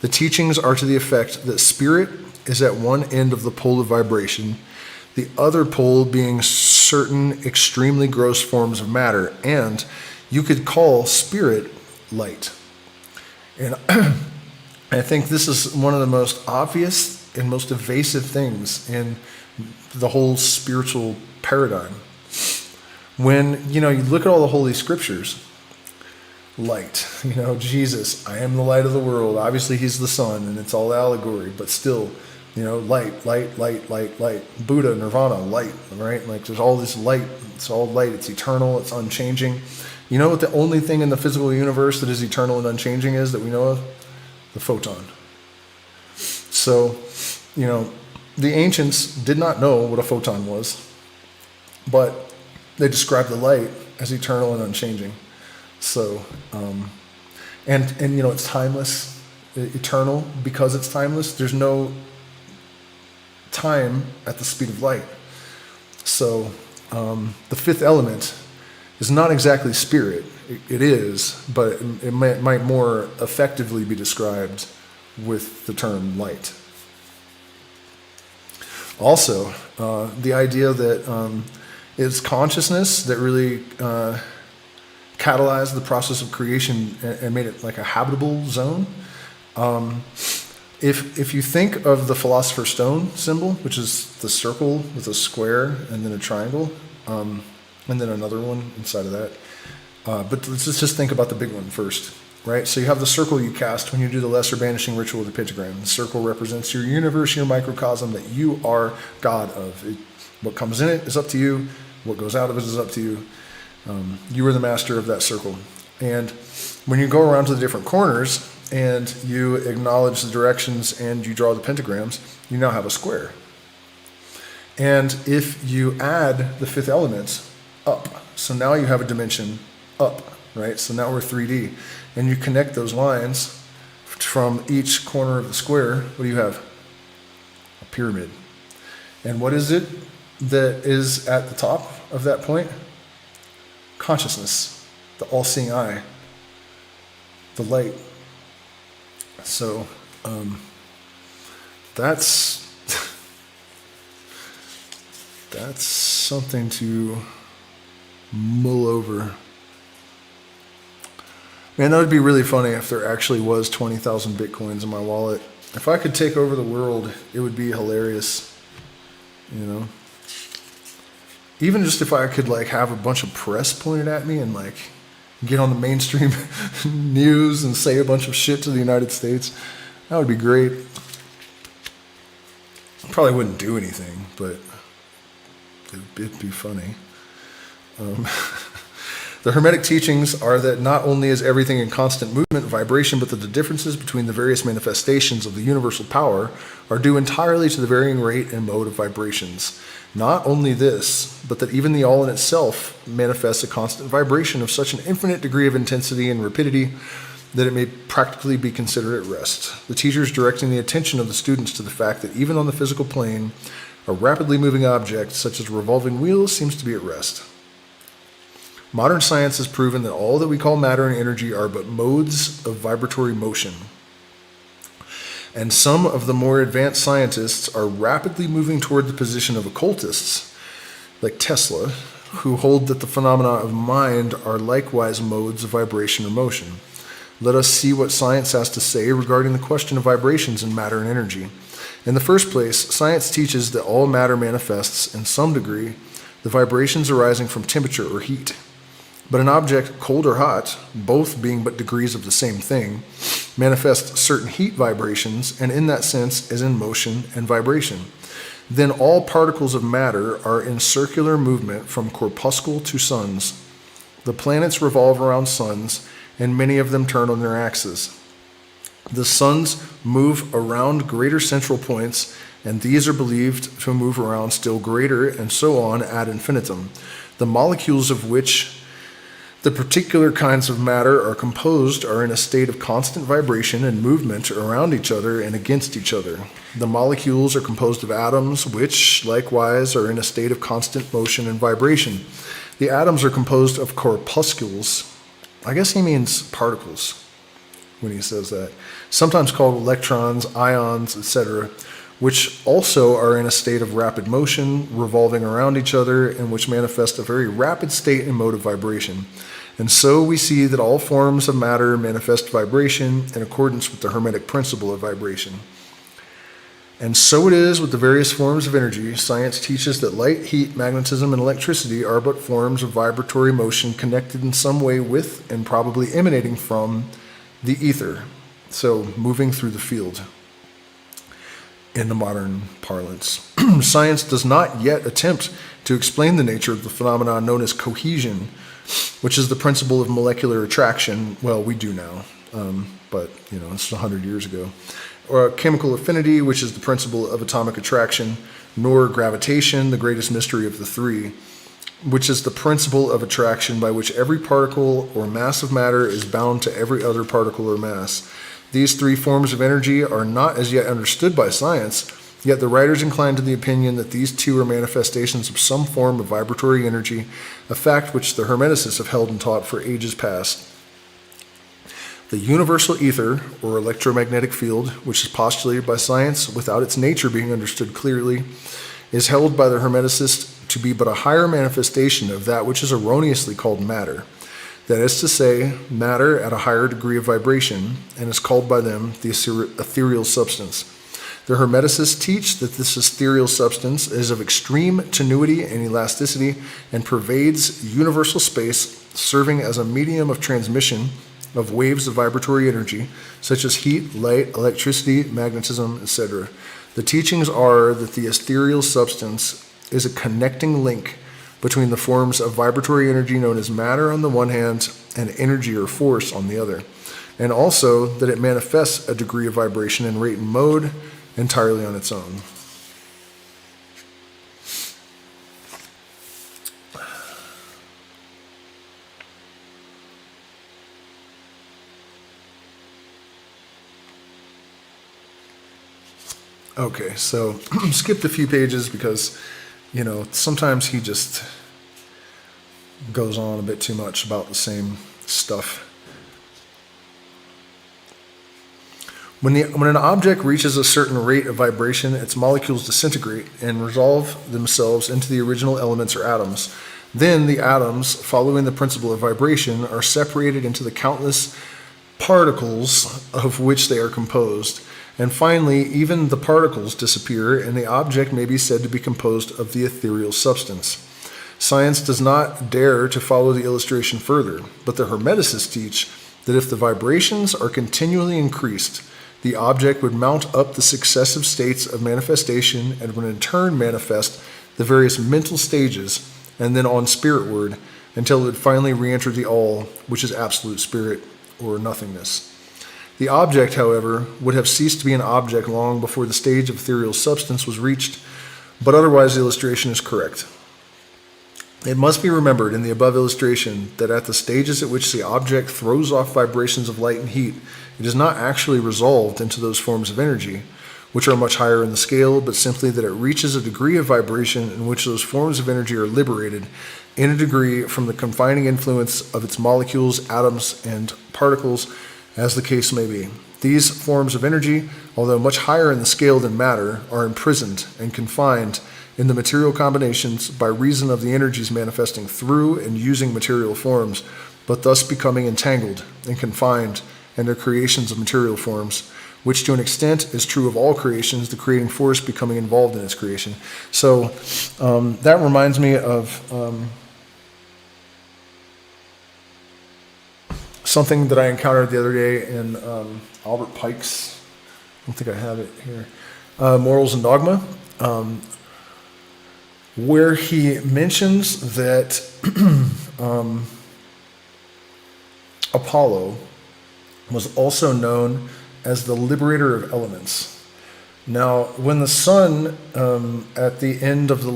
The teachings are to the effect that spirit is at one end of the pole of vibration, the other pole being certain extremely gross forms of matter, and you could call spirit light. And I think this is one of the most obvious and most evasive things in the whole spiritual paradigm. When, you look at all the holy scriptures, light, Jesus, I am the light of the world. Obviously he's the sun and it's all allegory, but still, light. Buddha, Nirvana, light, right? Like there's all this light. It's all light. It's eternal. It's unchanging. You know what the only thing in the physical universe that is eternal and unchanging is that we know of? The photon. So, the ancients did not know what a photon was, but they described the light as eternal and unchanging. So, and it's timeless, eternal, because it's timeless. There's no time at the speed of light. So, the fifth element is not exactly spirit. It is, but it might more effectively be described with the term light. Also, the idea that it's consciousness that really catalyzed the process of creation and made it like a habitable zone. If you think of the Philosopher's Stone symbol, which is the circle with a square and then a triangle, and then another one inside of that. But let's just think about the big one first, right? So you have the circle you cast when you do the lesser banishing ritual of the pentagram. The circle represents your universe, your microcosm that you are God of. What comes in it is up to you. What goes out of it is up to you. You are the master of that circle. And when you go around to the different corners and you acknowledge the directions and you draw the pentagrams, you now have a square. And if you add the fifth element up, so now you have a dimension up, right? So now we're 3D. And you connect those lines from each corner of the square. What do you have? A pyramid. And what is it that is at the top of that point? Consciousness, the all-seeing eye, the light. So that's something to mull over. Man, that would be really funny if there actually was 20,000 Bitcoins in my wallet. If I could take over the world, it would be hilarious, you know? Even just if I could like have a bunch of press pointed at me and like get on the mainstream news and say a bunch of shit to the United States, that would be great. Probably wouldn't do anything, but it'd be funny. The Hermetic teachings are that not only is everything in constant movement, vibration, but that the differences between the various manifestations of the universal power are due entirely to the varying rate and mode of vibrations. Not only this, but that even the all in itself manifests a constant vibration of such an infinite degree of intensity and rapidity that it may practically be considered at rest. The teachers directing the attention of the students to the fact that even on the physical plane, a rapidly moving object, such as a revolving wheel, seems to be at rest. Modern science has proven that all that we call matter and energy are but modes of vibratory motion. And some of the more advanced scientists are rapidly moving toward the position of occultists, like Tesla, who hold that the phenomena of mind are likewise modes of vibration or motion. Let us see what science has to say regarding the question of vibrations in matter and energy. In the first place, science teaches that all matter manifests, in some degree, the vibrations arising from temperature or heat. But an object, cold or hot, both being but degrees of the same thing, manifests certain heat vibrations, and in that sense is in motion and vibration. Then all particles of matter are in circular movement from corpuscle to suns. The planets revolve around suns, and many of them turn on their axes. The suns move around greater central points, and these are believed to move around still greater, and so on ad infinitum. The molecules of which the particular kinds of matter are composed are in a state of constant vibration and movement around each other and against each other. The molecules are composed of atoms, which likewise are in a state of constant motion and vibration. The atoms are composed of corpuscles. I guess he means particles when he says that. Sometimes called electrons, ions, etc., which also are in a state of rapid motion, revolving around each other, and which manifest a very rapid state and mode of vibration. And so we see that all forms of matter manifest vibration in accordance with the Hermetic principle of vibration. And so it is with the various forms of energy. Science teaches that light, heat, magnetism, and electricity are but forms of vibratory motion connected in some way with and probably emanating from the ether, so moving through the field. In the modern parlance, science does not yet attempt to explain the nature of the phenomenon known as cohesion, which is the principle of molecular attraction. Well, we do now, but it's 100 years ago. Or chemical affinity, which is the principle of atomic attraction, nor gravitation, the greatest mystery of the three, which is the principle of attraction by which every particle or mass of matter is bound to every other particle or mass. These three forms of energy are not as yet understood by science, yet the writers incline to the opinion that these two are manifestations of some form of vibratory energy, a fact which the Hermeticists have held and taught for ages past. The universal ether, or electromagnetic field, which is postulated by science without its nature being understood clearly, is held by the Hermeticists to be but a higher manifestation of that which is erroneously called matter. That is to say, matter at a higher degree of vibration, and is called by them the ethereal substance. The Hermeticists teach that this ethereal substance is of extreme tenuity and elasticity and pervades universal space, serving as a medium of transmission of waves of vibratory energy, such as heat, light, electricity, magnetism, etc. The teachings are that the ethereal substance is a connecting link between the forms of vibratory energy known as matter on the one hand and energy or force on the other, and also that it manifests a degree of vibration and rate and mode entirely on its own. Okay, so skipped a few pages because, sometimes he just goes on a bit too much about the same stuff. When an object reaches a certain rate of vibration, its molecules disintegrate and resolve themselves into the original elements or atoms. Then the atoms, following the principle of vibration, are separated into the countless particles of which they are composed. And finally, even the particles disappear, and the object may be said to be composed of the ethereal substance. Science does not dare to follow the illustration further, but the Hermeticists teach that if the vibrations are continually increased, the object would mount up the successive states of manifestation and would in turn manifest the various mental stages, and then on spiritward, until it would finally re-enter the all, which is absolute spirit or nothingness. The object, however, would have ceased to be an object long before the stage of ethereal substance was reached, but otherwise the illustration is correct. It must be remembered in the above illustration that at the stages at which the object throws off vibrations of light and heat, it is not actually resolved into those forms of energy, which are much higher in the scale, but simply that it reaches a degree of vibration in which those forms of energy are liberated in a degree from the confining influence of its molecules, atoms, and particles, as the case may be. These forms of energy, although much higher in the scale than matter, are imprisoned and confined in the material combinations by reason of the energies manifesting through and using material forms, but thus becoming entangled and confined in their creations of material forms, which to an extent is true of all creations, the creating force becoming involved in its creation. So that reminds me of something that I encountered the other day in Albert Pike's, I don't think I have it here, Morals and Dogma, where he mentions that Apollo was also known as the liberator of elements. Now, when the sun, at the end of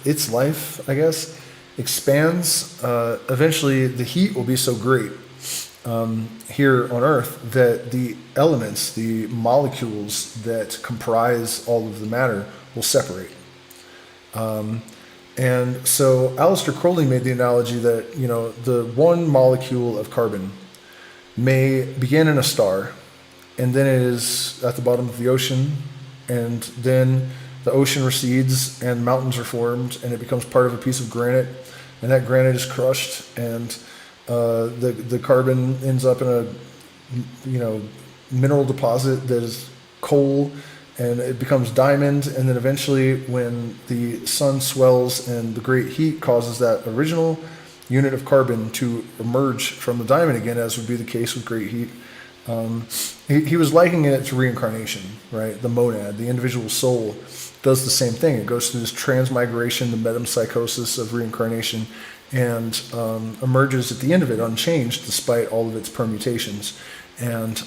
its life, I guess, expands, eventually the heat will be so great here on Earth that the elements, the molecules that comprise all of the matter, will separate. And so Aleister Crowley made the analogy that, the one molecule of carbon may begin in a star, and then it is at the bottom of the ocean, and then the ocean recedes and mountains are formed, and it becomes part of a piece of granite, and that granite is crushed, and the carbon ends up in a mineral deposit that is coal, and it becomes diamond, and then eventually when the sun swells and the great heat causes that original unit of carbon to emerge from the diamond again, as would be the case with great heat. He was likening it to reincarnation, right? The monad, the individual soul, does the same thing. It goes through this transmigration, the metempsychosis of reincarnation, and emerges at the end of it unchanged despite all of its permutations. And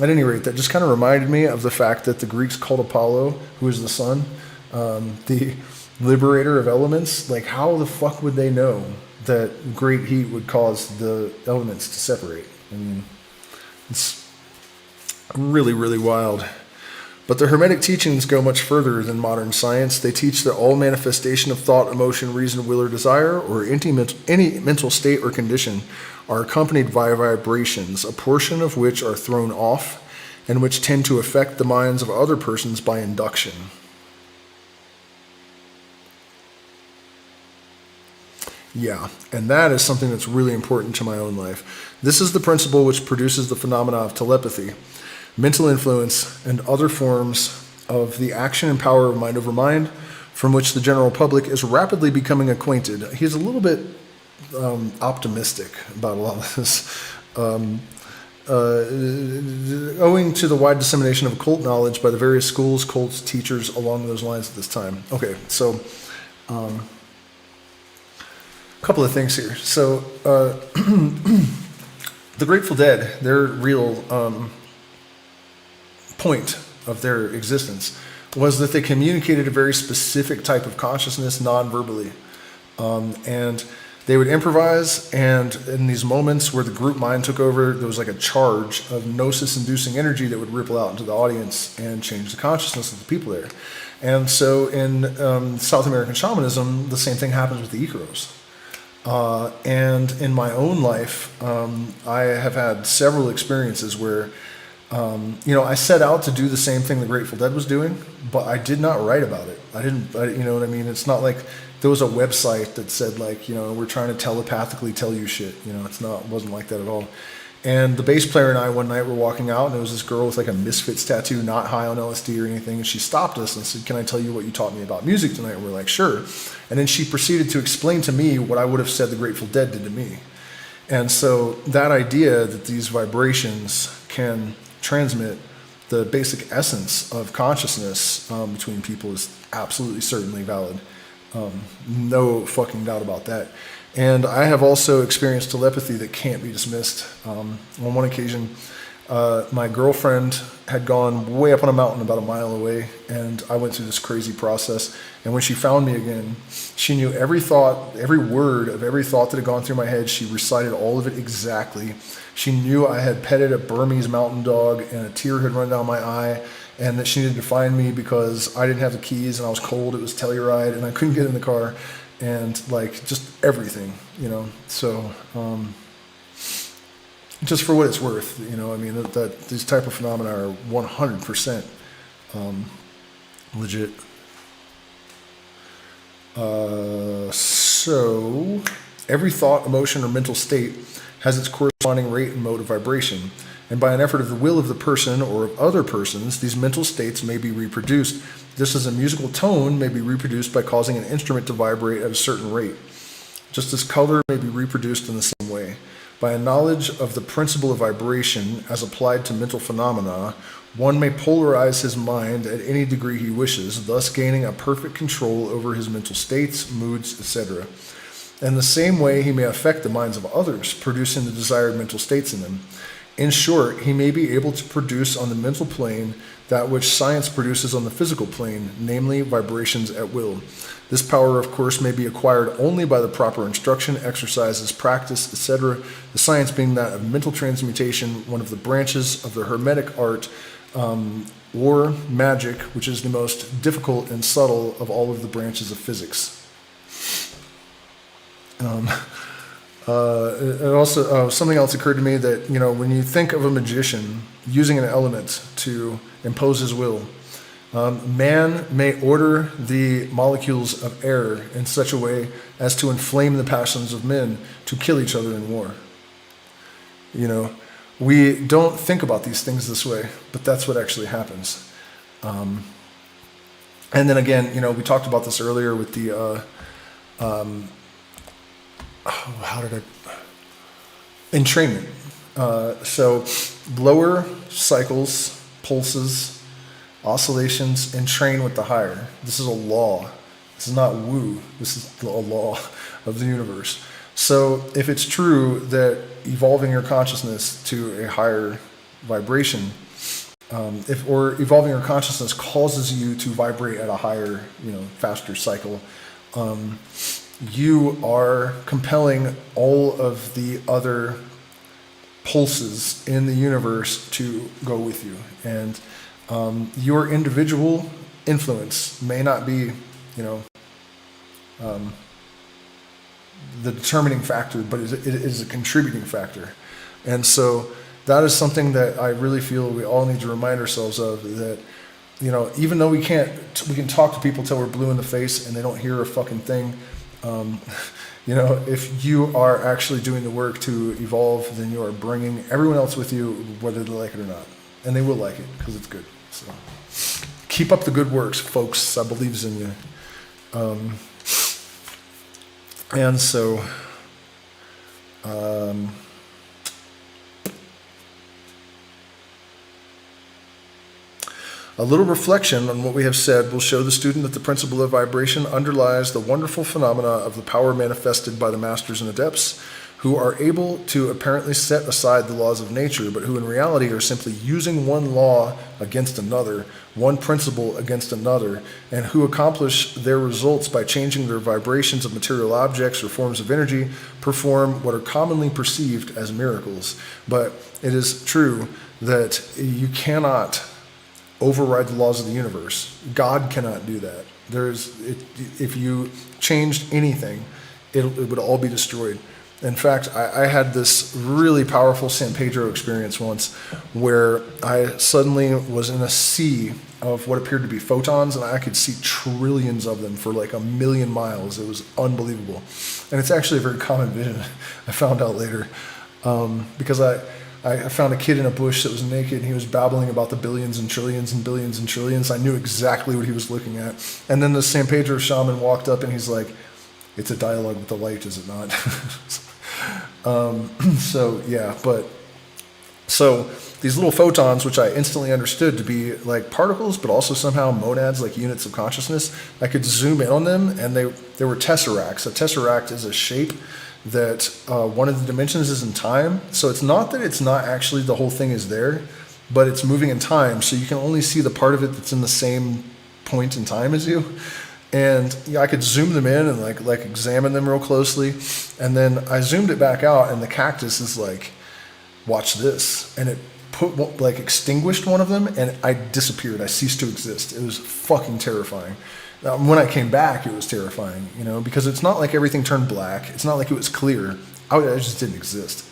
at any rate, that just kind of reminded me of the fact that the Greeks called Apollo, who is the sun, the liberator of elements. Like, how the fuck would they know that great heat would cause the elements to separate? I mean, it's really, really wild. But the Hermetic teachings go much further than modern science. They teach that all manifestation of thought, emotion, reason, will, or desire, or any mental state or condition, are accompanied by vibrations, a portion of which are thrown off, and which tend to affect the minds of other persons by induction. Yeah, and that is something that's really important to my own life. This is the principle which produces the phenomena of telepathy, mental influence, and other forms of the action and power of mind over mind, from which the general public is rapidly becoming acquainted. He's a little bit optimistic about a lot of this. Owing to the wide dissemination of occult knowledge by the various schools, cults, teachers along those lines at this time. Okay, so a couple of things here. So the Grateful Dead, their real point of their existence was that they communicated a very specific type of consciousness non-verbally. And they would improvise, and in these moments where the group mind took over, there was like a charge of gnosis-inducing energy that would ripple out into the audience and change the consciousness of the people there. And so in South American shamanism, the same thing happens with the Icaros. And in my own life, I have had several experiences where, I set out to do the same thing the Grateful Dead was doing, but I did not write about it. You know what I mean? It's not like there was a website that said like, we're trying to telepathically tell you shit. It wasn't like that at all. And the bass player and I one night were walking out, and there was this girl with like a Misfits tattoo, not high on LSD or anything, and she stopped us and said, "Can I tell you what you taught me about music tonight?" And we're like, "Sure." And then she proceeded to explain to me what I would have said the Grateful Dead did to me. And so that idea that these vibrations can transmit the basic essence of consciousness between people is absolutely certainly valid. No fucking doubt about that. And I have also experienced telepathy that can't be dismissed. On one occasion, my girlfriend had gone way up on a mountain about a mile away, and I went through this crazy process. And when she found me again, she knew every thought, every word of every thought that had gone through my head. She recited all of it exactly. She knew I had petted a Burmese mountain dog and a tear had run down my eye, and that she needed to find me because I didn't have the keys and I was cold. It was Telluride and I couldn't get in the car, and like just everything, So just for what it's worth, that these type of phenomena are 100% legit. So every thought, emotion, or mental state has its corresponding rate and mode of vibration. And by an effort of the will of the person or of other persons, these mental states may be reproduced, just as a musical tone may be reproduced by causing an instrument to vibrate at a certain rate. Just as color may be reproduced in the same way. By a knowledge of the principle of vibration as applied to mental phenomena, one may polarize his mind at any degree he wishes, thus gaining a perfect control over his mental states, moods, etc. In the same way, he may affect the minds of others, producing the desired mental states in them. In short, he may be able to produce on the mental plane that which science produces on the physical plane, namely vibrations at will. This power, of course, may be acquired only by the proper instruction, exercises, practice, etc., the science being that of mental transmutation, one of the branches of the Hermetic art, or magic, which is the most difficult and subtle of all of the branches of physics. And also, something else occurred to me that, when you think of a magician using an element to impose his will, man may order the molecules of air in such a way as to inflame the passions of men to kill each other in war. We don't think about these things this way, but that's what actually happens. And then again, we talked about this earlier with the, entrainment. So lower cycles, pulses, oscillations, entrain with the higher. This is a law. This is not woo. This is a law of the universe. So if it's true that evolving your consciousness to a higher vibration, or evolving your consciousness causes you to vibrate at a higher, faster cycle, you are compelling all of the other pulses in the universe to go with you. And your individual influence may not be, the determining factor, but it is a contributing factor. And so that is something that I really feel we all need to remind ourselves of, that, even though we can talk to people till we're blue in the face and they don't hear a fucking thing, You know, if you are actually doing the work to evolve, then you are bringing everyone else with you, whether they like it or not. And they will like it, because it's good. So keep up the good works, folks. I believes in you. And so, a little reflection on what we have said will show the student that the principle of vibration underlies the wonderful phenomena of the power manifested by the masters and adepts, who are able to apparently set aside the laws of nature, but who in reality are simply using one law against another, one principle against another, and who accomplish their results by changing their vibrations of material objects or forms of energy, perform what are commonly perceived as miracles. But it is true that you cannot override the laws of the universe. God cannot do that. If you changed anything, it would all be destroyed. In fact, I had this really powerful San Pedro experience once where I suddenly was in a sea of what appeared to be photons, and I could see trillions of them for like 1,000,000 miles. It was unbelievable. And it's actually a very common vision, I found out later, because I found a kid in a bush that was naked, and he was babbling about the billions and trillions and billions and trillions. I knew exactly what he was looking at. And then the San Pedro shaman walked up, and he's like, "It's a dialogue with the light, is it not?" So these little photons, which I instantly understood to be like particles, but also somehow monads, like units of consciousness, I could zoom in on them, and they were tesseracts. A tesseract is a shape that one of the dimensions is in time. So it's not that it's not actually the whole thing is there, but it's moving in time. So you can only see the part of it that's in the same point in time as you. And I could zoom them in and like examine them real closely. And then I zoomed it back out, and the cactus is like, watch this. And it extinguished one of them, and I disappeared. I ceased to exist. It was fucking terrifying. When I came back, it was terrifying, because it's not like everything turned black. It's not like it was clear. I just didn't exist.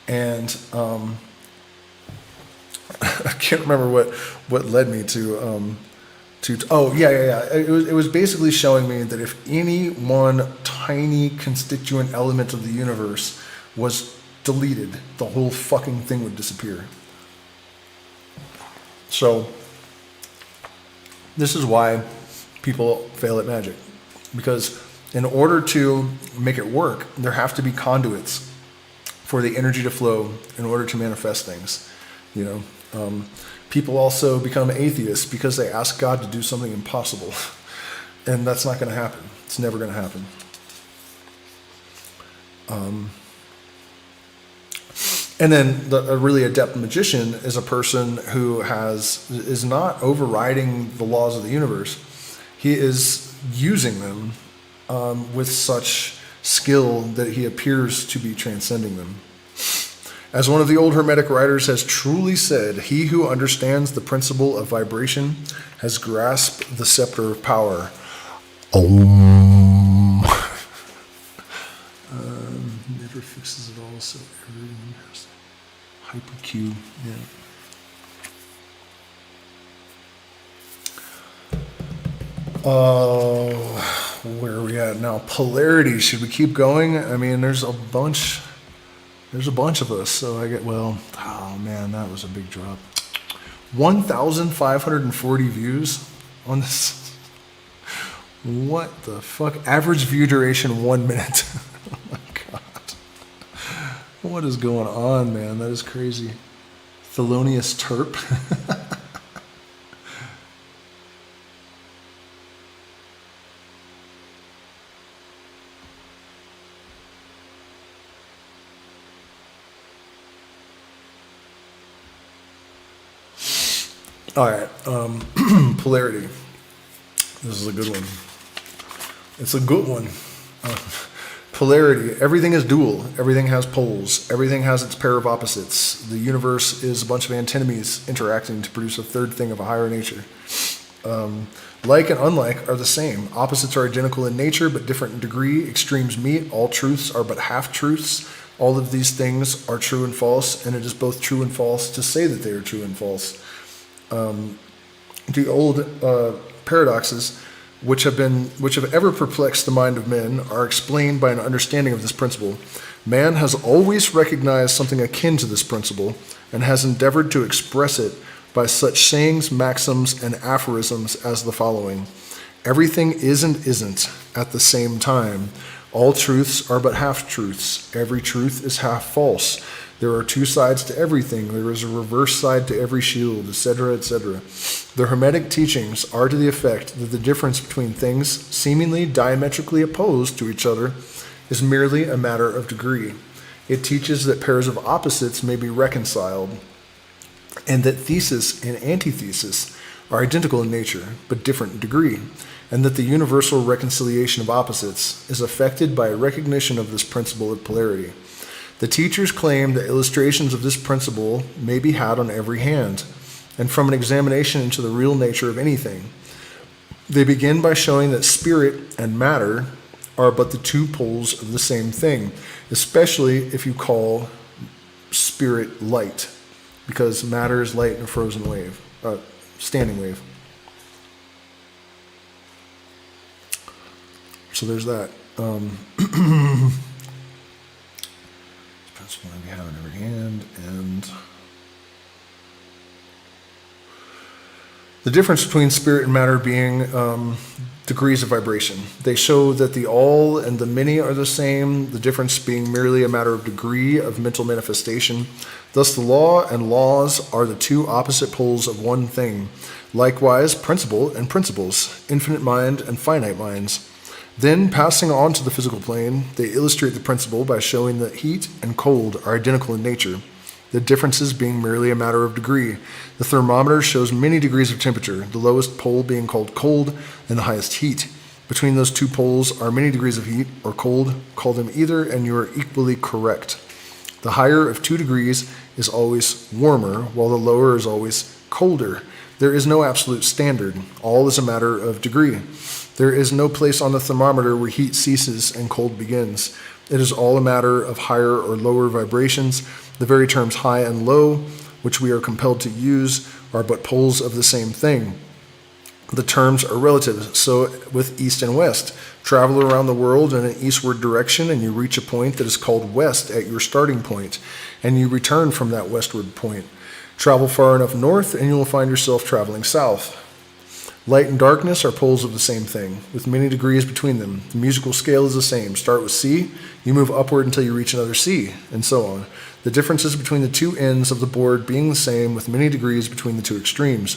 And I can't remember what led me to It was basically showing me that if any one tiny constituent element of the universe was deleted, the whole fucking thing would disappear. So this is why people fail at magic, because in order to make it work, there have to be conduits for the energy to flow in order to manifest things. People also become atheists because they ask God to do something impossible, and that's not going to happen. It's never going to happen. And then a really adept magician is a person who is not overriding the laws of the universe. He is using them with such skill that he appears to be transcending them. As one of the old Hermetic writers has truly said, he who understands the principle of vibration has grasped the scepter of power. Om. Never fixes it all, so everyone has hypercube. Yeah. Where are we at now? Polarity. Should we keep going? I mean, there's a bunch of us. So oh man, that was a big drop. 1,540 views on this. What the fuck? Average view duration 1 minute. Oh my god. What is going on, man? That is crazy. Thelonious Terp. All right, polarity. This is a good one. It's a good one. Polarity. Everything is dual. Everything has poles. Everything has its pair of opposites. The universe is a bunch of antinomies interacting to produce a third thing of a higher nature. Like and unlike are the same. Opposites are identical in nature, but different in degree. Extremes meet. All truths are but half-truths. All of these things are true and false, and it is both true and false to say that they are true and false. The old paradoxes which have ever perplexed the mind of men are explained by an understanding of this principle. Man has always recognized something akin to this principle and has endeavored to express it by such sayings, maxims, and aphorisms as the following. Everything is and isn't at the same time. All truths are but half-truths. Every truth is half false. There are two sides to everything. There is a reverse side to every shield, etc., etc. The Hermetic teachings are to the effect that the difference between things seemingly diametrically opposed to each other is merely a matter of degree. It teaches that pairs of opposites may be reconciled, and that thesis and antithesis are identical in nature, but different in degree, and that the universal reconciliation of opposites is effected by a recognition of this principle of polarity. The teachers claim that illustrations of this principle may be had on every hand, and from an examination into the real nature of anything. They begin by showing that spirit and matter are but the two poles of the same thing, especially if you call spirit light, because matter is light in a frozen wave, standing wave. So there's that. Principle we have in every hand, and the difference between spirit and matter being degrees of vibration. They show that the all and the many are the same, the difference being merely a matter of degree of mental manifestation. Thus the law and laws are the two opposite poles of one thing. Likewise, principle and principles, infinite mind and finite minds. Then, passing on to the physical plane, they illustrate the principle by showing that heat and cold are identical in nature, the differences being merely a matter of degree. The thermometer shows many degrees of temperature, the lowest pole being called cold and the highest heat. Between those two poles are many degrees of heat or cold. Call them either, and you are equally correct. The higher of 2 degrees is always warmer, while the lower is always colder. There is no absolute standard. All is a matter of degree. There is no place on the thermometer where heat ceases and cold begins. It is all a matter of higher or lower vibrations. The very terms high and low, which we are compelled to use, are but poles of the same thing. The terms are relative, so with east and west. Travel around the world in an eastward direction, and you reach a point that is called west at your starting point, and you return from that westward point. Travel far enough north, and you will find yourself traveling south. Light and darkness are poles of the same thing, with many degrees between them. The musical scale is the same. Start with C, you move upward until you reach another C, and so on. The differences between the two ends of the board being the same, with many degrees between the two extremes.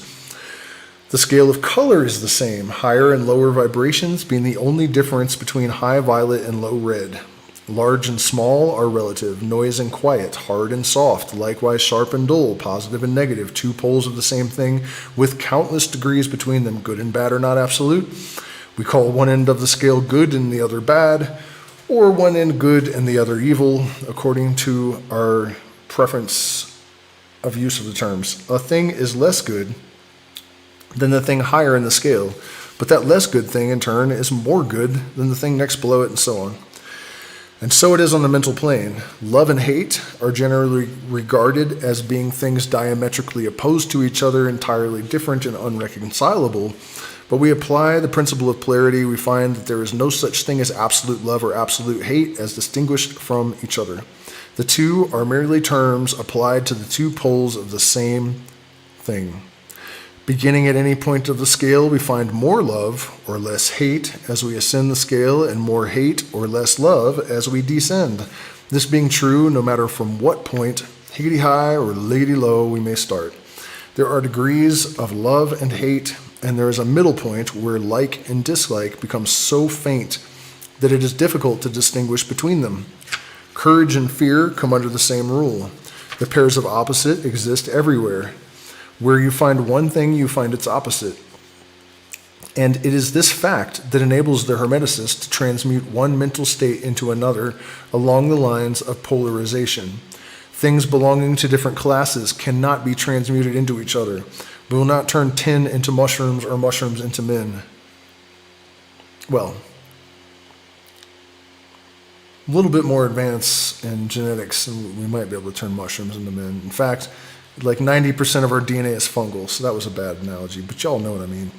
The scale of color is the same, higher and lower vibrations being the only difference between high violet and low red. Large and small are relative, noise and quiet, hard and soft, likewise sharp and dull, positive and negative, two poles of the same thing with countless degrees between them. Good and bad are not absolute. We call one end of the scale good and the other bad, or one end good and the other evil, according to our preference of use of the terms. A thing is less good than the thing higher in the scale, but that less good thing in turn is more good than the thing next below it, and so on. And so it is on the mental plane. Love and hate are generally regarded as being things diametrically opposed to each other, entirely different and unreconcilable. But we apply the principle of polarity, we find that there is no such thing as absolute love or absolute hate as distinguished from each other. The two are merely terms applied to the two poles of the same thing. Beginning at any point of the scale, we find more love or less hate as we ascend the scale, and more hate or less love as we descend. This being true, no matter from what point, higgity high or liggity low, we may start. There are degrees of love and hate, and there is a middle point where like and dislike become so faint that it is difficult to distinguish between them. Courage and fear come under the same rule. The pairs of opposite exist everywhere. Where you find one thing, you find its opposite. And it is this fact that enables the Hermeticist to transmute one mental state into another along the lines of polarization. Things belonging to different classes cannot be transmuted into each other. We will not turn tin into mushrooms or mushrooms into men. Well, a little bit more advance in genetics, and we might be able to turn mushrooms into men. In fact, like 90% of our DNA is fungal, so that was a bad analogy, but y'all know what I mean.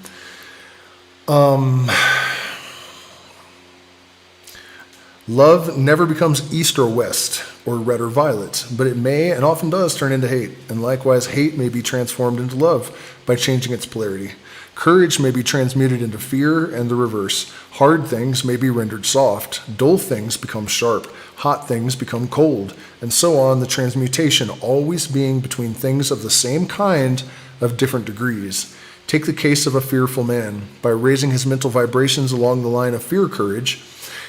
Love never becomes east or west, or red or violet, but it may and often does turn into hate, and likewise hate may be transformed into love by changing its polarity. Courage may be transmuted into fear and the reverse. Hard things may be rendered soft, dull things become sharp, hot things become cold, and so on, the transmutation always being between things of the same kind of different degrees. Take the case of a fearful man. By raising his mental vibrations along the line of fear-courage,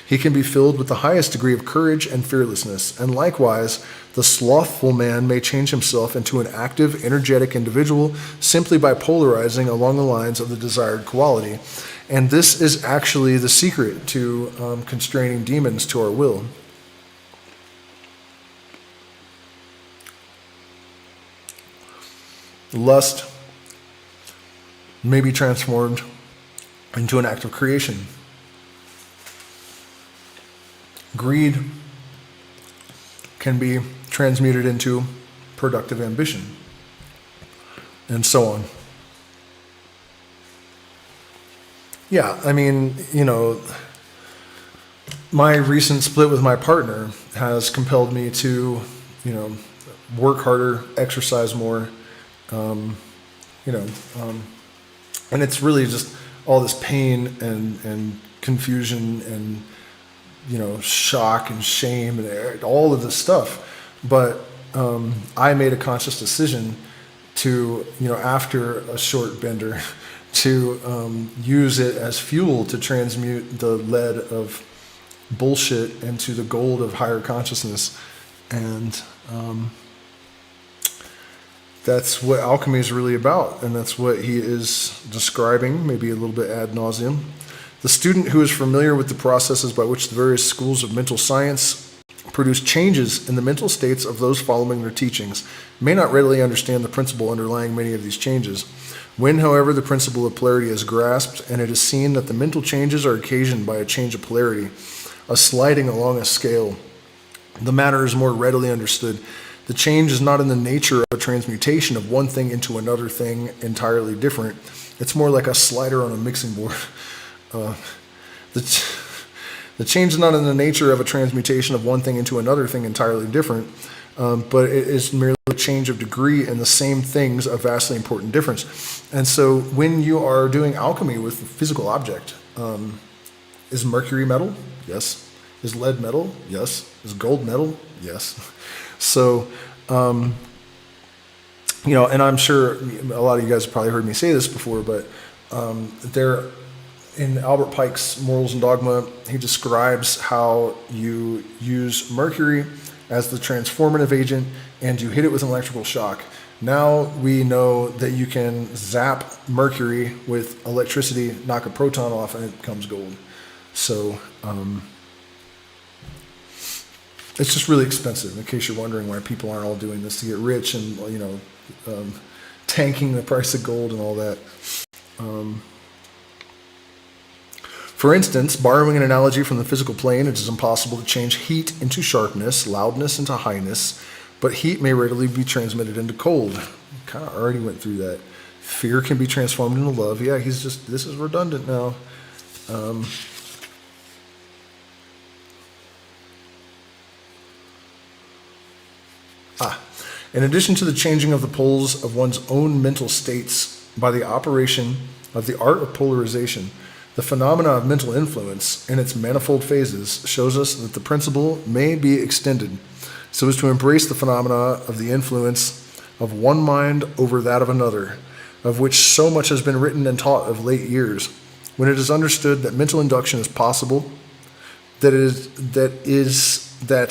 he can be filled with the highest degree of courage and fearlessness, and likewise, the slothful man may change himself into an active, energetic individual simply by polarizing along the lines of the desired quality. And this is actually the secret to constraining demons to our will. Lust may be transformed into an act of creation. Greed can be transmuted into productive ambition, and so on. Yeah, I mean, my recent split with my partner has compelled me to, work harder, exercise more, and it's really just all this pain and confusion and shock and shame and all of this stuff. But I made a conscious decision to, after a short bender, to use it as fuel to transmute the lead of bullshit into the gold of higher consciousness. And that's what alchemy is really about. And that's what he is describing, maybe a little bit ad nauseum. The student who is familiar with the processes by which the various schools of mental science produce changes in the mental states of those following their teachings may not readily understand the principle underlying many of these changes. When, however, the principle of polarity is grasped and it is seen that the mental changes are occasioned by a change of polarity, a sliding along a scale, the matter is more readily understood. The change is not in the nature of a transmutation of one thing into another thing entirely different. It's more like a slider on a mixing board. The change is not in the nature of a transmutation of one thing into another thing entirely different, but it is merely a change of degree in the same things, a vastly important difference. And so when you are doing alchemy with a physical object, is mercury metal? Yes. Is lead metal? Yes. Is gold metal? Yes. So, and I'm sure a lot of you guys have probably heard me say this before, but in Albert Pike's Morals and Dogma, he describes how you use mercury as the transformative agent and you hit it with an electrical shock. Now we know that you can zap mercury with electricity, knock a proton off, and it becomes gold. So it's just really expensive, in case you're wondering why people aren't all doing this to get rich and, tanking the price of gold and all that. For instance, borrowing an analogy from the physical plane, it is impossible to change heat into sharpness, loudness into highness, but heat may readily be transmitted into cold. Kind of already went through that. Fear can be transformed into love. Yeah, this is redundant now. In addition to the changing of the poles of one's own mental states by the operation of the art of polarization, the phenomena of mental influence in its manifold phases shows us that the principle may be extended so as to embrace the phenomena of the influence of one mind over that of another, of which so much has been written and taught of late years. When it is understood that mental induction is possible, that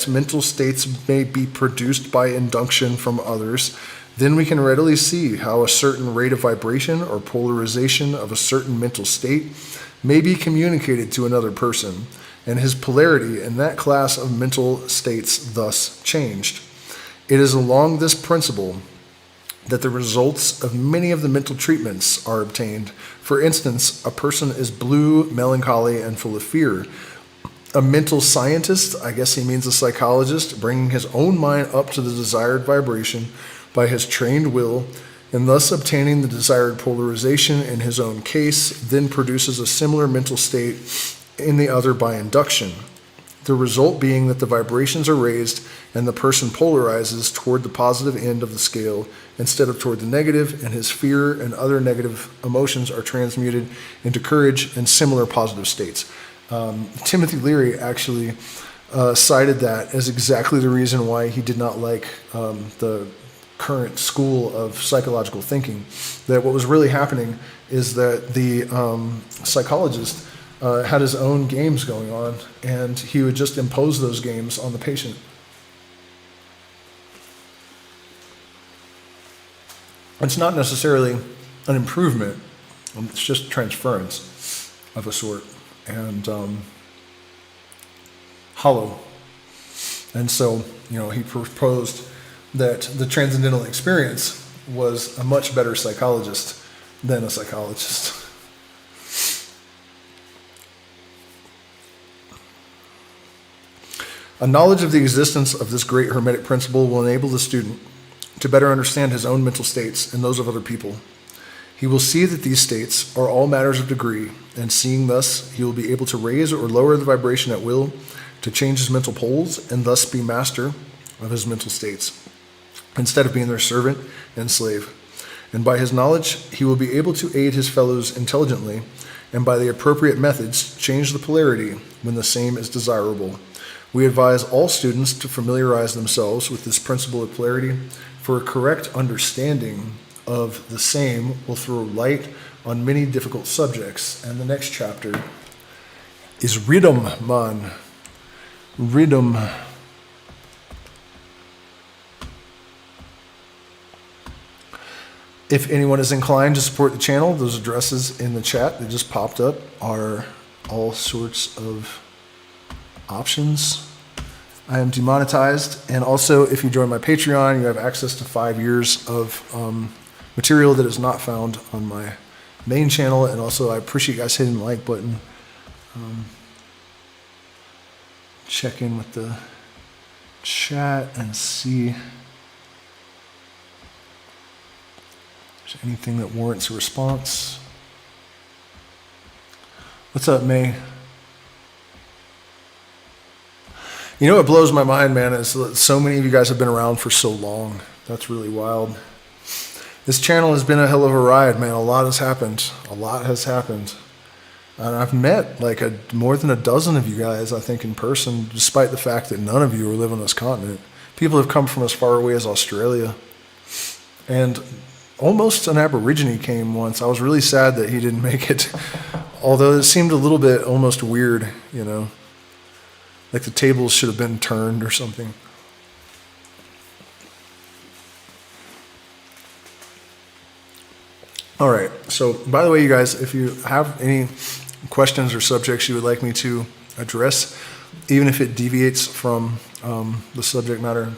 mental states may be produced by induction from others, then we can readily see how a certain rate of vibration or polarization of a certain mental state may be communicated to another person, and his polarity in that class of mental states thus changed. It is along this principle that the results of many of the mental treatments are obtained. For instance, a person is blue, melancholy, and full of fear. A mental scientist, I guess he means a psychologist, bringing his own mind up to the desired vibration by his trained will, and thus obtaining the desired polarization in his own case, then produces a similar mental state in the other by induction. The result being that the vibrations are raised and the person polarizes toward the positive end of the scale instead of toward the negative, and his fear and other negative emotions are transmuted into courage and similar positive states. Timothy Leary actually cited that as exactly the reason why he did not like the current school of psychological thinking. That what was really happening is that the psychologist had his own games going on, and he would just impose those games on the patient. It's not necessarily an improvement, it's just transference of a sort, and hollow. And so, he proposed that the transcendental experience was a much better psychologist than a psychologist. A knowledge of the existence of this great hermetic principle will enable the student to better understand his own mental states and those of other people. He will see that these states are all matters of degree, and seeing thus, he will be able to raise or lower the vibration at will, to change his mental poles, and thus be master of his mental states, instead of being their servant and slave. And by his knowledge, he will be able to aid his fellows intelligently, and by the appropriate methods, change the polarity when the same is desirable. We advise all students to familiarize themselves with this principle of polarity, for a correct understanding of the same will throw light on many difficult subjects. And the next chapter is Rhythm, man. Rhythm. If anyone is inclined to support the channel, those addresses in the chat that just popped up are all sorts of options. I am demonetized, and also if you join my Patreon, you have access to 5 years of material that is not found on my main channel. And also, I appreciate you guys hitting the like button. Check in with the chat and see if there's anything that warrants a response. What's up, May? What blows my mind, man, is that so many of you guys have been around for so long. That's really wild. This channel has been a hell of a ride, man. A lot has happened. A lot has happened. And I've met more than a dozen of you guys, I think, in person, despite the fact that none of you live on this continent. People have come from as far away as Australia. And almost an Aborigine came once. I was really sad that he didn't make it, although it seemed a little bit almost weird, like the tables should have been turned or something. All right. So, by the way, you guys, if you have any questions or subjects you would like me to address, even if it deviates from the subject matter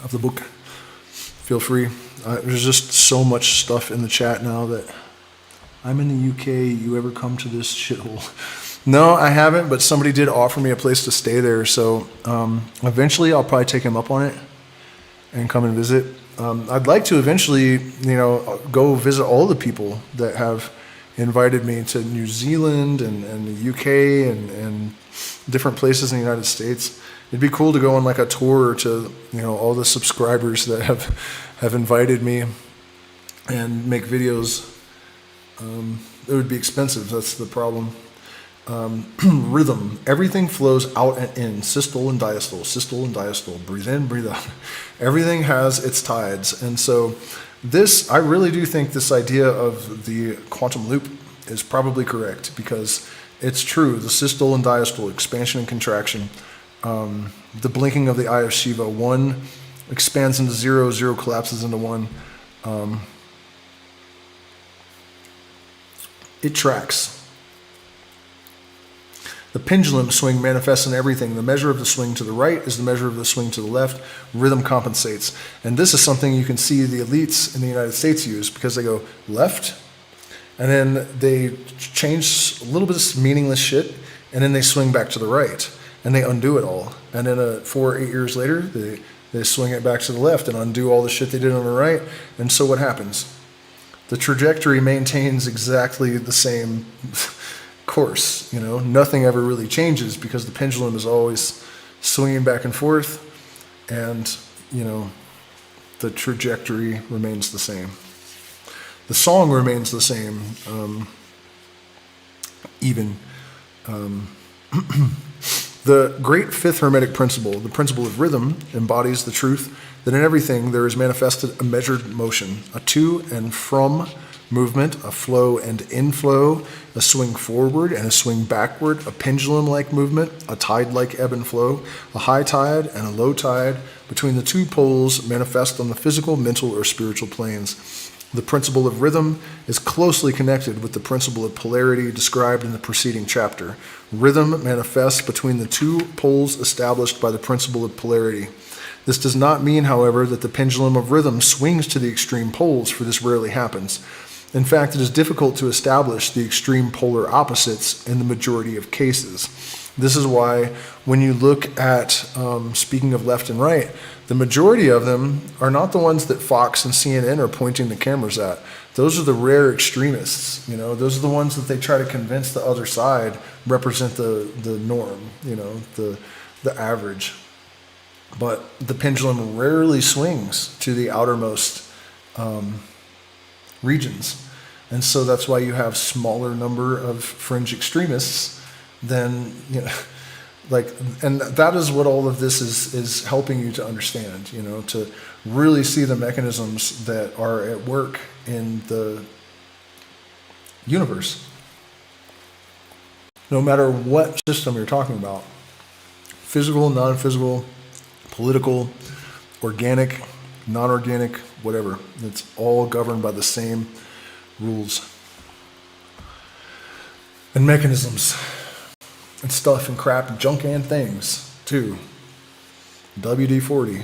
of the book, feel free. There's just so much stuff in the chat now that I'm in the UK. You ever come to this shithole? No, I haven't, but somebody did offer me a place to stay there. So eventually I'll probably take him up on it and come and visit. I'd like to eventually, go visit all the people that have invited me to New Zealand and the UK and different places in the United States. It'd be cool to go on a tour to, all the subscribers that have invited me and make videos. It would be expensive. That's the problem. Rhythm. Everything flows out and in, systole and diastole, breathe in, breathe out. Everything has its tides. And so I really do think this idea of the quantum loop is probably correct, because it's true. The systole and diastole, expansion and contraction, the blinking of the eye of Shiva, one expands into zero, zero collapses into one. It tracks. The pendulum swing manifests in everything. The measure of the swing to the right is the measure of the swing to the left. Rhythm compensates. And this is something you can see the elites in the United States use, because they go left, and then they change a little bit of meaningless shit, and then they swing back to the right, and they undo it all. And then 4 or 8 years later, they They swing it back to the left and undo all the shit they did on the right. And so what happens? The trajectory maintains exactly the same course. Nothing ever really changes because the pendulum is always swinging back and forth, and the trajectory remains the same. The song remains the same, even. The great fifth Hermetic principle, the principle of rhythm, embodies the truth that in everything there is manifested a measured motion, a to and from movement, a flow and inflow, a swing forward and a swing backward, a pendulum-like movement, a tide-like ebb and flow, a high tide and a low tide between the two poles manifest on the physical, mental, or spiritual planes. The principle of rhythm is closely connected with the principle of polarity described in the preceding chapter. Rhythm manifests between the two poles established by the principle of polarity. This does not mean, however, that the pendulum of rhythm swings to the extreme poles, for this rarely happens. In fact, it is difficult to establish the extreme polar opposites in the majority of cases. This is why when you look at, speaking of left and right, the majority of them are not the ones that Fox and CNN are pointing the cameras at. Those are the rare extremists. Those are the ones that they try to convince the other side represent the norm, the average. But the pendulum rarely swings to the outermost regions. And so that's why you have smaller number of fringe extremists than, and that is what all of this is helping you to understand, to really see the mechanisms that are at work in the universe. No matter what system you're talking about, physical, non-physical, political, organic, non-organic, whatever, it's all governed by the same rules and mechanisms and stuff and crap and junk and things too. WD-40.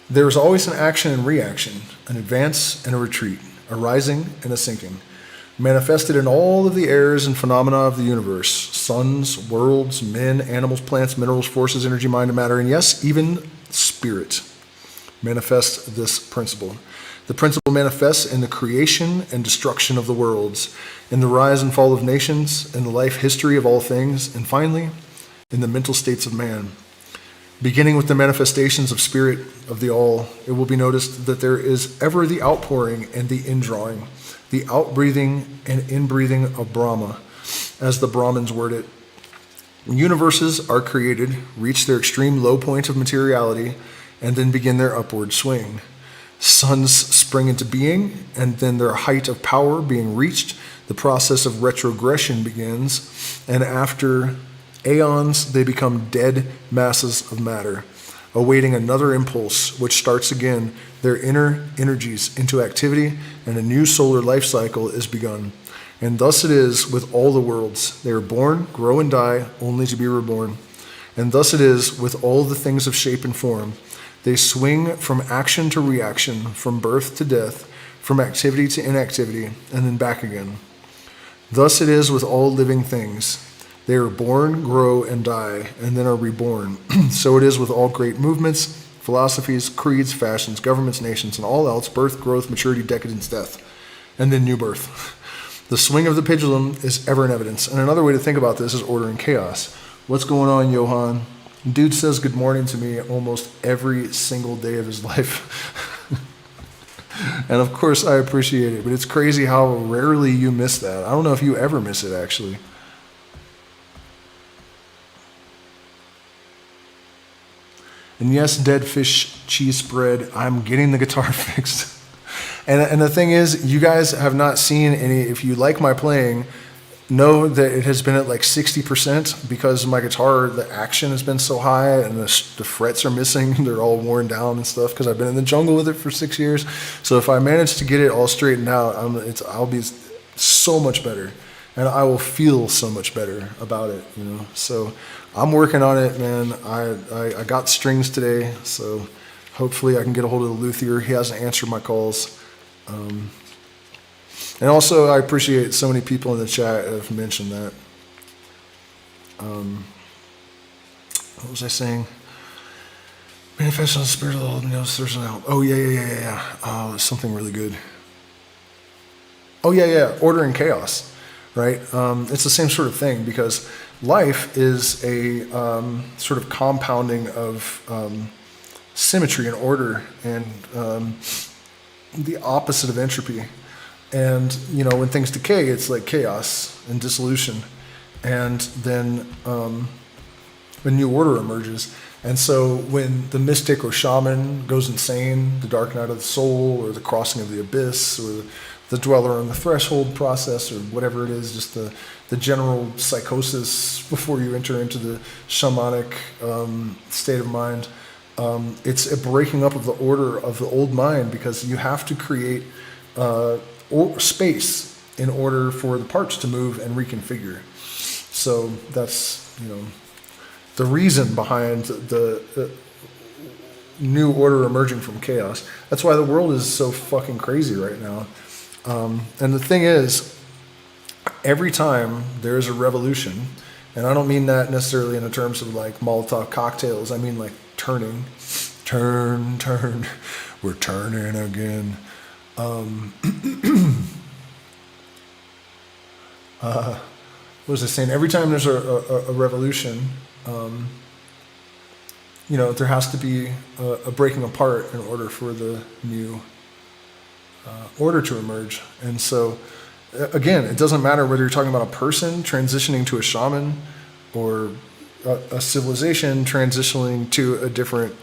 There is always an action and reaction, an advance and a retreat, a rising and a sinking, manifested in all of the airs and phenomena of the universe, suns, worlds, men, animals, plants, minerals, forces, energy, mind, and matter, and yes, even spirit manifest this principle. The principle manifests in the creation and destruction of the worlds, in the rise and fall of nations, in the life history of all things, and finally, in the mental states of man. Beginning with the manifestations of spirit of the all, it will be noticed that there is ever the outpouring and the indrawing, the outbreathing and inbreathing of Brahma, as the Brahmins word it. Universes are created, reach their extreme low point of materiality, and then begin their upward swing. Suns spring into being, and then their height of power being reached, the process of retrogression begins, and after aeons they become dead masses of matter, awaiting another impulse which starts again their inner energies into activity, and a new solar life cycle is begun. And thus it is with all the worlds. They are born, grow, and die, only to be reborn. And thus it is with all the things of shape and form. They swing from action to reaction, from birth to death, from activity to inactivity, and then back again. Thus it is with all living things. They are born, grow, and die, and then are reborn. So it is with all great movements, philosophies, creeds, fashions, governments, nations, and all else, birth, growth, maturity, decadence, death, and then new birth. The swing of the pendulum is ever in evidence. And another way to think about this is order and chaos. What's going on, Johan? Dude says good morning to me almost every single day of his life. And of course I appreciate it, but it's crazy how rarely you miss that. I don't know if you ever miss it, actually. And yes, dead fish cheese spread, I'm getting the guitar fixed. And the thing is, you guys have not seen any, if you like my playing, know that it has been at like 60% because my guitar, the action has been so high and the frets are missing. They're all worn down and stuff because I've been in the jungle with it for 6 years. So if I manage to get it all straightened out, I'll be so much better. And I will feel so much better about it, you know. So I'm working on it, man. I got strings today, so hopefully I can get a hold of the luthier. He hasn't answered my calls. And also, I appreciate so many people in the chat have mentioned that. What was I saying? Manifestation of the spirit of the Lord, oh, yeah. Oh, it's something really good. Oh, yeah. Order and chaos, right? It's the same sort of thing, because life is a sort of compounding of symmetry and order and the opposite of entropy. And, when things decay, it's like chaos and dissolution. And then a new order emerges. And so when the mystic or shaman goes insane, the dark night of the soul, or the crossing of the abyss, or the dweller on the threshold process, or whatever it is, just the general psychosis before you enter into the shamanic state of mind, it's a breaking up of the order of the old mind, because you have to create space in order for the parts to move and reconfigure. So that's, the reason behind the new order emerging from chaos. That's why the world is so fucking crazy right now. And the thing is, every time there is a revolution, and I don't mean that necessarily in the terms of like Molotov cocktails, I mean like turn, we're turning again. What was I saying? Every time there's a revolution, there has to be a breaking apart in order for the new order to emerge. And so, again, it doesn't matter whether you're talking about a person transitioning to a shaman, or a civilization transitioning to a different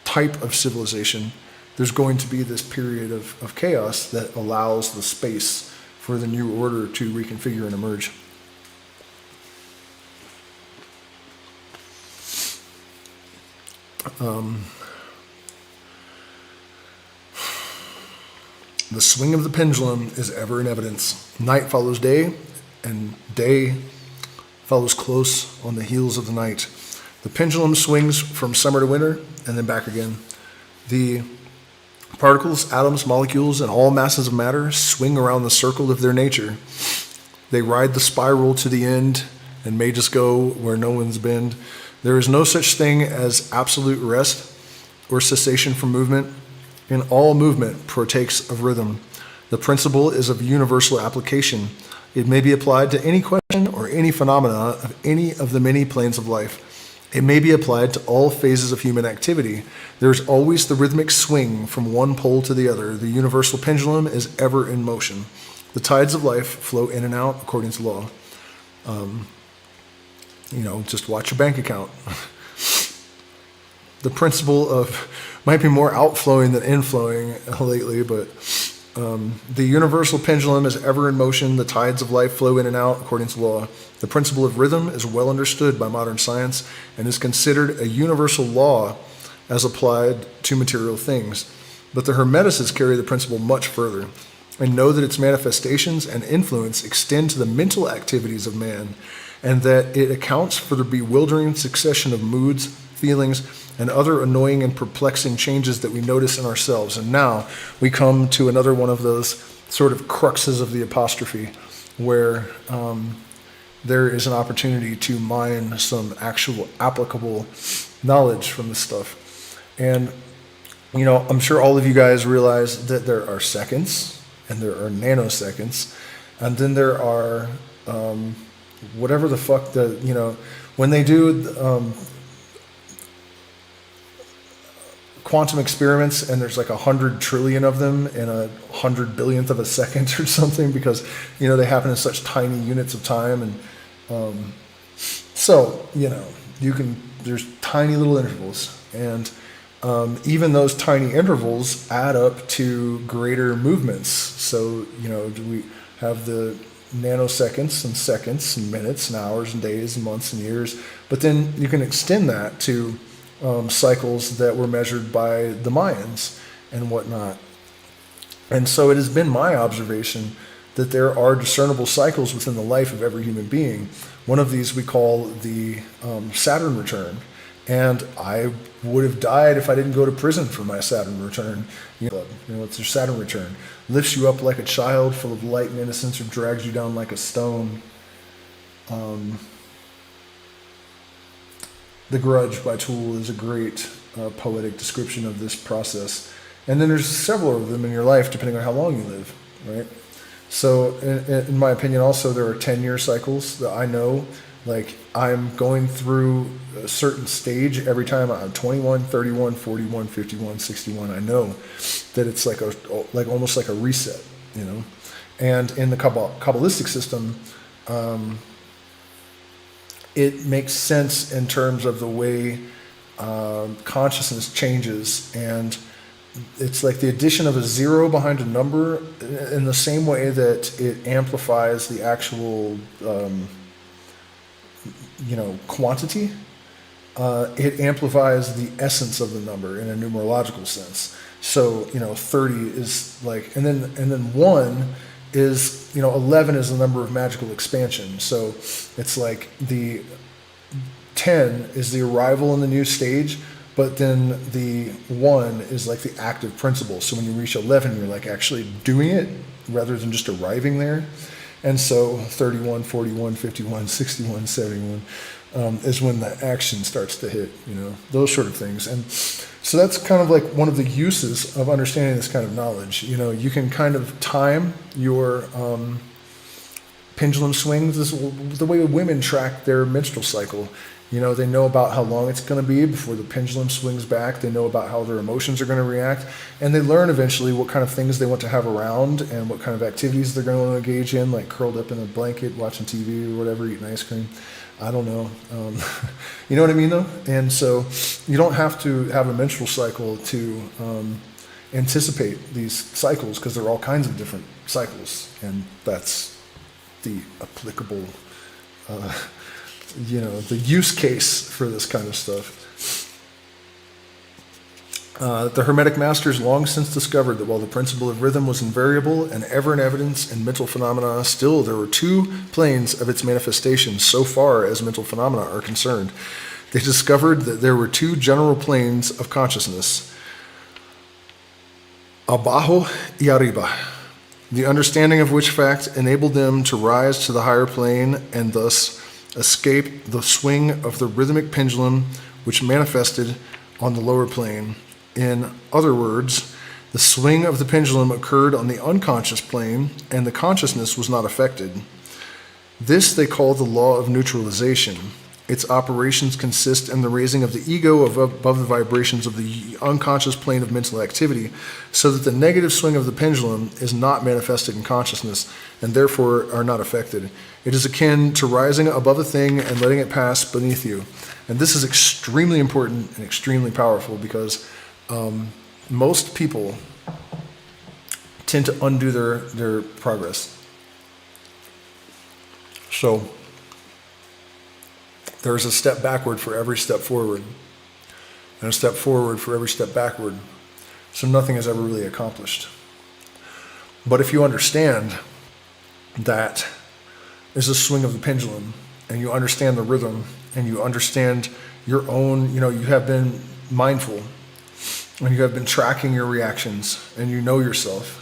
type of civilization. There's going to be this period of chaos that allows the space for the new order to reconfigure and emerge. The swing of the pendulum is ever in evidence. Night follows day, and day follows close on the heels of the night. The pendulum swings from summer to winter, and then back again. The particles, atoms, molecules, and all masses of matter swing around the circle of their nature. They ride the spiral to the end, and may just go where no one's been. There is no such thing as absolute rest or cessation from movement. In all movement partakes of rhythm. The principle is of universal application. It may be applied to any question or any phenomena of any of the many planes of life. It may be applied to all phases of human activity. There is always the rhythmic swing from one pole to the other. The universal pendulum is ever in motion. The tides of life flow in and out according to law. Just watch your bank account. The principle of, might be more outflowing than inflowing lately, but the universal pendulum is ever in motion. The tides of life flow in and out according to law. The principle of rhythm is well understood by modern science and is considered a universal law as applied to material things. But the Hermeticists carry the principle much further and know that its manifestations and influence extend to the mental activities of man, and that it accounts for the bewildering succession of moods, feelings, and other annoying and perplexing changes that we notice in ourselves. And now we come to another one of those sort of cruxes of the apostrophe, where there is an opportunity to mine some actual applicable knowledge from this stuff. And, I'm sure all of you guys realize that there are seconds, and there are nanoseconds, and then there are whatever the fuck when they do quantum experiments, and there's like 100 trillion of them in 100 billionth of a second or something, because they happen in such tiny units of time, and there's tiny little intervals, and even those tiny intervals add up to greater movements. So we have the nanoseconds and seconds and minutes and hours and days and months and years, but then you can extend that to cycles that were measured by the Mayans and whatnot. And so it has been my observation that there are discernible cycles within the life of every human being. One of these we call the Saturn return. And I would have died if I didn't go to prison for my Saturn return. It's your Saturn return. Lifts you up like a child full of light and innocence, or drags you down like a stone. The Grudge by Tool is a great poetic description of this process. And then there's several of them in your life, depending on how long you live, right? So in my opinion, also, there are 10-year cycles that I know. Like, I'm going through a certain stage every time I'm 21, 31, 41, 51, 61. I know that it's like almost like a reset, you know? And in the Kabbalistic system, it makes sense in terms of the way consciousness changes, and it's like the addition of a zero behind a number in the same way that it amplifies the actual quantity. It amplifies the essence of the number in a numerological sense. So 30 is like, and then 1 is 11 is the number of magical expansion. So it's like the 10 is the arrival in the new stage, but then the 1 is like the active principle. So when you reach 11, you're like actually doing it rather than just arriving there. And so 31, 41, 51, 61, 71 is when the action starts to hit, those sort of things. And so that's kind of like one of the uses of understanding this kind of knowledge. You can kind of time your pendulum swings. This is the way women track their menstrual cycle. They know about how long it's going to be before the pendulum swings back. They know about how their emotions are going to react. And they learn eventually what kind of things they want to have around and what kind of activities they're going to engage in, like curled up in a blanket, watching TV or whatever, eating ice cream. I don't know. You know what I mean, though? And so you don't have to have a menstrual cycle to anticipate these cycles, because there are all kinds of different cycles. And that's the applicable the use case for this kind of stuff. The Hermetic Masters long since discovered that while the principle of rhythm was invariable and ever in evidence in mental phenomena, still there were two planes of its manifestations so far as mental phenomena are concerned. They discovered that there were two general planes of consciousness, abajo y arriba, the understanding of which fact enabled them to rise to the higher plane and thus escape the swing of the rhythmic pendulum which manifested on the lower plane. In other words, the swing of the pendulum occurred on the unconscious plane and the consciousness was not affected. This they call the law of neutralization. Its operations consist in the raising of the ego above the vibrations of the unconscious plane of mental activity, so that the negative swing of the pendulum is not manifested in consciousness and therefore are not affected. It is akin to rising above a thing and letting it pass beneath you. And this is extremely important and extremely powerful, because most people tend to undo their progress. So there's a step backward for every step forward, and a step forward for every step backward. So nothing is ever really accomplished. But if you understand that is a swing of the pendulum, and you understand the rhythm, and you understand your own, you have been mindful, and you have been tracking your reactions, and you know yourself,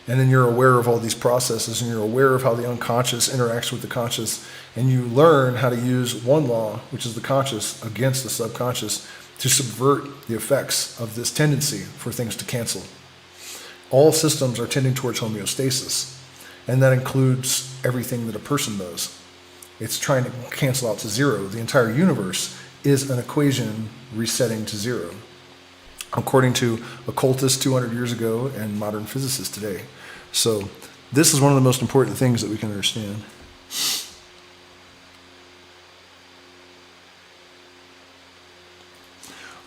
and then you're aware of all these processes, and you're aware of how the unconscious interacts with the conscious, and you learn how to use one law, which is the conscious, against the subconscious to subvert the effects of this tendency for things to cancel. All systems are tending towards homeostasis, and that includes everything that a person does. It's trying to cancel out to zero. The entire universe is an equation resetting to zero, according to occultists 200 years ago and modern physicists today. So this is one of the most important things that we can understand.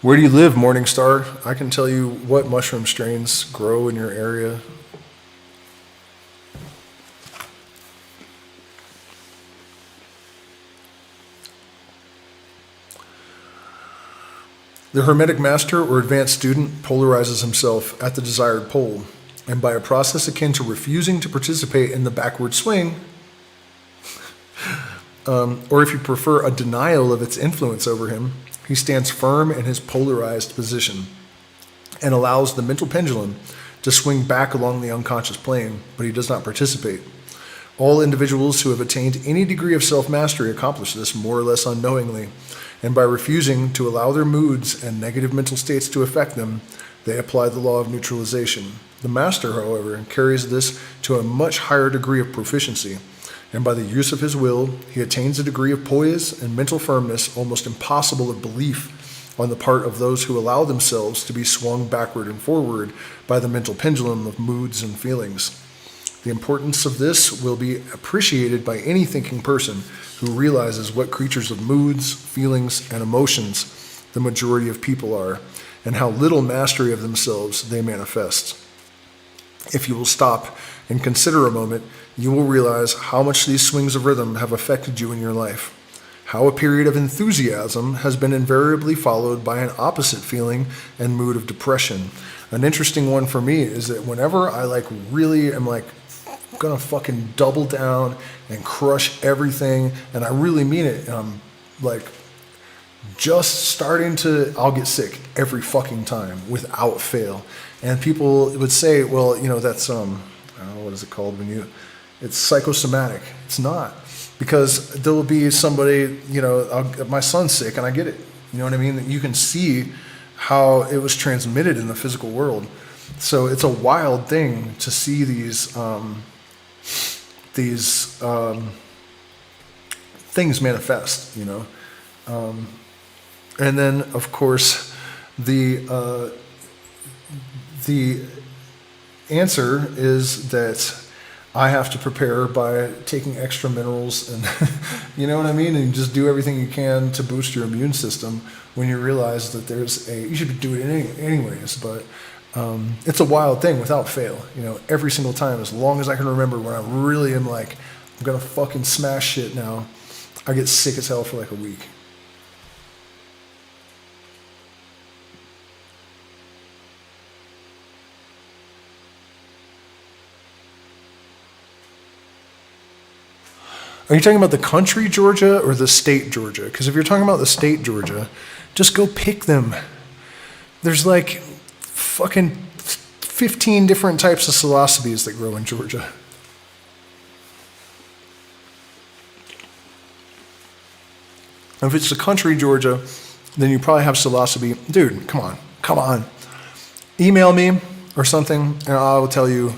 Where do you live, Morningstar? I can tell you what mushroom strains grow in your area. The Hermetic Master or advanced student polarizes himself at the desired pole, and by a process akin to refusing to participate in the backward swing, or if you prefer, a denial of its influence over him, He stands firm in his polarized position and allows the mental pendulum to swing back along the unconscious plane, but he does not participate. All individuals who have attained any degree of self-mastery accomplish this more or less unknowingly, and by refusing to allow their moods and negative mental states to affect them, they apply the law of neutralization. The master, however, carries this to a much higher degree of proficiency, and by the use of his will, he attains a degree of poise and mental firmness almost impossible of belief on the part of those who allow themselves to be swung backward and forward by the mental pendulum of moods and feelings. The importance of this will be appreciated by any thinking person who realizes what creatures of moods, feelings, and emotions the majority of people are, and how little mastery of themselves they manifest. If you will stop and consider a moment, you will realize how much these swings of rhythm have affected you in your life. How a period of enthusiasm has been invariably followed by an opposite feeling and mood of depression. An interesting one for me is that whenever I really am gonna fucking double down and crush everything, and I really mean it, and I'm just starting to, I'll get sick every fucking time without fail. And people would say, well, that's what is it called it's psychosomatic. It's not, because there will be somebody, my son's sick and I get it. You know what I mean? You can see how it was transmitted in the physical world. So it's a wild thing to see these things manifest, and then of course the answer is that I have to prepare by taking extra minerals and you know what I mean, and just do everything you can to boost your immune system when you realize that you should do it anyways, but it's a wild thing without fail, every single time, as long as I can remember, when I really am I'm gonna fucking smash shit now, I get sick as hell for a week. Are you talking about the country Georgia or the state Georgia? Because if you're talking about the state Georgia, just go pick them. There's fucking 15 different types of psilocybes that grow in Georgia. If it's the country Georgia, then you probably have psilocybe. Dude, come on. Email me or something, and I will tell you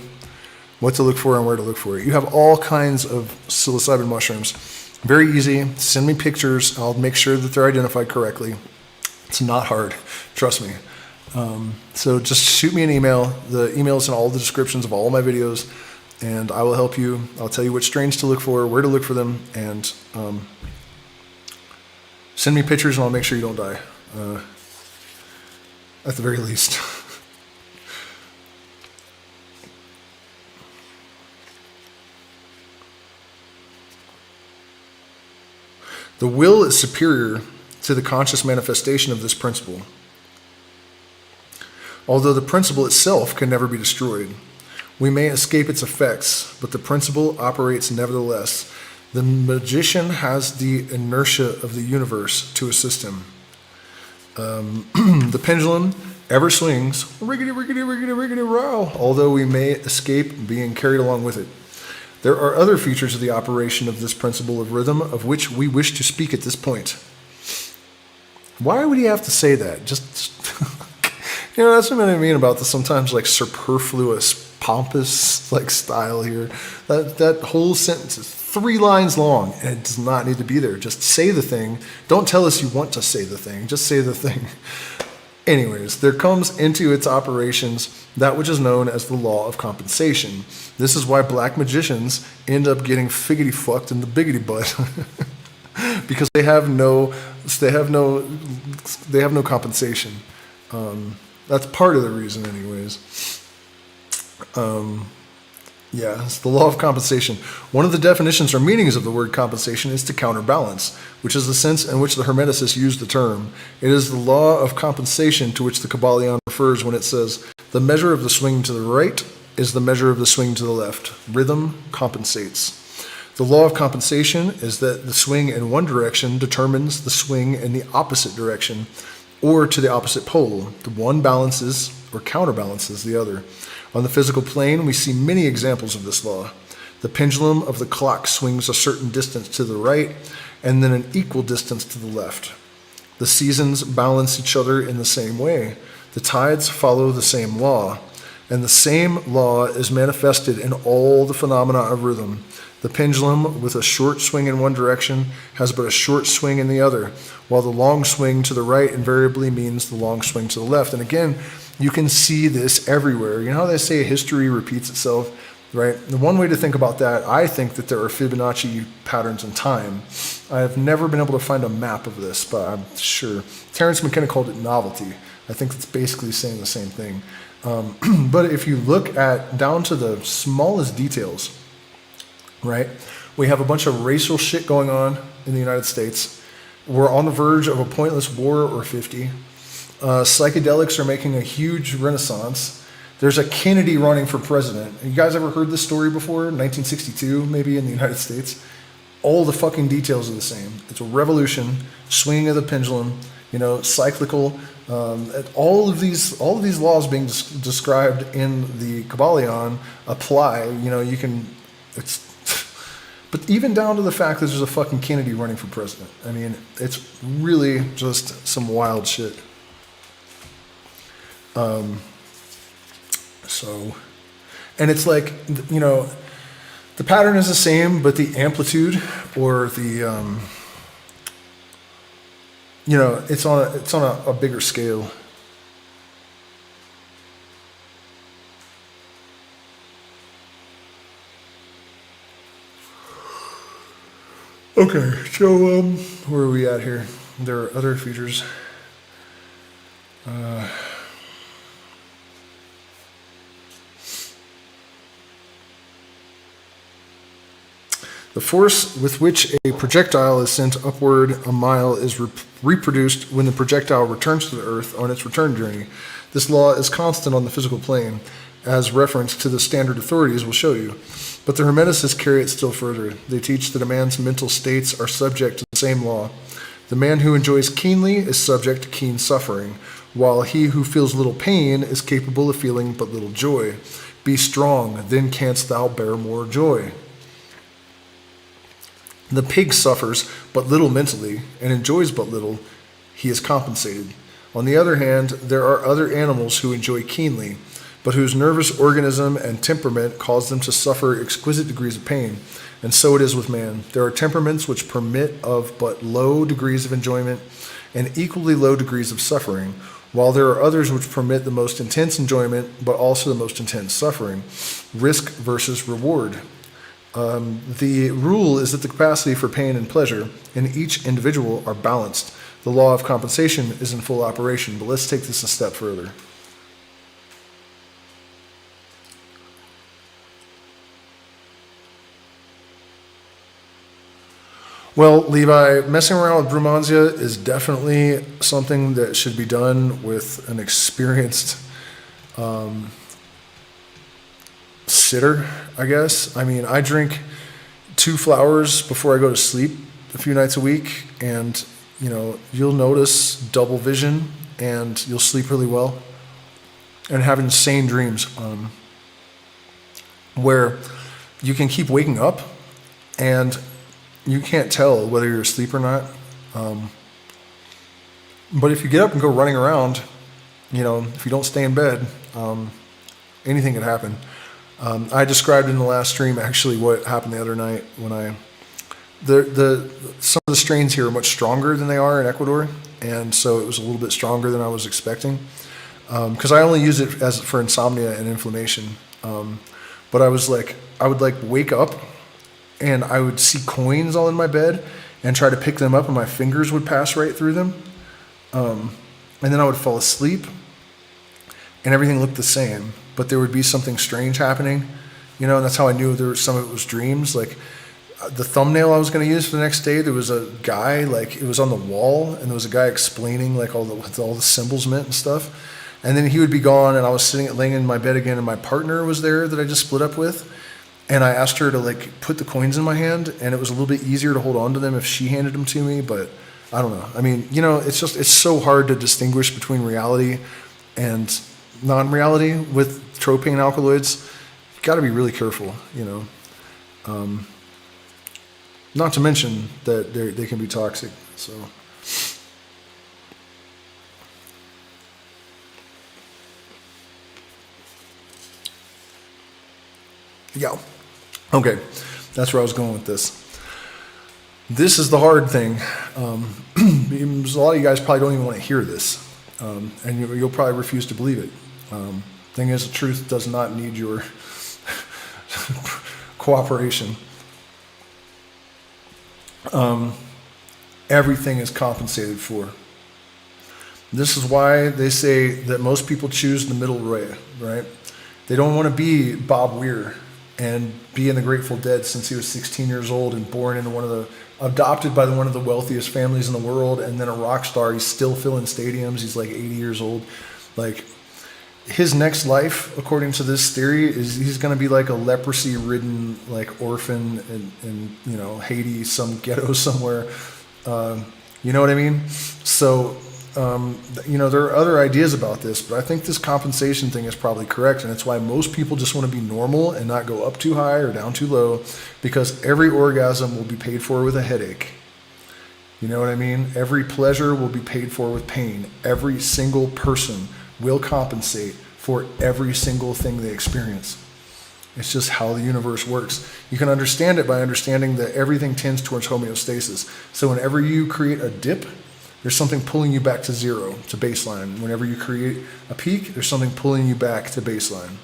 what to look for and where to look for it. You have all kinds of psilocybin mushrooms. Very easy. Send me pictures. I'll make sure that they're identified correctly. It's not hard. Trust me. So just shoot me an email. The email is in all the descriptions of all my videos, and I will help you. I'll tell you what strains to look for, where to look for them, and send me pictures and I'll make sure you don't die. At the very least. The will is superior to the conscious manifestation of this principle. Although the principle itself can never be destroyed, we may escape its effects, but the principle operates nevertheless. The magician has the inertia of the universe to assist him. The pendulum ever swings, riggedy, riggedy, riggedy, riggedy, row, although we may escape being carried along with it. There are other features of the operation of this principle of rhythm of which we wish to speak at this point. Why would he have to say that? Just that's what I mean about the sometimes superfluous, pompous style here. That whole sentence is 3 lines long and it does not need to be there. Just say the thing. Don't tell us you want to say the thing. Just say the thing. Anyways, there comes into its operations that which is known as the law of compensation. This is why black magicians end up getting figgity fucked in the biggity butt. Because they have no compensation. That's part of the reason anyways. It's the law of compensation. One of the definitions or meanings of the word compensation is to counterbalance, which is the sense in which the Hermeticists use the term. It is the law of compensation to which the Kybalion refers when it says, the measure of the swing to the right is the measure of the swing to the left. Rhythm compensates. The law of compensation is that the swing in one direction determines the swing in the opposite direction, or to the opposite pole. The one balances or counterbalances the other. On the physical plane, we see many examples of this law. The pendulum of the clock swings a certain distance to the right and then an equal distance to the left. The seasons balance each other in the same way. The tides follow the same law, and the same law is manifested in all the phenomena of rhythm. The pendulum with a short swing in one direction has but a short swing in the other, while the long swing to the right invariably means the long swing to the left. And again, you can see this everywhere. You know how they say history repeats itself, right? The one way to think about that, I think that there are Fibonacci patterns in time. I have never been able to find a map of this, but I'm sure. Terence McKenna called it novelty. I think it's basically saying the same thing. But if you look at down to the smallest details, right? We have a bunch of racial shit going on in the United States. We're on the verge of a pointless war or 50. Psychedelics are making a huge renaissance. There's a Kennedy running for president. You guys ever heard this story before? 1962, maybe in the United States. All the fucking details are the same. It's a revolution, swinging of the pendulum, cyclical. All of these laws being described in the Kybalion apply. But even down to the fact that there's a fucking Kennedy running for president. I mean, it's really just some wild shit. And it's like, the pattern is the same, but the amplitude or the, it's on a bigger scale. Okay, so where are we at here? There are other features. The force with which a projectile is sent upward a mile is reproduced when the projectile returns to the Earth on its return journey. This law is constant on the physical plane, as reference to the standard authorities will show you. But the Hermeticists carry it still further. They teach that a man's mental states are subject to the same law. The man who enjoys keenly is subject to keen suffering, while he who feels little pain is capable of feeling but little joy. Be strong, then canst thou bear more joy. The pig suffers but little mentally and enjoys but little. He is compensated. On the other hand, there are other animals who enjoy keenly, but whose nervous organism and temperament cause them to suffer exquisite degrees of pain. And so it is with man. There are temperaments which permit of but low degrees of enjoyment and equally low degrees of suffering, while there are others which permit the most intense enjoyment but also the most intense suffering. Risk versus reward. The rule is that the capacity for pain and pleasure in each individual are balanced. The law of compensation is in full operation, but let's take this a step further. Well, Levi, messing around with Brumansia is definitely something that should be done with an experienced sitter, I guess. I mean, I drink 2 flowers before I go to sleep a few nights a week, and you'll notice double vision, and you'll sleep really well, and have insane dreams, where you can keep waking up, and you can't tell whether you're asleep or not. But if you get up and go running around, if you don't stay in bed, anything can happen. I described in the last stream actually what happened the other night when some of the strains here are much stronger than they are in Ecuador, and so it was a little bit stronger than I was expecting, because I only use it for insomnia and inflammation. But I would wake up and I would see coins all in my bed and try to pick them up, and my fingers would pass right through them, and then I would fall asleep and everything looked the same, but there would be something strange happening, and that's how I knew some of it was dreams. Like the thumbnail I was going to use for the next day, there was a guy, it was on the wall, and there was a guy explaining what all the symbols meant and stuff, and then he would be gone, and I was laying in my bed again, and my partner was there that I just split up with, And I asked her to like put the coins in my hand, and it was a little bit easier to hold on to them if she handed them to me, but I don't know. I mean, you know, it's so hard to distinguish between reality and non-reality with tropane alkaloids. You got to be really careful, you know. Not to mention that they can be toxic, so. Yeah. Okay, that's where I was going with this. This is the hard thing. Because a lot of you guys probably don't even want to hear this, and you'll probably refuse to believe it. Thing is, the truth does not need your cooperation. Everything is compensated for. This is why they say that most people choose the middle way, right? They don't want to be Bob Weir and be in the Grateful Dead since he was 16 years old and born into adopted by one of the wealthiest families in the world, and then a rock star. He's still filling stadiums. He's like 80 years old. Like, his next life, according to this theory, is he's going to be like a leprosy-ridden like orphan in you know, Haiti, some ghetto somewhere. You know what I mean? So, you know, there are other ideas about this, but I think this compensation thing is probably correct, and it's why most people just want to be normal and not go up too high or down too low, because every orgasm will be paid for with a headache. You know what I mean? Every pleasure will be paid for with pain. Every single person will compensate for every single thing they experience. It's just how the universe works. You can understand it by understanding that everything tends towards homeostasis. So whenever you create a dip, there's something pulling you back to zero, to baseline. Whenever you create a peak, there's something pulling you back to baseline.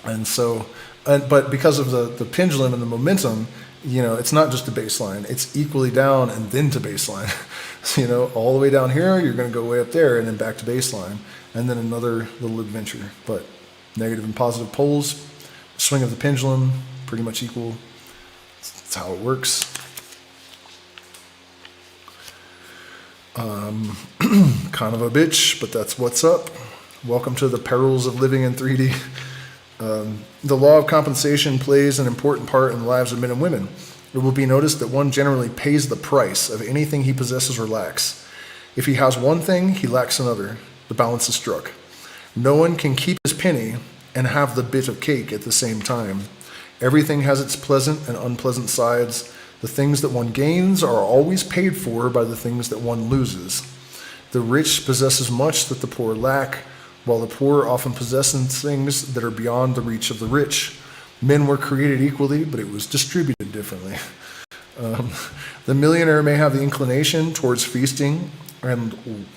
And so, but because of the pendulum and the momentum, you know, it's not just to baseline. It's equally down and then to baseline. So, you know, all the way down here, you're going to go way up there and then back to baseline. And then another little adventure. But negative and positive poles, swing of the pendulum, pretty much equal. That's how it works. Kind of a bitch, but that's what's up. Welcome to the perils of living in 3D. The law of compensation plays an important part in the lives of men and women. It will be noticed that one generally pays the price of anything he possesses or lacks. If he has one thing, he lacks another. The balance is struck. No one can keep his penny and have the bit of cake at the same time. Everything has its pleasant and unpleasant sides. The things that one gains are always paid for by the things that one loses. The rich possesses much that the poor lack, while the poor often possess things that are beyond the reach of the rich. Men were created equally, but it was distributed differently. The millionaire may have the inclination towards feasting and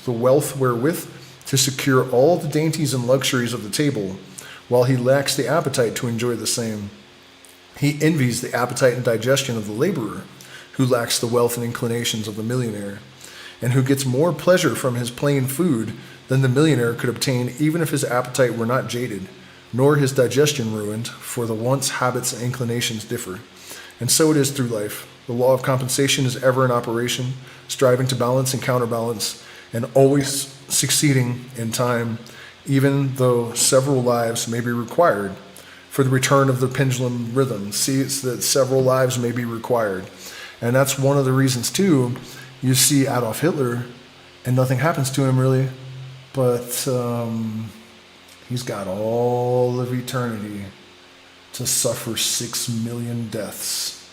the wealth wherewith to secure all the dainties and luxuries of the table, while he lacks the appetite to enjoy the same. He envies the appetite and digestion of the laborer, who lacks the wealth and inclinations of the millionaire, and who gets more pleasure from his plain food than the millionaire could obtain even if his appetite were not jaded, nor his digestion ruined, for the wants, habits, and inclinations differ. And so it is through life. The law of compensation is ever in operation, striving to balance and counterbalance, and always succeeding in time, even though several lives may be required for the return of the pendulum rhythm. See, it's that several lives may be required. And that's one of the reasons, too, you see Adolf Hitler, and nothing happens to him, really, but he's got all of eternity to suffer 6 million deaths.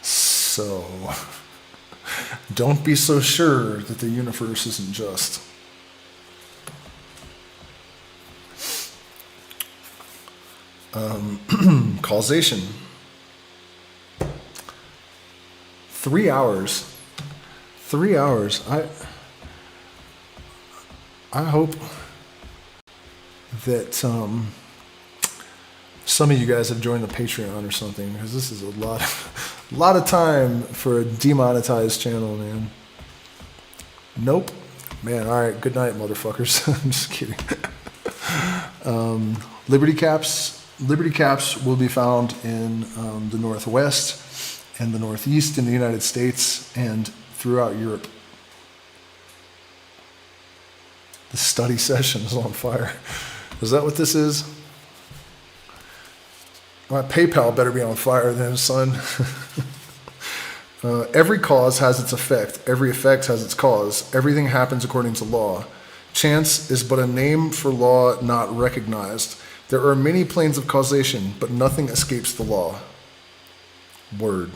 So, don't be so sure that the universe isn't just. Causation. 3 hours. 3 hours. I hope that some of you guys have joined the Patreon or something, because this is a lot of time for a demonetized channel, man. Nope. Man, all right. Good night, motherfuckers. I'm just kidding. Liberty caps will be found in the Northwest and the Northeast in the United States and throughout Europe. The study session is on fire. Is that what this is? My PayPal better be on fire then, son. Every cause has its effect. Every effect has its cause. Everything happens according to law. Chance is but a name for law not recognized. There are many planes of causation, but nothing escapes the law. Word.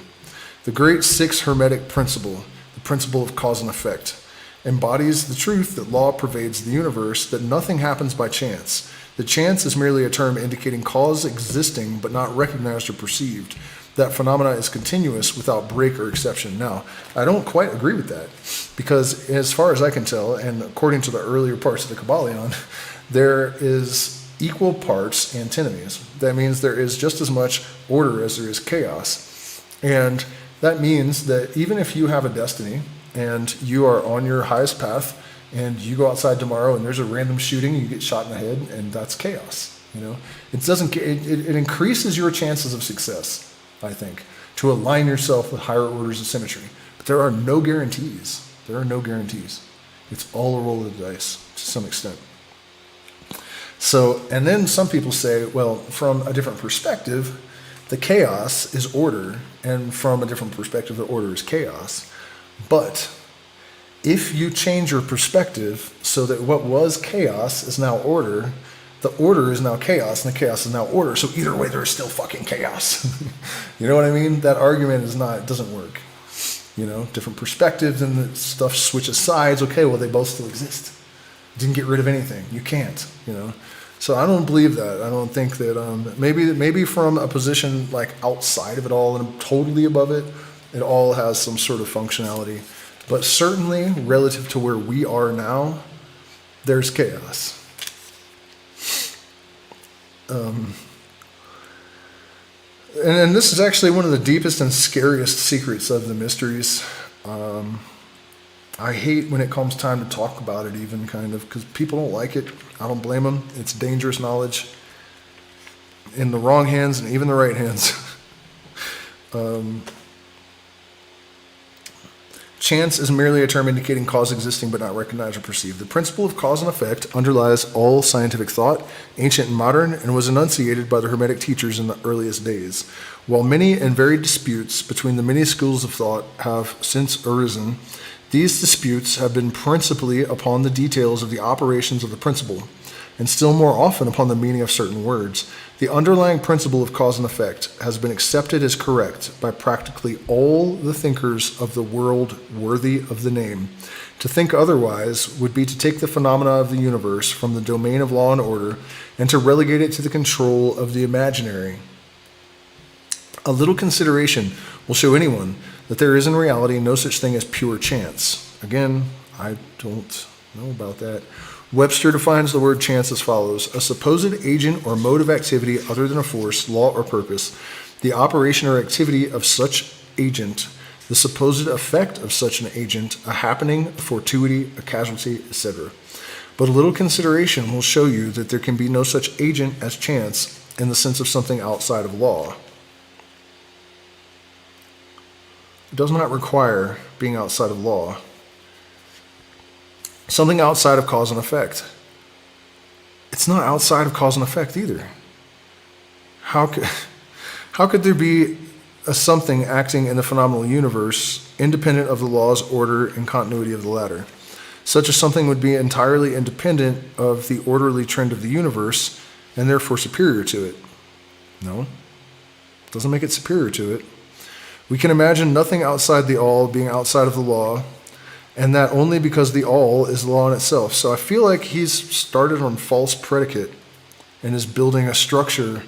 The great six hermetic principle, the principle of cause and effect, embodies the truth that law pervades the universe, that nothing happens by chance. The chance is merely a term indicating cause existing but not recognized or perceived. That phenomena is continuous without break or exception. Now, I don't quite agree with that, because as far as I can tell, and according to the earlier parts of the Kybalion, there is equal parts antinomies. That means there is just as much order as there is chaos. And that means that even if you have a destiny and you are on your highest path and you go outside tomorrow and there's a random shooting, you get shot in the head, and that's chaos. It increases your chances of success, I think, to align yourself with higher orders of symmetry. But there are no guarantees. There are no guarantees. It's all a roll of the dice to some extent. So, and then some people say, well, from a different perspective, the chaos is order, and from a different perspective, the order is chaos. But if you change your perspective so that what was chaos is now order, the order is now chaos, and the chaos is now order. So either way, there's still fucking chaos. You know what I mean? That argument doesn't work. Different perspectives and the stuff switches sides. Okay, well, they both still exist. Didn't get rid of anything. You can't, So I don't believe that. I don't think that maybe from a position like outside of it all and totally above it, it all has some sort of functionality. But certainly relative to where we are now, there's chaos. And this is actually one of the deepest and scariest secrets of the mysteries. I hate when it comes time to talk about it, even kind of, because people don't like it. I don't blame them. It's dangerous knowledge in the wrong hands and even the right hands. Chance is merely a term indicating cause existing but not recognized or perceived. The principle of cause and effect underlies all scientific thought, ancient and modern, and was enunciated by the Hermetic teachers in the earliest days. While many and varied disputes between the many schools of thought have since arisen, these disputes have been principally upon the details of the operations of the principle, and still more often upon the meaning of certain words. The underlying principle of cause and effect has been accepted as correct by practically all the thinkers of the world worthy of the name. To think otherwise would be to take the phenomena of the universe from the domain of law and order and to relegate it to the control of the imaginary. A little consideration will show anyone that there is in reality no such thing as pure chance. Again, I don't know about that. Webster defines the word chance as follows: a supposed agent or mode of activity other than a force, law, or purpose, the operation or activity of such agent, the supposed effect of such an agent, a happening, a fortuity, a casualty, etc. But a little consideration will show you that there can be no such agent as chance in the sense of something outside of law. It does not require being outside of law. Something outside of cause and effect. It's not outside of cause and effect either. How could there be a something acting in the phenomenal universe independent of the laws, order, and continuity of the latter? Such a something would be entirely independent of the orderly trend of the universe and therefore superior to it. No, it doesn't make it superior to it. We can imagine nothing outside the all being outside of the law, and that only because the all is the law in itself. So I feel like he's started on false predicate and is building a structure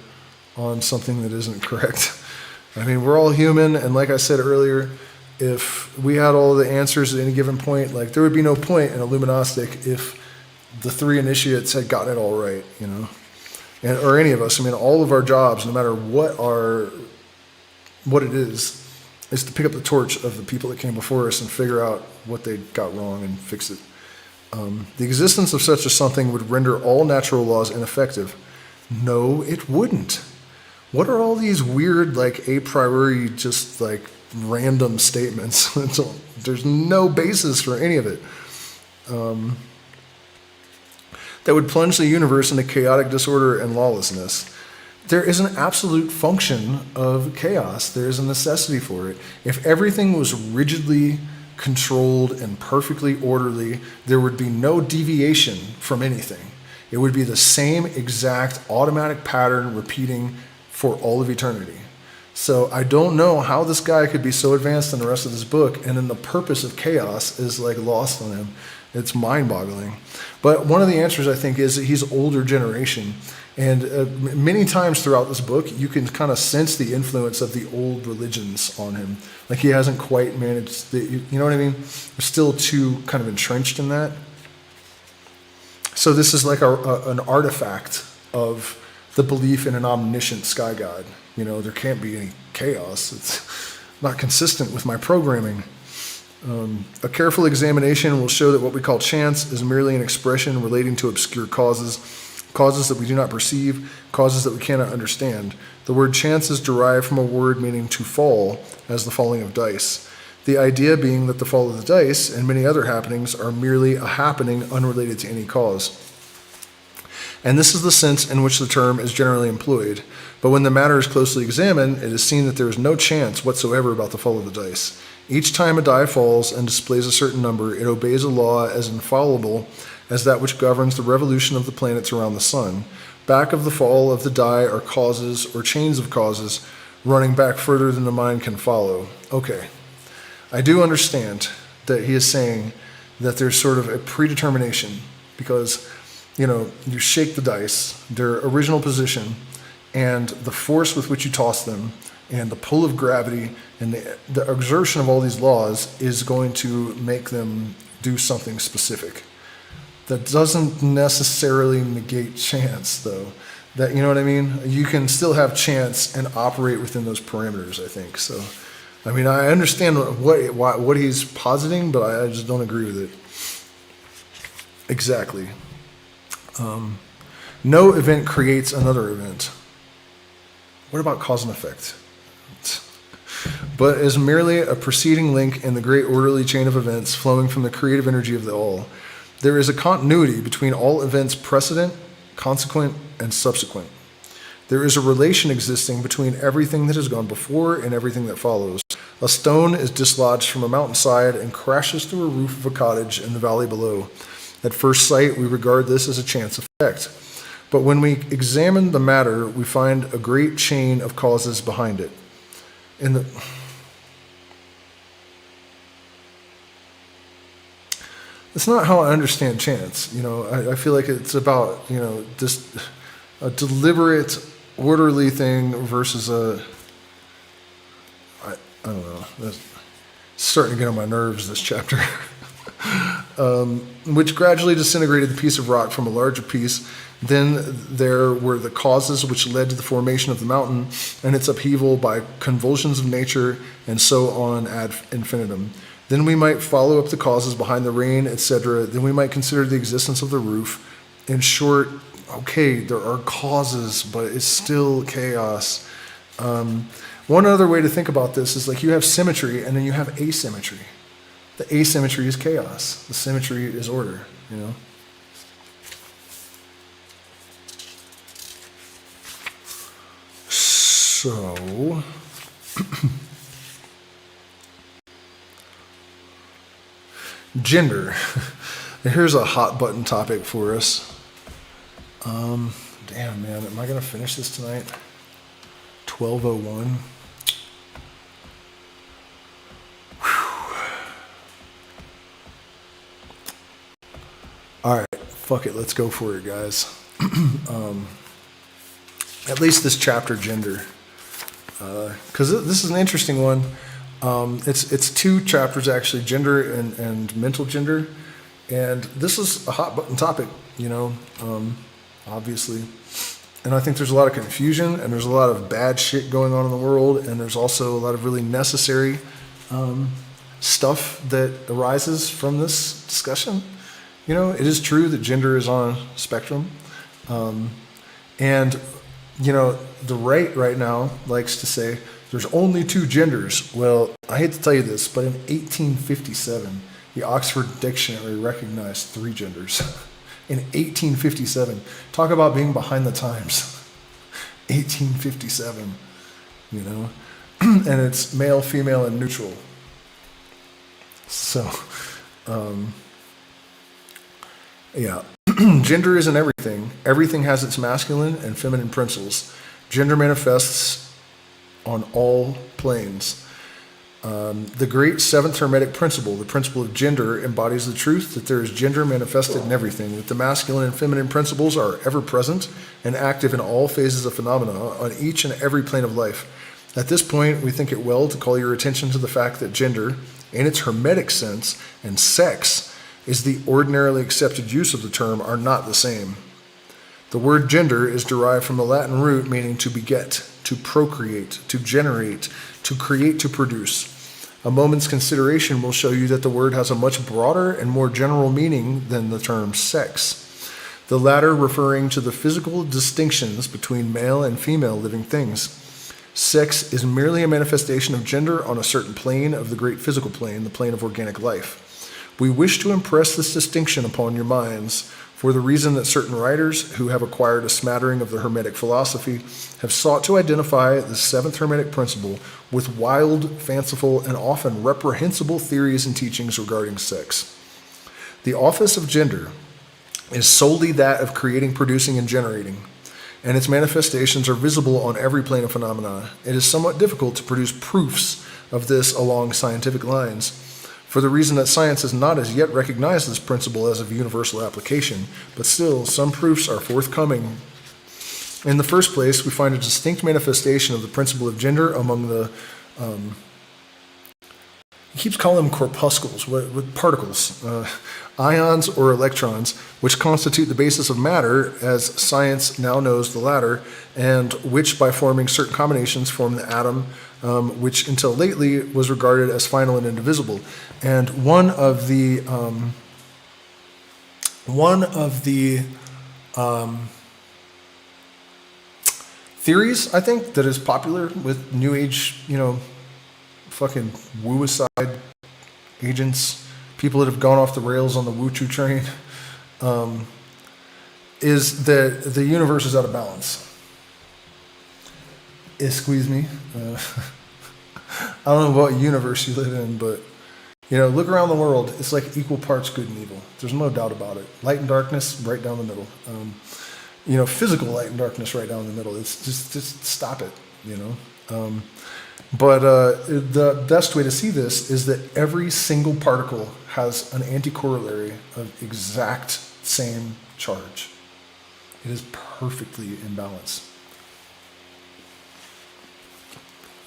on something that isn't correct. I mean, we're all human, and like I said earlier, if we had all the answers at any given point, like there would be no point in a luminostic if the three initiates had gotten it all right, or any of us. I mean, all of our jobs, no matter what it is to pick up the torch of the people that came before us and figure out what they got wrong and fix it. The existence of such a something would render all natural laws ineffective. No, it wouldn't. What are all these weird, a priori, just random statements? There's no basis for any of it. That would plunge the universe into chaotic disorder and lawlessness. there is an absolute function of chaos. There is a necessity for it. If everything was rigidly controlled and perfectly orderly, there would be no deviation from anything. It would be the same exact automatic pattern repeating for all of eternity. So I don't know how this guy could be so advanced in the rest of this book, and then the purpose of chaos is like lost on him. It's mind-boggling. But one of the answers, I think, is that he's older generation. And many times throughout this book, you can kind of sense the influence of the old religions on him. Like he hasn't quite managed, you know what I mean? We're still too kind of entrenched in that. So this is like an artifact of the belief in an omniscient sky god. You know, there can't be any chaos. It's not consistent with my programming. A careful examination will show that what we call chance is merely an expression relating to obscure causes, causes that we do not perceive, causes that we cannot understand. The word chance is derived from a word meaning to fall, as the falling of dice. The idea being that the fall of the dice and many other happenings are merely a happening unrelated to any cause. And this is the sense in which the term is generally employed. But when the matter is closely examined, it is seen that there is no chance whatsoever about the fall of the dice. Each time a die falls and displays a certain number, it obeys a law as infallible as that which governs the revolution of the planets around the sun. Back of the fall of the die are causes or chains of causes running back further than the mind can follow. Okay, I do understand that he is saying that there's sort of a predetermination because, you know, you shake the dice, their original position, and the force with which you toss them, and the pull of gravity, and the exertion of all these laws is going to make them do something specific. That doesn't necessarily negate chance, though. That, you know what I mean? You can still have chance and operate within those parameters, I think. So, I mean, I understand what he's positing, but I just don't agree with it. Exactly. No event creates another event. What about cause and effect? But is merely a preceding link in the great orderly chain of events flowing from the creative energy of the all. There is a continuity between all events precedent, consequent, and subsequent. There is a relation existing between everything that has gone before and everything that follows. A stone is dislodged from a mountainside and crashes through a roof of a cottage in the valley below. At first sight, we regard this as a chance effect. But when we examine the matter, we find a great chain of causes behind it. It's not how I understand chance. You know, I feel like it's about, you know, just a deliberate, orderly thing versus I don't know. It's starting to get on my nerves, this chapter. Which gradually disintegrated the piece of rock from a larger piece. Then there were the causes which led to the formation of the mountain and its upheaval by convulsions of nature, and so on ad infinitum. Then we might follow up the causes behind the rain, etc. Then we might consider the existence of the roof. In short, okay, there are causes, but it's still chaos. One other way to think about this is like you have symmetry and then you have asymmetry. The asymmetry is chaos. The symmetry is order, you know? So, gender. Here's a hot button topic for us. Damn, man, am I going to finish this tonight? 12:01. All right, fuck it, let's go for it, guys. At least this chapter, gender, because this is an interesting one. It's two chapters actually, gender and mental gender, and this is a hot button topic, you know, obviously. And I think there's a lot of confusion, and there's a lot of bad shit going on in the world, and there's also a lot of really necessary stuff that arises from this discussion. You know, it is true that gender is on a spectrum, and you know, the right now likes to say there's only two genders. Well, I hate to tell you this, but in 1857, the Oxford Dictionary recognized three genders. In 1857, talk about being behind the times. 1857, you know, and it's male, female, and neutral. So, yeah. Gender isn't everything. Everything has its masculine and feminine principles. Gender manifests on all planes. The great seventh Hermetic principle, the principle of gender, embodies the truth that there is gender manifested in everything, that the masculine and feminine principles are ever present and active in all phases of phenomena on each and every plane of life. At this point, we think it well to call your attention to the fact that gender, in its Hermetic sense, and sex, is the ordinarily accepted use of the term, are not the same. The word gender is derived from the Latin root meaning to beget, to procreate, to generate, to create, to produce. A moment's consideration will show you that the word has a much broader and more general meaning than the term sex, the latter referring to the physical distinctions between male and female living things. Sex is merely a manifestation of gender on a certain plane of the great physical plane, the plane of organic life. We wish to impress this distinction upon your minds for the reason that certain writers who have acquired a smattering of the Hermetic philosophy have sought to identify the seventh Hermetic principle with wild, fanciful, and often reprehensible theories and teachings regarding sex. The office of gender is solely that of creating, producing, and generating, and its manifestations are visible on every plane of phenomena. It is somewhat difficult to produce proofs of this along scientific lines, for the reason that science has not as yet recognized this principle as of universal application, but still some proofs are forthcoming. In the first place, we find a distinct manifestation of the principle of gender among the, he keeps calling them corpuscles, with particles, ions or electrons, which constitute the basis of matter, as science now knows the latter, and which by forming certain combinations form the atom, which until lately was regarded as final and indivisible. And one of the theories, I think, that is popular with New Age, fucking woo-icide agents, people that have gone off the rails on the woo-choo train, is that the universe is out of balance. Excuse me. I don't know what universe you live in, but look around the world. It's like equal parts good and evil. There's no doubt about it. Light and darkness, right down the middle. Physical light and darkness, right down the middle. It's just stop it. But the best way to see this is that every single particle has an anti-corollary of exact same charge. It is perfectly in balance.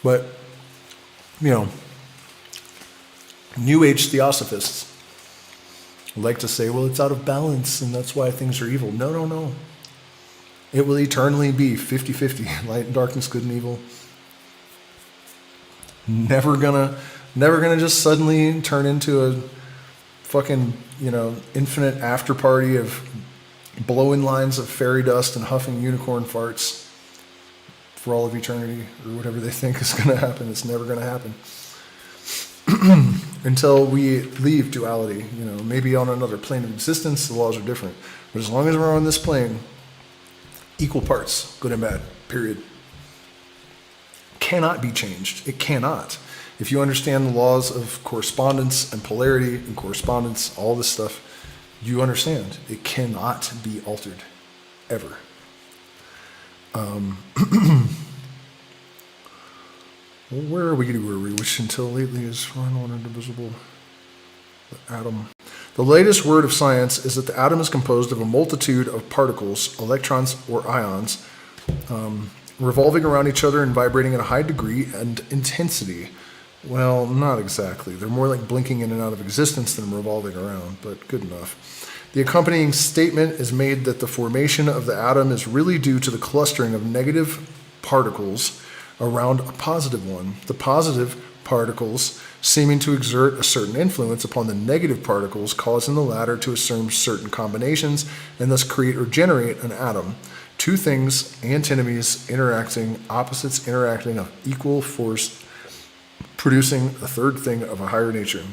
But, New Age theosophists like to say, well, it's out of balance and that's why things are evil. No. It will eternally be 50-50, light and darkness, good and evil. Never gonna just suddenly turn into a fucking, infinite after party of blowing lines of fairy dust and huffing unicorn farts for all of eternity, or whatever they think is going to happen. It's never going to happen until we leave duality. Maybe on another plane of existence, the laws are different. But as long as we're on this plane, equal parts, good and bad, period. Cannot be changed. It cannot. If you understand the laws of correspondence and polarity and correspondence, all this stuff, you understand it cannot be altered, ever. Where are we? Which until lately is final and indivisible. The atom. The latest word of science is that the atom is composed of a multitude of particles, electrons or ions, revolving around each other and vibrating at a high degree and intensity. Well, not exactly. They're more like blinking in and out of existence than revolving around, but good enough. The accompanying statement is made that the formation of the atom is really due to the clustering of negative particles around a positive one. The positive particles seeming to exert a certain influence upon the negative particles, causing the latter to assume certain combinations and thus create or generate an atom. Two things, antinomies interacting, opposites interacting of equal force, producing a third thing of a higher nature.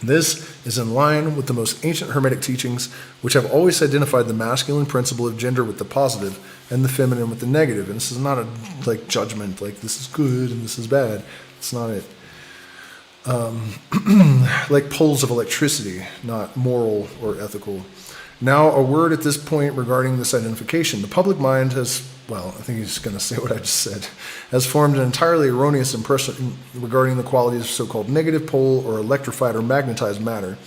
This is in line with the most ancient Hermetic teachings, which have always identified the masculine principle of gender with the positive and the feminine with the negative. And this is not a like judgment, like this is good and this is bad. It's not it. Like poles of electricity, not moral or ethical. Now, a word at this point regarding this identification. The public mind has, well, I think he's going to say what I just said, has formed an entirely erroneous impression regarding the qualities of so-called negative pole or electrified or magnetized matter.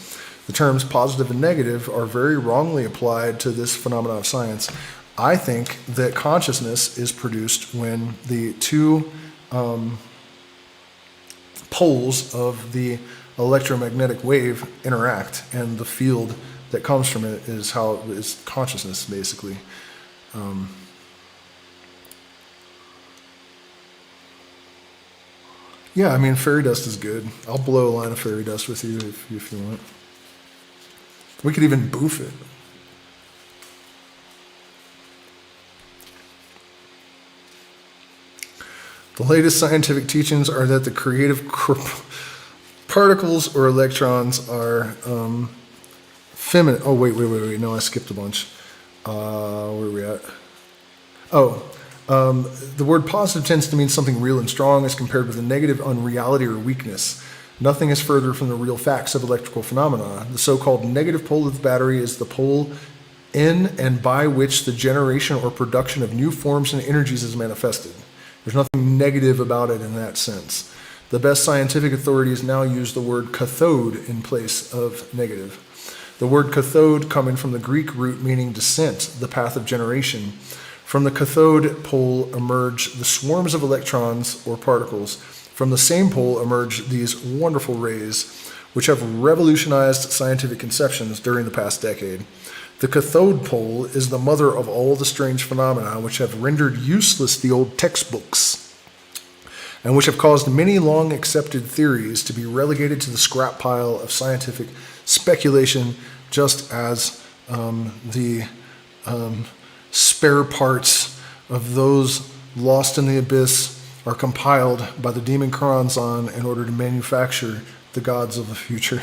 The terms positive and negative are very wrongly applied to this phenomenon of science. I think that consciousness is produced when the two poles of the electromagnetic wave interact, and the field that comes from it is how is consciousness, basically. Yeah, I mean, fairy dust is good. I'll blow a line of fairy dust with you if you want. We could even boof it. The latest scientific teachings are that the creative particles or electrons are feminine. Oh, wait. No, I skipped a bunch. Where are we at? The word positive tends to mean something real and strong as compared with a negative unreality or weakness. Nothing is further from the real facts of electrical phenomena. The so-called negative pole of the battery is the pole in and by which the generation or production of new forms and energies is manifested. There's nothing negative about it in that sense. The best scientific authorities now use the word cathode in place of negative. The word cathode coming from the Greek root meaning descent, the path of generation. From the cathode pole emerge the swarms of electrons or particles. From the same pole emerge these wonderful rays, which have revolutionized scientific conceptions during the past decade. The cathode pole is the mother of all the strange phenomena which have rendered useless the old textbooks, and which have caused many long accepted theories to be relegated to the scrap pile of scientific speculation, just as the spare parts of those lost in the abyss are compiled by the demon Kronzon in order to manufacture the gods of the future.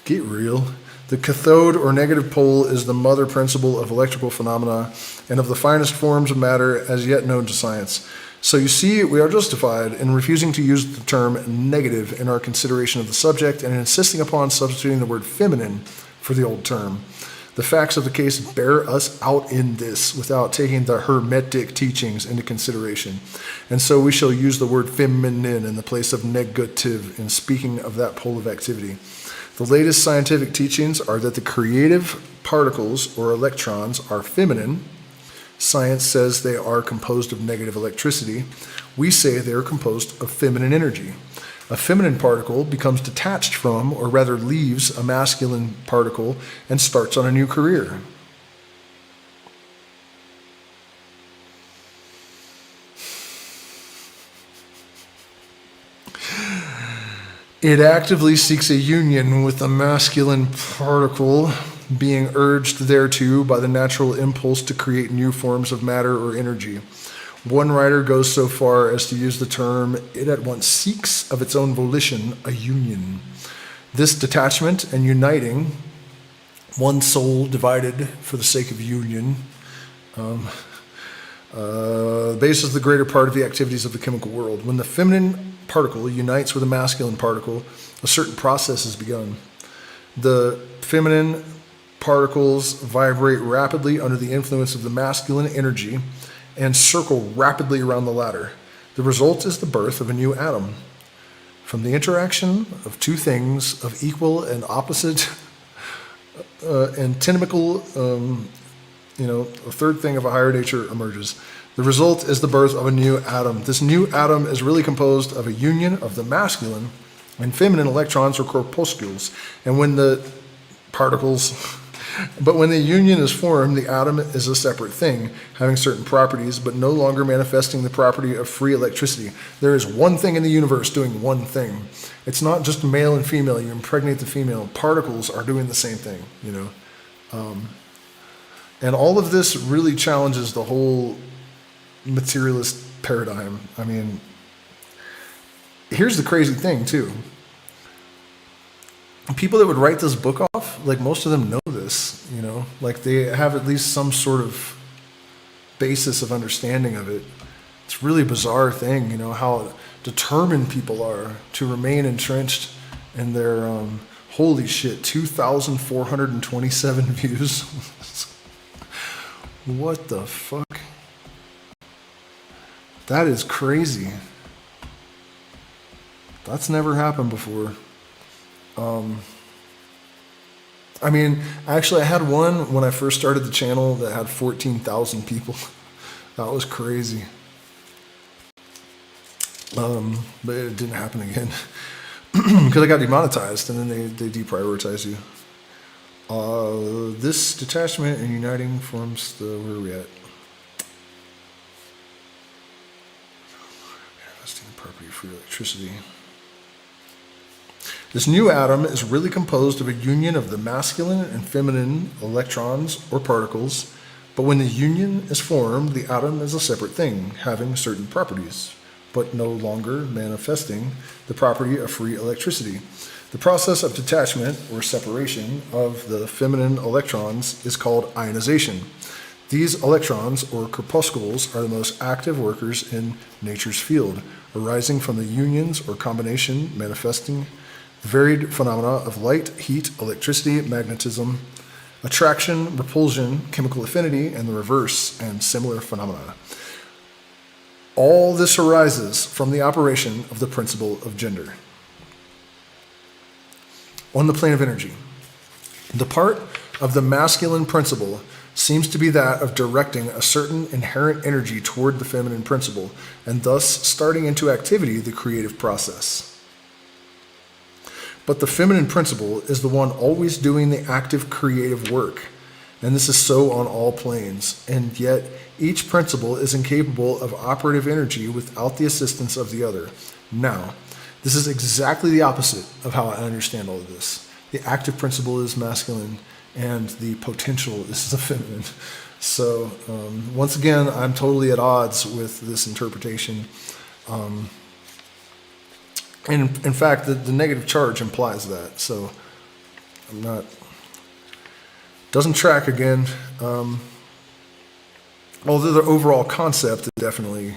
Get real. The cathode or negative pole is the mother principle of electrical phenomena and of the finest forms of matter as yet known to science. So you see, we are justified in refusing to use the term negative in our consideration of the subject and insisting upon substituting the word feminine for the old term. The facts of the case bear us out in this without taking the Hermetic teachings into consideration. And so we shall use the word feminine in the place of negative in speaking of that pole of activity. The latest scientific teachings are that the creative particles or electrons are feminine. Science says they are composed of negative electricity. We say they are composed of feminine energy. A feminine particle becomes detached from, or rather leaves, a masculine particle and starts on a new career. It actively seeks a union with the masculine particle, being urged thereto by the natural impulse to create new forms of matter or energy. One writer goes so far as to use the term, it at once seeks of its own volition a union. This detachment and uniting, one soul divided for the sake of union, bases the greater part of the activities of the chemical world. When the feminine particle unites with a masculine particle, a certain process is begun. The feminine particles vibrate rapidly under the influence of the masculine energy and circle rapidly around the latter. The result is the birth of a new atom. From the interaction of two things of equal and opposite antinomical, a third thing of a higher nature emerges. The result is the birth of a new atom. This new atom is really composed of a union of the masculine and feminine electrons or corpuscles. And when the union is formed, the atom is a separate thing, having certain properties, but no longer manifesting the property of free electricity. There is one thing in the universe doing one thing. It's not just male and female. You impregnate the female. Particles are doing the same thing, and all of this really challenges the whole materialist paradigm. I mean, here's the crazy thing too. People that would write this book off, like most of them know this, you know, like they have at least some sort of basis of understanding of it. It's a really bizarre thing, you know, how determined people are to remain entrenched in their, holy shit, 2,427 views. What the fuck? That is crazy. That's never happened before. I mean, actually, I had one when I first started the channel that had 14,000 people. That was crazy. But it didn't happen again because I got demonetized, and then they deprioritize you. This detachment and uniting forms the, where are we at? Manifesting the property for electricity. This new atom is really composed of a union of the masculine and feminine electrons or particles, but when the union is formed, the atom is a separate thing, having certain properties, but no longer manifesting the property of free electricity. The process of detachment or separation of the feminine electrons is called ionization. These electrons or corpuscles are the most active workers in nature's field, arising from the unions or combination manifesting the varied phenomena of light, heat, electricity, magnetism, attraction, repulsion, chemical affinity, and the reverse, and similar phenomena. All this arises from the operation of the principle of gender. On the plane of energy, the part of the masculine principle seems to be that of directing a certain inherent energy toward the feminine principle, and thus starting into activity the creative process. But the feminine principle is the one always doing the active creative work, and this is so on all planes, and yet each principle is incapable of operative energy without the assistance of the other. Now, this is exactly the opposite of how I understand all of this. The active principle is masculine, and the potential is the feminine. So, once again, I'm totally at odds with this interpretation. And in fact, the negative charge implies that. So, I'm not, doesn't track again. Although the overall concept is definitely,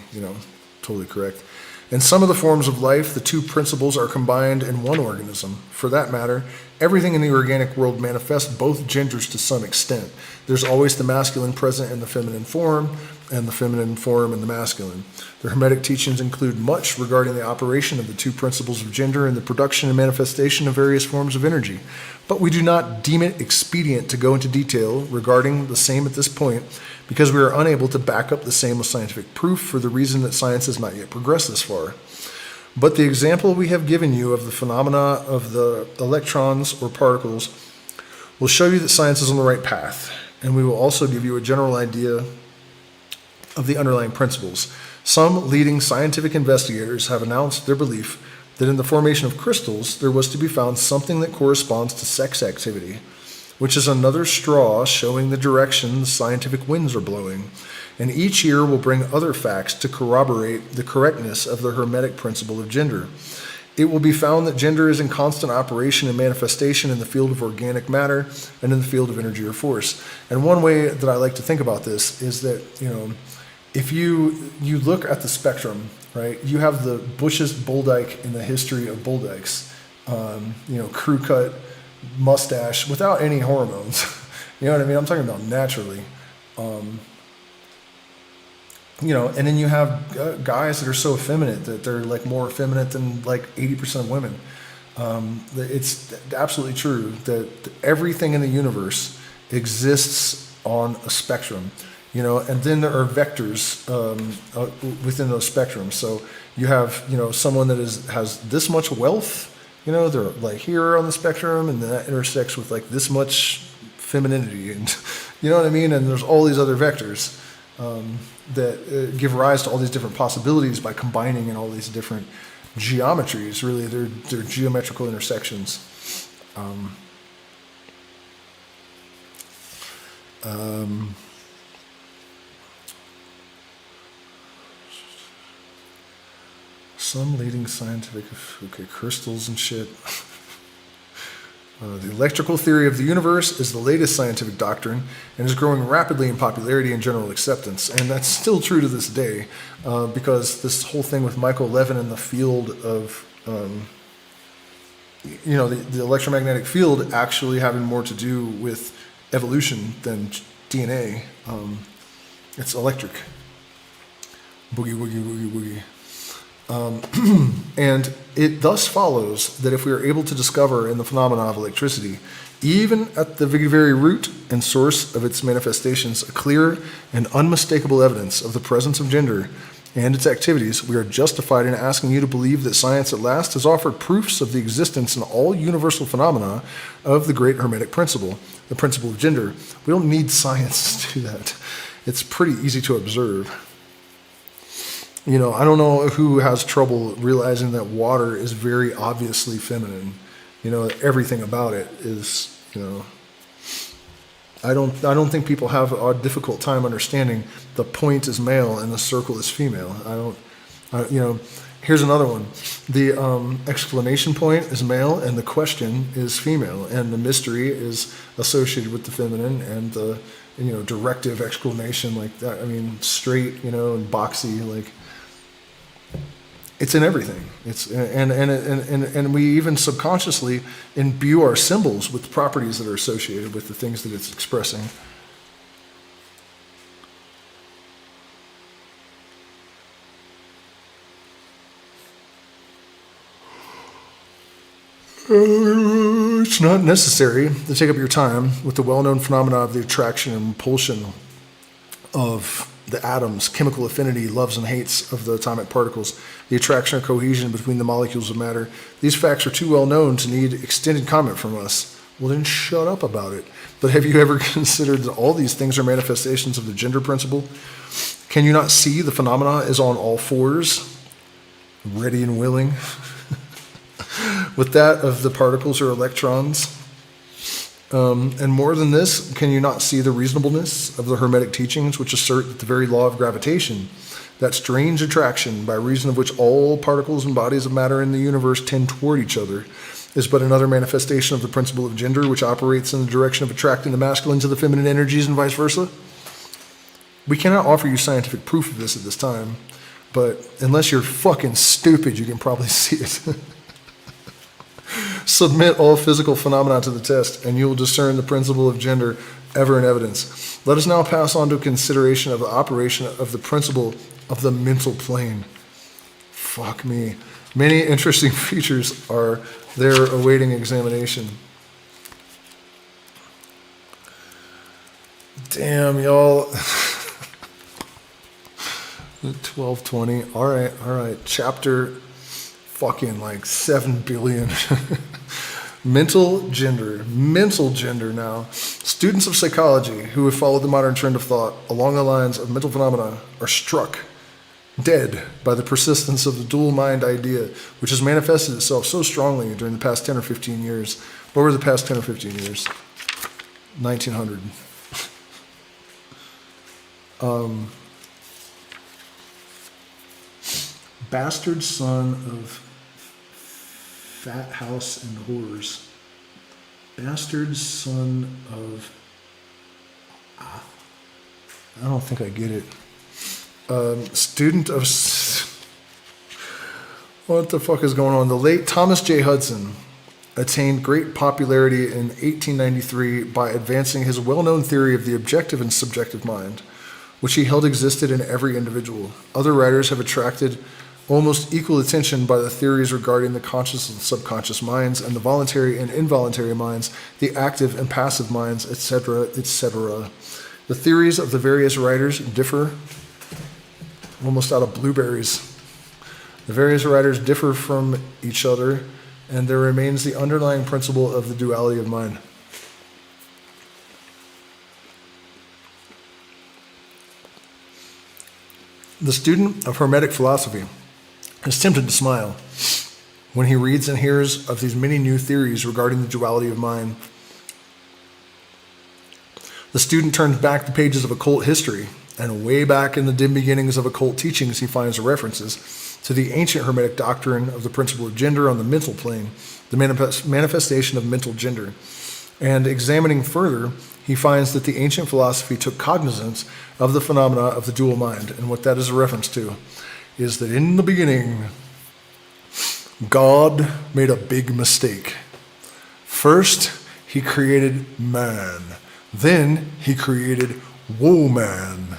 totally correct. In some of the forms of life, the two principles are combined in one organism. For that matter, everything in the organic world manifests both genders to some extent. There's always the masculine present in the feminine form, and the feminine form in the masculine. The Hermetic teachings include much regarding the operation of the two principles of gender and the production and manifestation of various forms of energy. But we do not deem it expedient to go into detail regarding the same at this point, because we are unable to back up the same with scientific proof for the reason that science has not yet progressed this far. But the example we have given you of the phenomena of the electrons or particles will show you that science is on the right path, and we will also give you a general idea of the underlying principles. Some leading scientific investigators have announced their belief that in the formation of crystals there was to be found something that corresponds to sex activity, which is another straw showing the direction the scientific winds are blowing, and each year will bring other facts to corroborate the correctness of the Hermetic principle of gender. It will be found that gender is in constant operation and manifestation in the field of organic matter and in the field of energy or force. And one way that I like to think about this is that, if you look at the spectrum, right, you have the bushest bull dyke in the history of bull dykes, crew cut, mustache, without any hormones. You know what I mean? I'm talking about naturally. And then you have guys that are so effeminate that they're like more effeminate than like 80% of women. It's absolutely true that everything in the universe exists on a spectrum, and then there are vectors within those spectrums. So you have, someone that has this much wealth, they're like here on the spectrum, and that intersects with like this much femininity, and you know what I mean? And there's all these other vectors that give rise to all these different possibilities by combining in all these different geometries. Really, they're geometrical intersections. Some leading scientific, okay, crystals and shit. The electrical theory of the universe is the latest scientific doctrine and is growing rapidly in popularity and general acceptance. And that's still true to this day, because this whole thing with Michael Levin and the field of, the electromagnetic field actually having more to do with evolution than DNA. It's electric. Boogie, woogie, woogie, woogie. And it thus follows that if we are able to discover in the phenomena of electricity, even at the very root and source of its manifestations, a clear and unmistakable evidence of the presence of gender and its activities, we are justified in asking you to believe that science at last has offered proofs of the existence in all universal phenomena of the great Hermetic principle, the principle of gender. We don't need science to do that. It's pretty easy to observe. I don't know who has trouble realizing that water is very obviously feminine. Everything about it is, I don't think people have a difficult time understanding the point is male and the circle is female. Here's another one. The exclamation point is male and the question is female, and the mystery is associated with the feminine, and the, directive exclamation like that. Straight, and boxy, like, it's in everything. It's and we even subconsciously imbue our symbols with properties that are associated with the things that it's expressing. It's not necessary to take up your time with the well-known phenomena of the attraction and repulsion of the atoms, chemical affinity, loves and hates of the atomic particles, the attraction or cohesion between the molecules of matter. These facts are too well known to need extended comment from us. Well, then shut up about it. But have you ever considered that all these things are manifestations of the gender principle? Can you not see the phenomena is on all fours, ready and willing, with that of the particles or electrons? And more than this, can you not see the reasonableness of the Hermetic teachings, which assert that the very law of gravitation, that strange attraction by reason of which all particles and bodies of matter in the universe tend toward each other, is but another manifestation of the principle of gender, which operates in the direction of attracting the masculine to the feminine energies and vice versa? We cannot offer you scientific proof of this at this time, but unless you're fucking stupid, you can probably see it. Submit all physical phenomena to the test, and you will discern the principle of gender ever in evidence. Let us now pass on to consideration of the operation of the principle of the mental plane. Fuck me. Many interesting features are there awaiting examination. Damn, y'all. 1220. All right. Chapter fucking like 7 billion. Mental gender now. Students of psychology who have followed the modern trend of thought along the lines of mental phenomena are struck dead by the persistence of the dual mind idea, which has manifested itself so strongly during the past 10 or 15 years. What were the past 10 or 15 years? 1900. Bastard son of fat house and whores. Bastard son of... I don't think I get it. Student of... What the fuck is going on? The late Thomas J. Hudson attained great popularity in 1893 by advancing his well-known theory of the objective and subjective mind, which he held existed in every individual. Other writers have attracted almost equal attention by the theories regarding the conscious and subconscious minds and the voluntary and involuntary minds, the active and passive minds, etc., etc. The theories of the various writers differ almost out of blueberries. The various writers differ from each other, and there remains the underlying principle of the duality of mind. The student of Hermetic philosophy is tempted to smile when he reads and hears of these many new theories regarding the duality of mind. The student turns back the pages of occult history And way back in the dim beginnings of occult teachings, he finds references to the ancient Hermetic doctrine of the principle of gender on the mental plane, the manifestation of mental gender. And examining further, he finds that the ancient philosophy took cognizance of the phenomena of the dual mind. And what that is a reference to is that in the beginning, God made a big mistake. First, he created man. Then he created woman.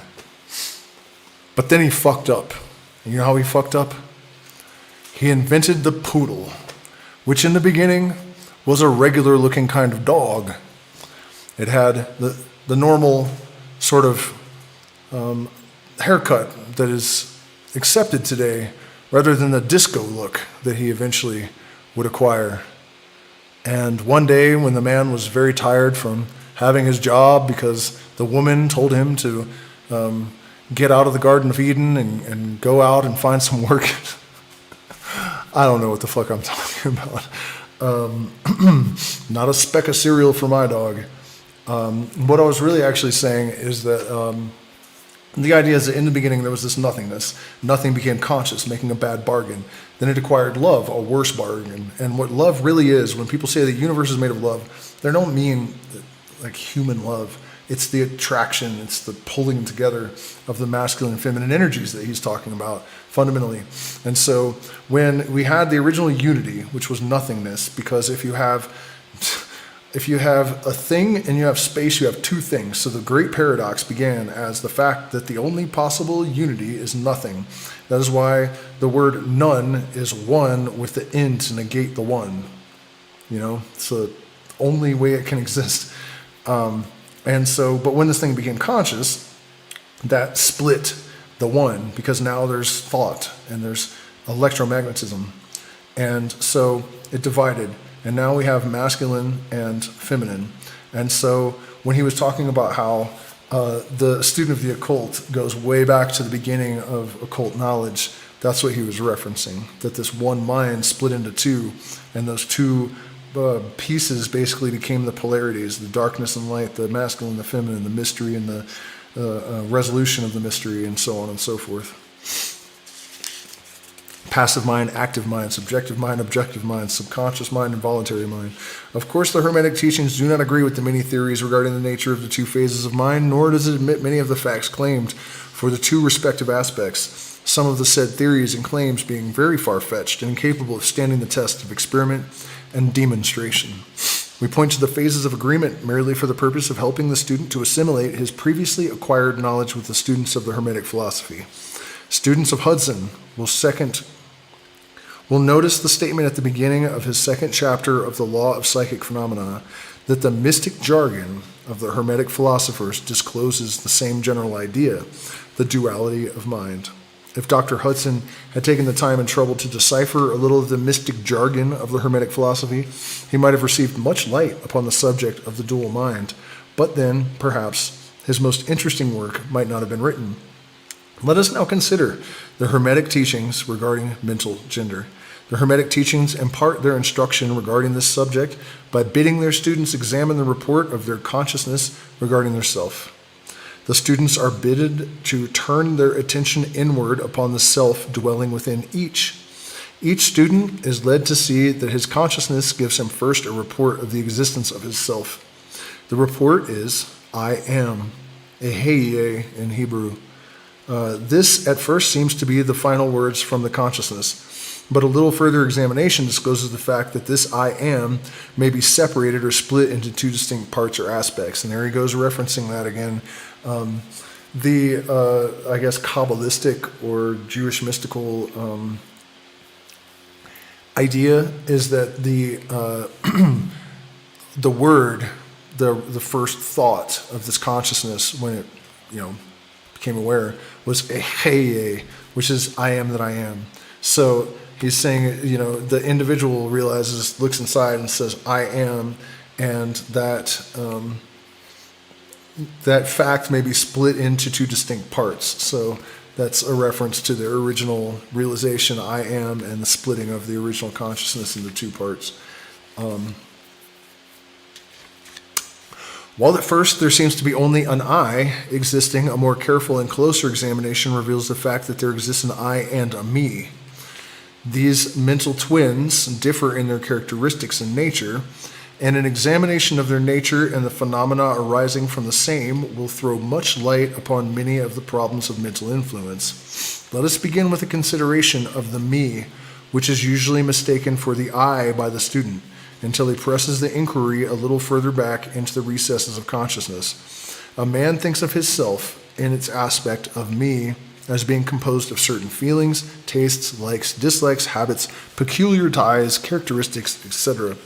But then he fucked up. And you know how he fucked up? He invented the poodle, which in the beginning was a regular looking kind of dog. It had the normal sort of haircut that is accepted today, rather than the disco look that he eventually would acquire. And one day when the man was very tired from having his job because the woman told him to get out of the Garden of Eden and go out and find some work. I don't know what the fuck I'm talking about. Not a speck of cereal for my dog. What I was really actually saying is that the idea is that in the beginning there was this nothingness. Nothing became conscious, making a bad bargain. Then it acquired love, a worse bargain. And what love really is, when people say the universe is made of love, they don't mean like human love. It's the attraction, it's the pulling together of the masculine and feminine energies that he's talking about fundamentally. And so when we had the original unity, which was nothingness, because if you have a thing and you have space, you have two things. So the great paradox began as the fact that the only possible unity is nothing. That is why the word none is one with the n to negate the one. You know, it's the only way it can exist. But when this thing became conscious, that split the one, because now there's thought and there's electromagnetism. And so it divided. And now we have masculine and feminine. And so when he was talking about how the student of the occult goes way back to the beginning of occult knowledge, that's what he was referencing, that this one mind split into two, and those two pieces basically became the polarities, the darkness and light, the masculine and the feminine, the mystery and the resolution of the mystery, and so on and so forth. Passive mind, active mind, subjective mind, objective mind, subconscious mind, and voluntary mind. Of course, the Hermetic teachings do not agree with the many theories regarding the nature of the two phases of mind, nor does it admit many of the facts claimed for the two respective aspects, some of the said theories and claims being very far-fetched and incapable of standing the test of experiment and demonstration. We point to the phases of agreement merely for the purpose of helping the student to assimilate his previously acquired knowledge with the students of the Hermetic philosophy. Students of Hudson will notice the statement at the beginning of his second chapter of the Law of Psychic Phenomena that the mystic jargon of the Hermetic philosophers discloses the same general idea, the duality of mind. If Dr. Hudson had taken the time and trouble to decipher a little of the mystic jargon of the Hermetic philosophy, he might have received much light upon the subject of the dual mind, but then, perhaps, his most interesting work might not have been written. Let us now consider the Hermetic teachings regarding mental gender. The Hermetic teachings impart their instruction regarding this subject by bidding their students examine the report of their consciousness regarding their self. The students are bidded to turn their attention inward upon the self dwelling within each. Each student is led to see that his consciousness gives him first a report of the existence of his self. The report is, I am, eheye in Hebrew. This at first seems to be the final words from the consciousness, but a little further examination discloses the fact that this I am may be separated or split into two distinct parts or aspects. And there he goes referencing that again. I guess, Kabbalistic or Jewish mystical idea is that the word, the first thought of this consciousness when it, became aware was eheye, which is I am that I am. So he's saying, the individual realizes, looks inside and says, I am, and that that fact may be split into two distinct parts. So that's a reference to the original realization, I am, and the splitting of the original consciousness into two parts. While at first there seems to be only an I existing, a more careful and closer examination reveals the fact that there exists an I and a me. These mental twins differ in their characteristics and nature, and an examination of their nature and the phenomena arising from the same will throw much light upon many of the problems of mental influence. Let us begin with a consideration of the me, which is usually mistaken for the I by the student, until he presses the inquiry a little further back into the recesses of consciousness. A man thinks of his self in its aspect of me as being composed of certain feelings, tastes, likes, dislikes, habits, peculiar ties, characteristics, etc.,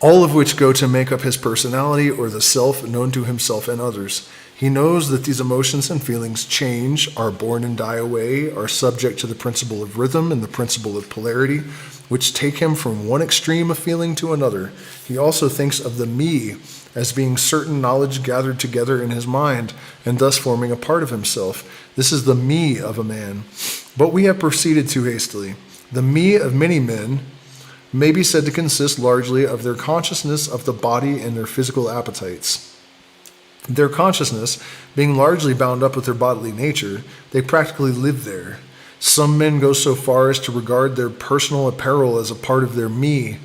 all of which go to make up his personality or the self known to himself and others. He knows that these emotions and feelings change, are born and die away, are subject to the principle of rhythm and the principle of polarity, which take him from one extreme of feeling to another. He also thinks of the me as being certain knowledge gathered together in his mind, and thus forming a part of himself. This is the me of a man. But we have proceeded too hastily. The me of many men may be said to consist largely of their consciousness of the body and their physical appetites. Their consciousness being largely bound up with their bodily nature, they practically live there. Some men go so far as to regard their personal apparel as a part of their me,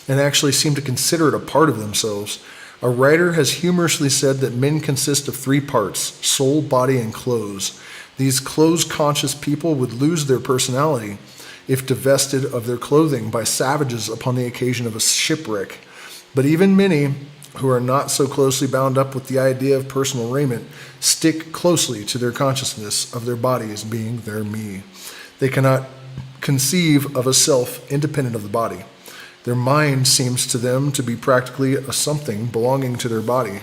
and actually seem to consider it a part of themselves. A writer has humorously said that men consist of three parts: soul, body, and clothes. These clothes-conscious people would lose their personality if divested of their clothing by savages upon the occasion of a shipwreck. But even many who are not so closely bound up with the idea of personal raiment stick closely to their consciousness of their bodies being their me. They cannot conceive of a self independent of the body. Their mind seems to them to be practically a something belonging to their body,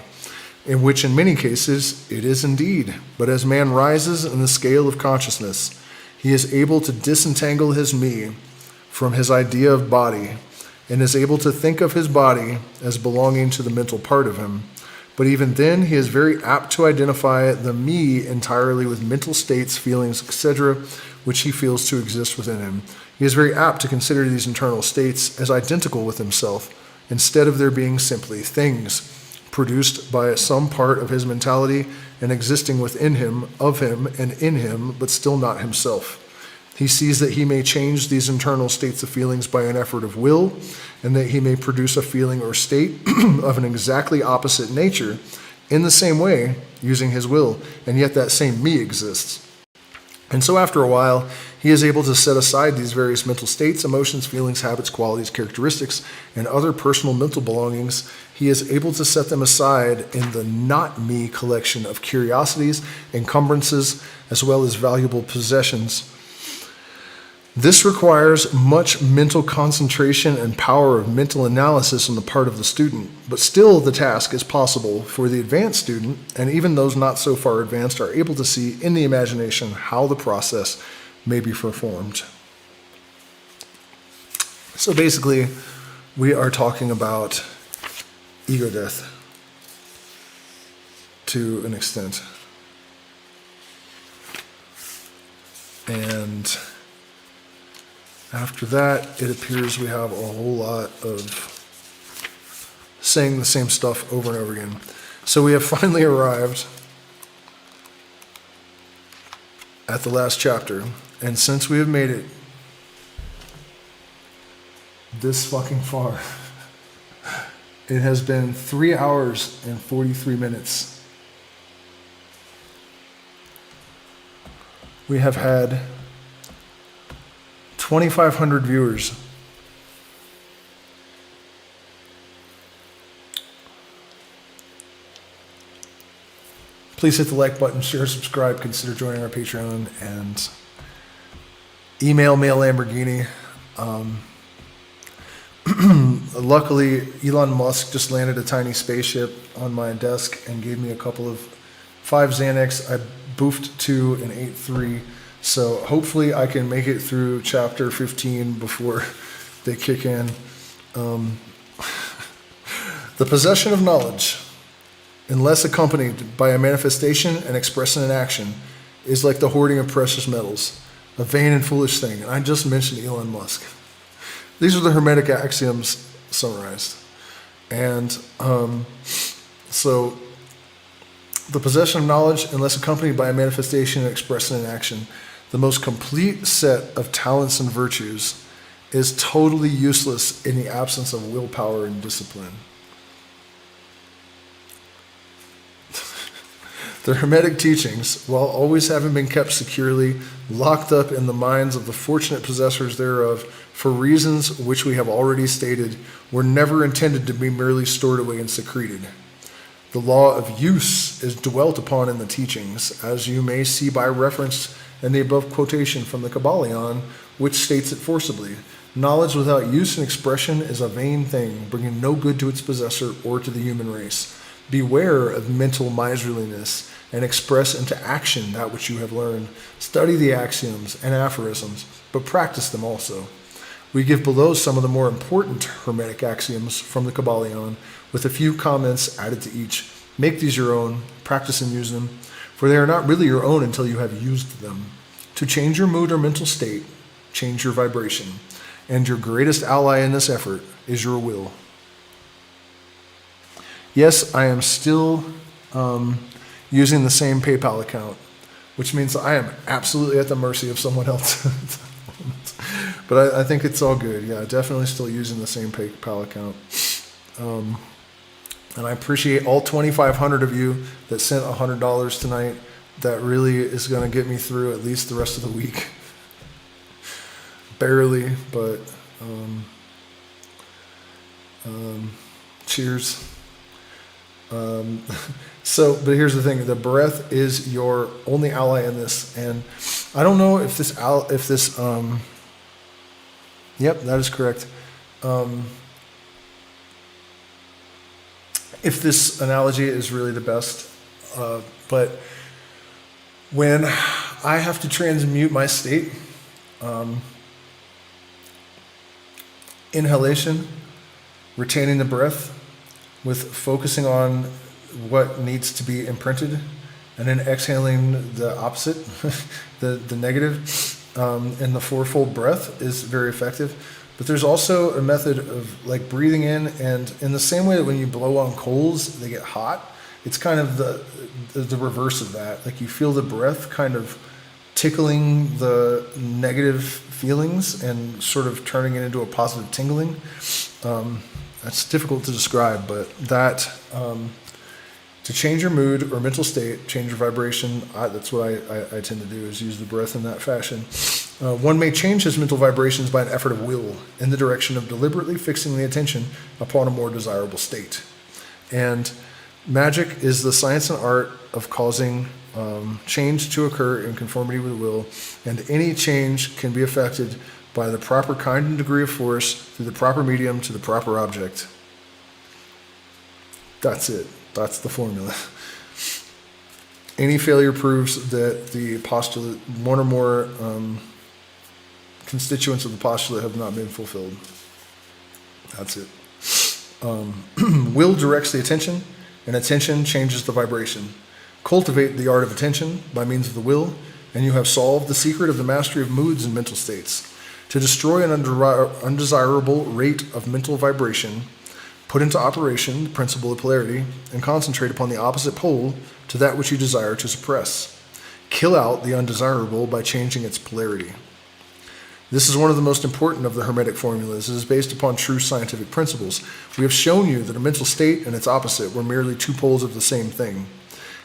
in which in many cases it is indeed. But as man rises in the scale of consciousness, he is able to disentangle his me from his idea of body, and is able to think of his body as belonging to the mental part of him. But even then, he is very apt to identify the me entirely with mental states, feelings, etc., which he feels to exist within him. He is very apt to consider these internal states as identical with himself, instead of their being simply things produced by some part of his mentality and existing within him, of him, and in him, but still not himself. He sees that he may change these internal states of feelings by an effort of will, and that he may produce a feeling or state of an exactly opposite nature in the same way, using his will, and yet that same me exists. And so after a while, he is able to set aside these various mental states, emotions, feelings, habits, qualities, characteristics, and other personal mental belongings. He is able to set them aside in the not me collection of curiosities, encumbrances, as well as valuable possessions. This requires much mental concentration and power of mental analysis on the part of the student, but still the task is possible for the advanced student, and even those not so far advanced are able to see in the imagination how the process may be performed. So basically, we are talking about ego death to an extent. And after that, it appears we have a whole lot of saying the same stuff over and over again. So we have finally arrived at the last chapter, and since we have made it this fucking far, it has been 3 hours and 43 minutes. We have had 2,500 viewers. Please hit the like button, share, subscribe, consider joining our Patreon, and email Mail Lamborghini. Luckily, Elon Musk just landed a tiny spaceship on my desk and gave me a couple of 5 Xanax. I boofed 2 and ate 3. So hopefully I can make it through chapter 15 before they kick in. The possession of knowledge, unless accompanied by a manifestation and expressed in an action, is like the hoarding of precious metals, a vain and foolish thing. And I just mentioned Elon Musk. These are the Hermetic axioms summarized. And so the possession of knowledge, unless accompanied by a manifestation and expressed in action, the most complete set of talents and virtues, is totally useless in the absence of willpower and discipline. The Hermetic teachings, while always having been kept securely locked up in the minds of the fortunate possessors thereof, for reasons which we have already stated, were never intended to be merely stored away and secreted. The law of use is dwelt upon in the teachings, as you may see by reference in the above quotation from the Kybalion, which states it forcibly. Knowledge without use and expression is a vain thing, bringing no good to its possessor or to the human race. Beware of mental miserliness, and express into action that which you have learned. Study the axioms and aphorisms, but practice them also. We give below some of the more important Hermetic axioms from the Kybalion, with a few comments added to each. Make these your own, practice and use them, for they are not really your own until you have used them. To change your mood or mental state, change your vibration, and your greatest ally in this effort is your will. Yes, I am still using the same PayPal account, which means I am absolutely at the mercy of someone else. But I think it's all good. Yeah, definitely still using the same PayPal account. And I appreciate all 2,500 of you that sent $100 tonight. That really is going to get me through at least the rest of the week. Barely, but cheers. But here's the thing: the breath is your only ally in this, and I don't know if this, yep, that is correct. If this analogy is really the best, but when I have to transmute my state, inhalation, retaining the breath, with focusing on what needs to be imprinted, and then exhaling the opposite, the negative, and the fourfold breath is very effective. But there's also a method of like breathing in, and in the same way that when you blow on coals, they get hot, it's kind of the reverse of that. Like you feel the breath kind of tickling the negative feelings and sort of turning it into a positive tingling. That's difficult to describe, but that to change your mood or mental state, change your vibration, that's what I tend to do, is use the breath in that fashion. One may change his mental vibrations by an effort of will in the direction of deliberately fixing the attention upon a more desirable state. And magic is the science and art of causing change to occur in conformity with will, and any change can be effected by the proper kind and degree of force through the proper medium to the proper object. That's it. That's the formula. Any failure proves that the postulate, one or more constituents of the postulate have not been fulfilled. That's it. Will directs the attention, and attention changes the vibration. Cultivate the art of attention by means of the will, and you have solved the secret of the mastery of moods and mental states. To destroy an undesirable rate of mental vibration, put into operation the principle of polarity and concentrate upon the opposite pole to that which you desire to suppress. Kill out the undesirable by changing its polarity. This is one of the most important of the Hermetic formulas. It is based upon true scientific principles. We have shown you that a mental state and its opposite were merely two poles of the same thing,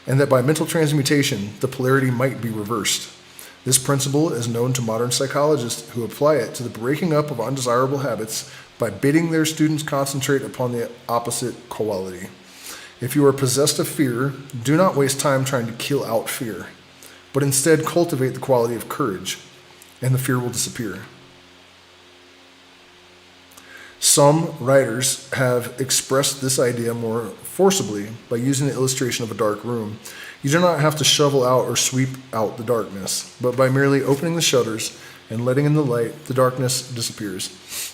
and that by mental transmutation, the polarity might be reversed. This principle is known to modern psychologists who apply it to the breaking up of undesirable habits by bidding their students concentrate upon the opposite quality. If you are possessed of fear, do not waste time trying to kill out fear, but instead cultivate the quality of courage, and the fear will disappear. Some writers have expressed this idea more forcibly by using the illustration of a dark room. You do not have to shovel out or sweep out the darkness, but by merely opening the shutters and letting in the light, the darkness disappears.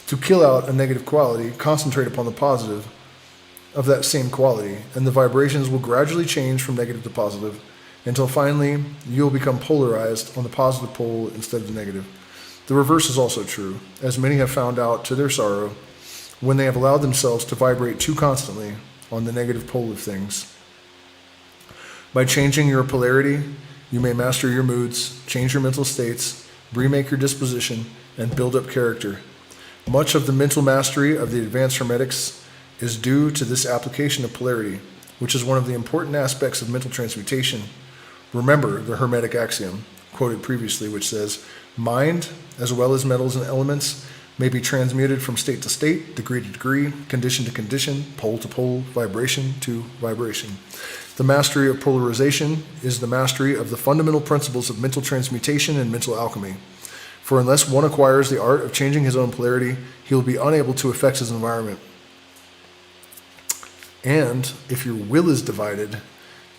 To kill out a negative quality, concentrate upon the positive of that same quality, and the vibrations will gradually change from negative to positive, until finally you'll become polarized on the positive pole instead of the negative. The reverse is also true, as many have found out to their sorrow. when they have allowed themselves to vibrate too constantly on the negative pole of things. By changing your polarity, you may master your moods, change your mental states, remake your disposition, and build up character. Much of the mental mastery of the advanced Hermetics is due to this application of polarity, which is one of the important aspects of mental transmutation. Remember the Hermetic axiom, quoted previously, which says, mind, as well as metals and elements, may be transmuted from state to state, degree to degree, condition to condition, pole to pole, vibration to vibration. The mastery of polarization is the mastery of the fundamental principles of mental transmutation and mental alchemy. For unless one acquires the art of changing his own polarity, he will be unable to affect his environment. And if your will is divided,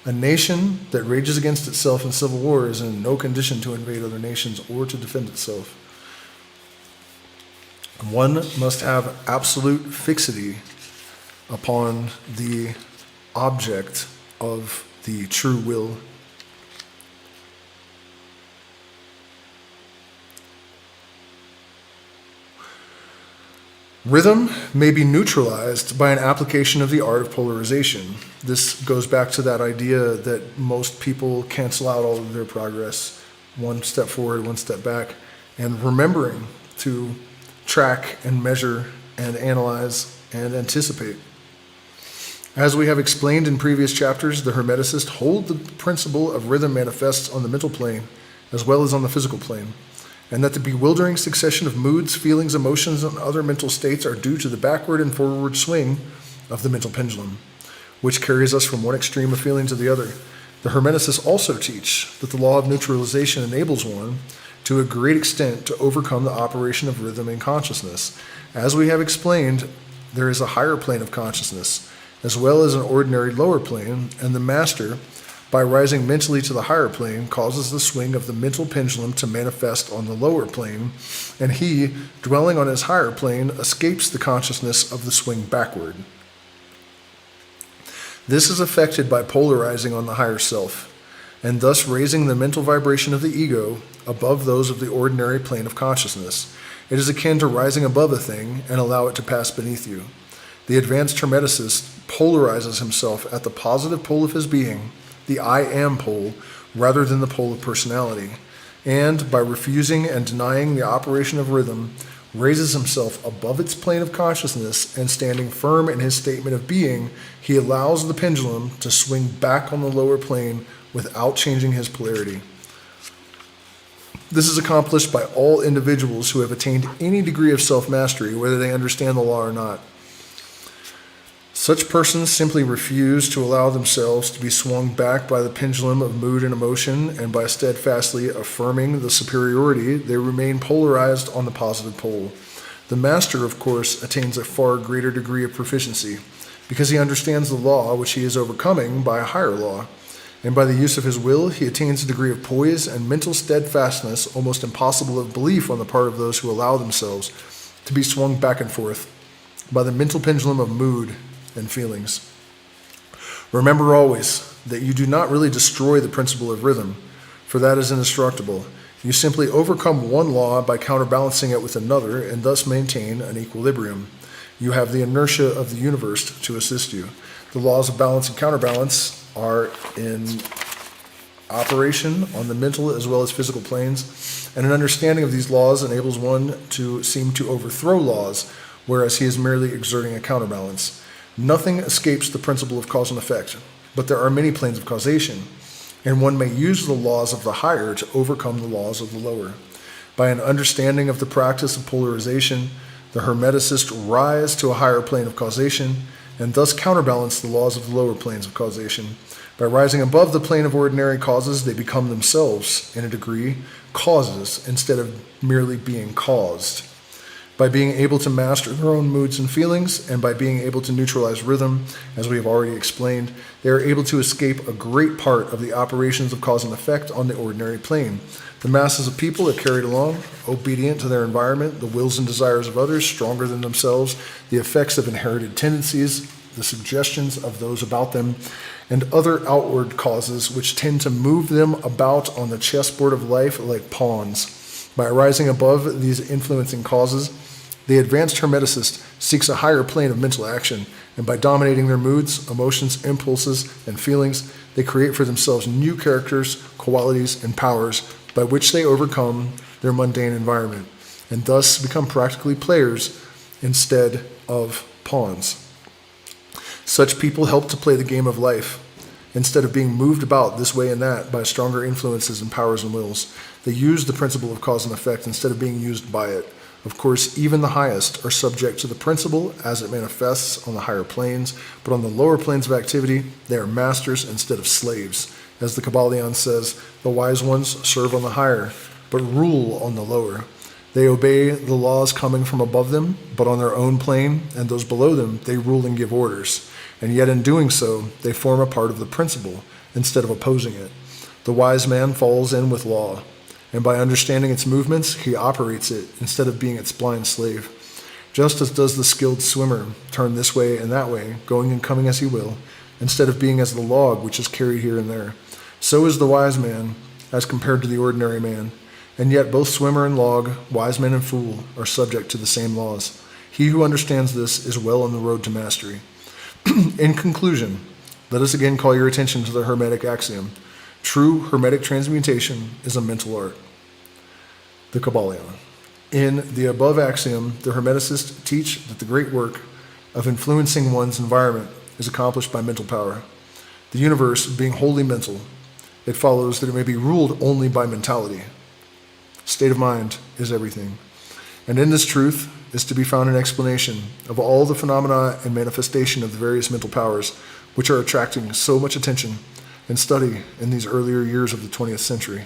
a nation that rages against itself in civil war is in no condition to invade other nations or to defend itself. One must have absolute fixity upon the object of the true will. Rhythm may be neutralized by an application of the art of polarization. This goes back to that idea that most people cancel out all of their progress, one step forward, one step back, and remembering to track and measure and analyze and anticipate. As we have explained in previous chapters, the Hermeticists hold the principle of rhythm manifests on the mental plane as well as on the physical plane, and that the bewildering succession of moods, feelings, emotions, and other mental states are due to the backward and forward swing of the mental pendulum, which carries us from one extreme of feeling to the other. The Hermeticists also teach that the law of neutralization enables one to a great extent to overcome the operation of rhythm in consciousness. As we have explained, there is a higher plane of consciousness, as well as an ordinary lower plane, and the master, by rising mentally to the higher plane, causes the swing of the mental pendulum to manifest on the lower plane, and he, dwelling on his higher plane, escapes the consciousness of the swing backward. This is effected by polarizing on the higher self, and thus raising the mental vibration of the ego above those of the ordinary plane of consciousness. It is akin to rising above a thing and allow it to pass beneath you. The advanced Hermeticist polarizes himself at the positive pole of his being, the I am pole, rather than the pole of personality, and by refusing and denying the operation of rhythm, raises himself above its plane of consciousness, and standing firm in his statement of being, he allows the pendulum to swing back on the lower plane without changing his polarity. This is accomplished by all individuals who have attained any degree of self-mastery, whether they understand the law or not. Such persons simply refuse to allow themselves to be swung back by the pendulum of mood and emotion, and by steadfastly affirming the superiority, they remain polarized on the positive pole. The master, of course, attains a far greater degree of proficiency, because he understands the law which he is overcoming by a higher law, and by the use of his will, he attains a degree of poise and mental steadfastness almost impossible of belief on the part of those who allow themselves to be swung back and forth by the mental pendulum of mood and feelings. Remember always that you do not really destroy the principle of rhythm, for that is indestructible. You simply overcome one law by counterbalancing it with another, and thus maintain an equilibrium. You have the inertia of the universe to assist you. The laws of balance and counterbalance are in operation on the mental as well as physical planes, and an understanding of these laws enables one to seem to overthrow laws, whereas he is merely exerting a counterbalance. Nothing escapes the principle of cause and effect, but there are many planes of causation, and one may use the laws of the higher to overcome the laws of the lower. By an understanding of the practice of polarization, the Hermeticists rise to a higher plane of causation, and thus counterbalance the laws of the lower planes of causation. By rising above the plane of ordinary causes, they become themselves, in a degree, causes instead of merely being caused. By being able to master their own moods and feelings, and by being able to neutralize rhythm, as we have already explained, they are able to escape a great part of the operations of cause and effect on the ordinary plane. The masses of people are carried along, obedient to their environment, the wills and desires of others, stronger than themselves, the effects of inherited tendencies, the suggestions of those about them, and other outward causes which tend to move them about on the chessboard of life like pawns. By rising above these influencing causes, The advanced Hermeticist seeks a higher plane of mental action, and by dominating their moods, emotions, impulses, and feelings, they create for themselves new characters, qualities, and powers by which they overcome their mundane environment, and thus become practically players instead of pawns. Such people help to play the game of life. Instead of being moved about this way and that by stronger influences and powers and wills, they use the principle of cause and effect instead of being used by it. Of course, even the highest are subject to the principle as it manifests on the higher planes, but on the lower planes of activity, they are masters instead of slaves. As the Kybalion says, the wise ones serve on the higher, but rule on the lower. They obey the laws coming from above them, but on their own plane, and those below them, they rule and give orders. And yet in doing so, they form a part of the principle instead of opposing it. The wise man falls in with law, and by understanding its movements, he operates it instead of being its blind slave. Just as does the skilled swimmer turn this way and that way, going and coming as he will, instead of being as the log which is carried here and there. So is the wise man as compared to the ordinary man. And yet both swimmer and log, wise man and fool, are subject to the same laws. He who understands this is well on the road to mastery. In conclusion, let us again call your attention to the Hermetic axiom. True Hermetic transmutation is a mental art. The Kybalion. In the above axiom, the Hermeticists teach that the great work of influencing one's environment is accomplished by mental power. The universe being wholly mental, it follows that it may be ruled only by mentality. State of mind is everything. And in this truth is to be found an explanation of all the phenomena and manifestation of the various mental powers which are attracting so much attention and study in these earlier years of the 20th century.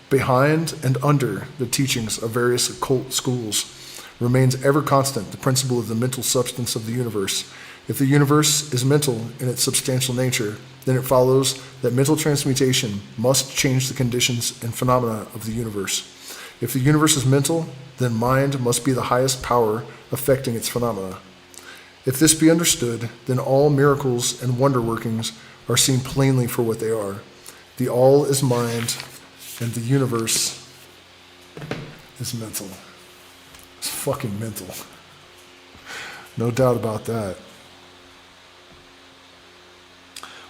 Behind and under the teachings of various occult schools remains ever constant the principle of the mental substance of the universe. If the universe is mental in its substantial nature, then it follows that mental transmutation must change the conditions and phenomena of the universe. If the universe is mental, then mind must be the highest power affecting its phenomena. If this be understood, then all miracles and wonder workings are seen plainly for what they are. The all is mind, and the universe is mental. It's fucking mental. No doubt about that.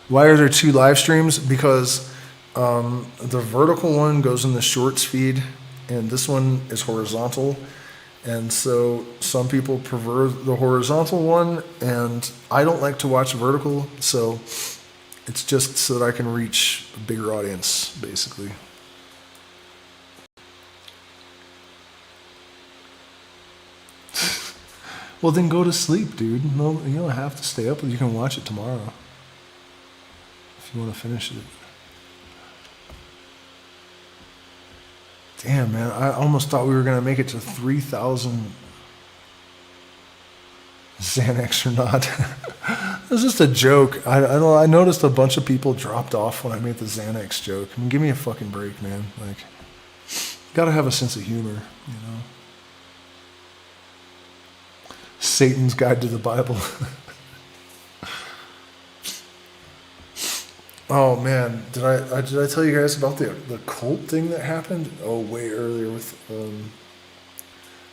Why are there two live streams? Because the vertical one goes in the shorts feed, and this one is horizontal. And so some people prefer the horizontal one, and I don't like to watch vertical, so it's just so that I can reach a bigger audience, basically. Well, then go to sleep, dude. No, you don't have to stay up. You can watch it tomorrow if you want to finish it. Damn, man, I almost thought we were going to make it to 3,000 Xanax or not. It was just a joke. I noticed a bunch of people dropped off when I made the Xanax joke. I mean, give me a fucking break, man. Like, you got to have a sense of humor, you know? Satan's Guide to the Bible. Oh man, did I tell you guys about the cult thing that happened? Oh, way earlier with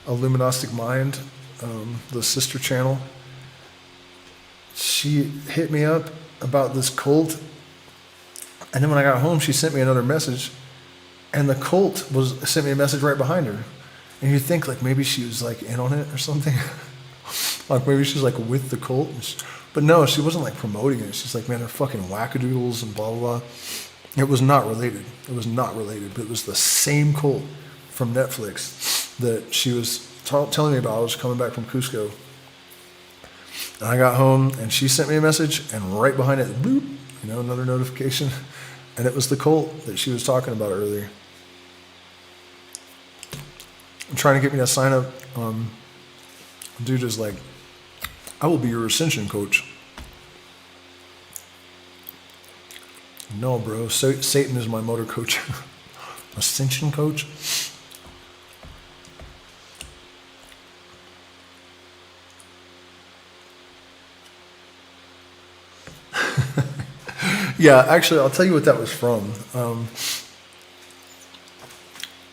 Illuminostic Mind, the sister channel. She hit me up about this cult, and then when I got home, she sent me another message, and the cult sent me a message right behind her. And you'd think like maybe she was like in on it or something, like maybe she's like with the cult. But no, she wasn't like promoting it. She's like, man, they're fucking wackadoodles and blah, blah, blah. It was not related. It was not related, but it was the same cult from Netflix that she was telling me about. I was coming back from Cusco. And I got home and she sent me a message, and right behind it, bloop, you know, another notification. And it was the cult that she was talking about earlier. Trying to get me to sign up. Dude is like, I will be your ascension coach. No, bro. Satan is my motor coach. Ascension coach? Yeah, actually, I'll tell you what that was from.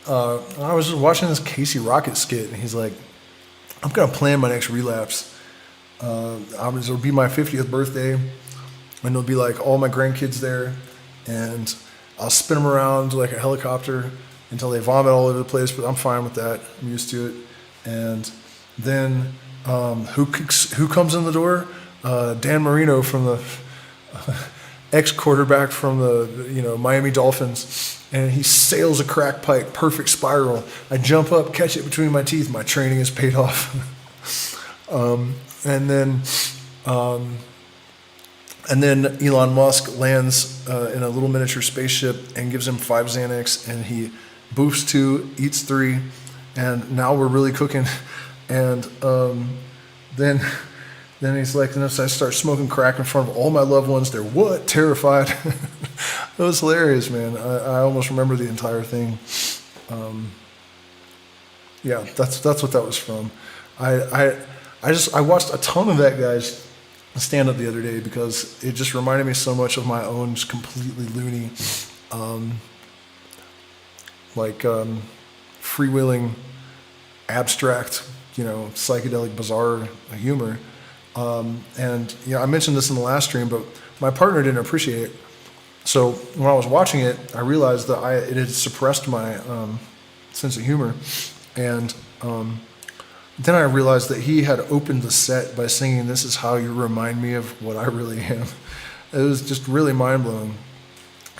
I was just watching this Casey Rocket skit, and he's like, I'm gonna plan my next relapse. It'll be my 50th birthday, and there'll be like all my grandkids there, and I'll spin them around like a helicopter until they vomit all over the place. But I'm fine with that. I'm used to it. And then who comes in the door? Dan Marino from the ex-quarterback from the Miami Dolphins, and he sails a crack pipe, perfect spiral. I jump up, catch it between my teeth. My training is paid off. And then Elon Musk lands in a little miniature spaceship and gives him 5 Xanax, and he boofs 2, eats 3, and now we're really cooking. And then he's like, and so I start smoking crack in front of all my loved ones. They're terrified. It was hilarious, man. I almost remember the entire thing. Yeah, that's what that was from. I watched a ton of that guy's stand up the other day because it just reminded me so much of my own just completely loony, freewheeling, abstract, psychedelic, bizarre humor. And I mentioned this in the last stream, but my partner didn't appreciate it. So when I was watching it, I realized that it had suppressed my sense of humor, and then I realized that he had opened the set by singing, "This is how you remind me of what I really am." It was just really mind-blowing.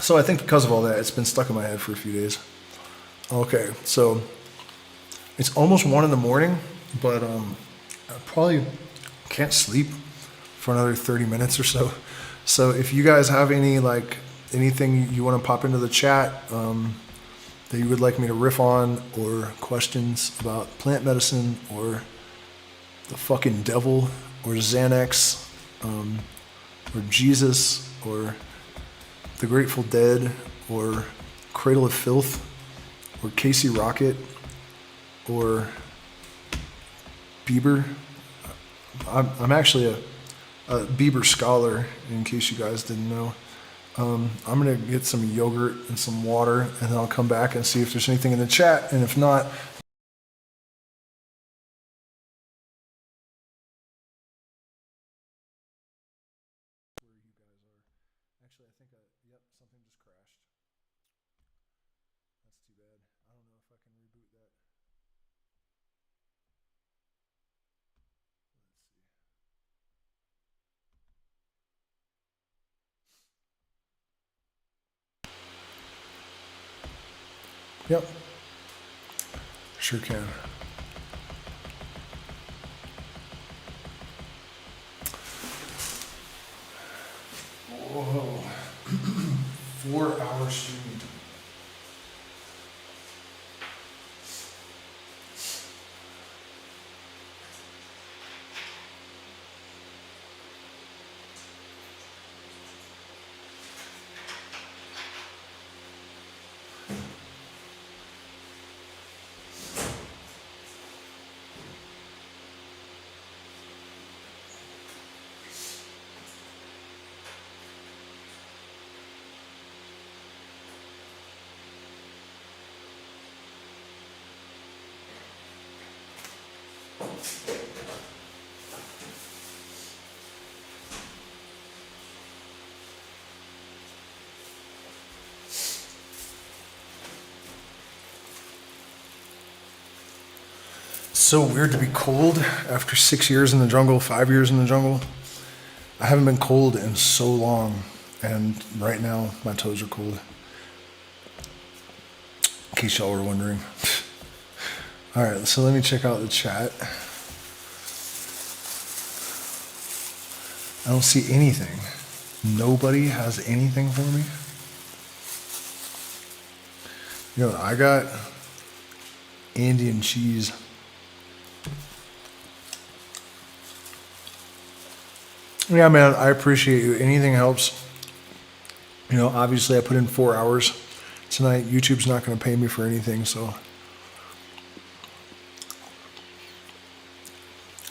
So I think because of all that, it's been stuck in my head for a few days. Okay, so it's almost 1 a.m, but I probably can't sleep for another 30 minutes or so. So if you guys have anything you want to pop into the chat that you would like me to riff on, or questions about plant medicine or the fucking devil or Xanax or Jesus or the Grateful Dead or Cradle of Filth or Casey Rocket or Bieber. I'm actually a Bieber scholar, in case you guys didn't know. I'm going to get some yogurt and some water, and then I'll come back and see if there's anything in the chat, and if not... Where you guys are. Actually, I think, something just crashed. That's too bad. I don't know if I can reboot that. Yep. Sure can. Whoa. 4-hour stream. So weird to be cold after 6 years in the jungle, 5 years in the jungle. I haven't been cold in so long, and right now my toes are cold. In case y'all were wondering. All right, so let me check out the chat. I don't see anything. Nobody has anything for me. I got Indian cheese. Yeah, man, I appreciate you. Anything helps. Obviously I put in 4 hours tonight. YouTube's not going to pay me for anything, so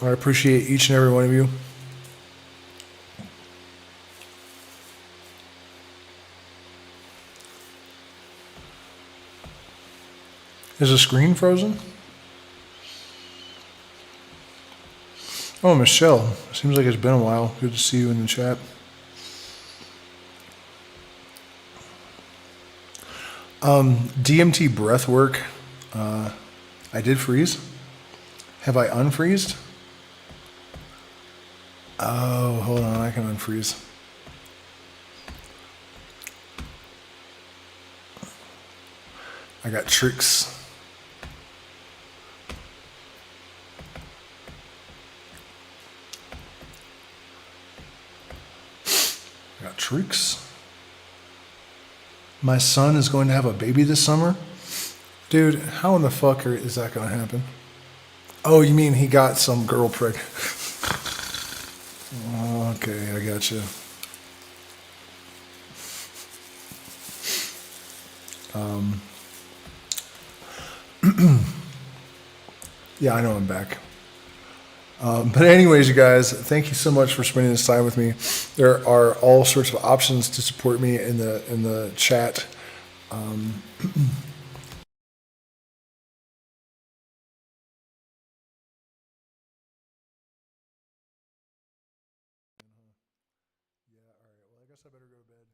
I appreciate each and every one of you. Is the screen frozen? Oh, Michelle. Seems like it's been a while. Good to see you in the chat. DMT breath work. I did freeze. Have I unfreezed? Oh, hold on. I can unfreeze. I got tricks. I got tricks. My son is going to have a baby this summer? Dude, how in the fuck is that going to happen? Oh, you mean he got some girl pregnant? Okay, I got you. Yeah, I know I'm back. But anyways, you guys, thank you so much for spending this time with me. There are all sorts of options to support me in the chat. Yeah, all right. Well, I guess I better go to bed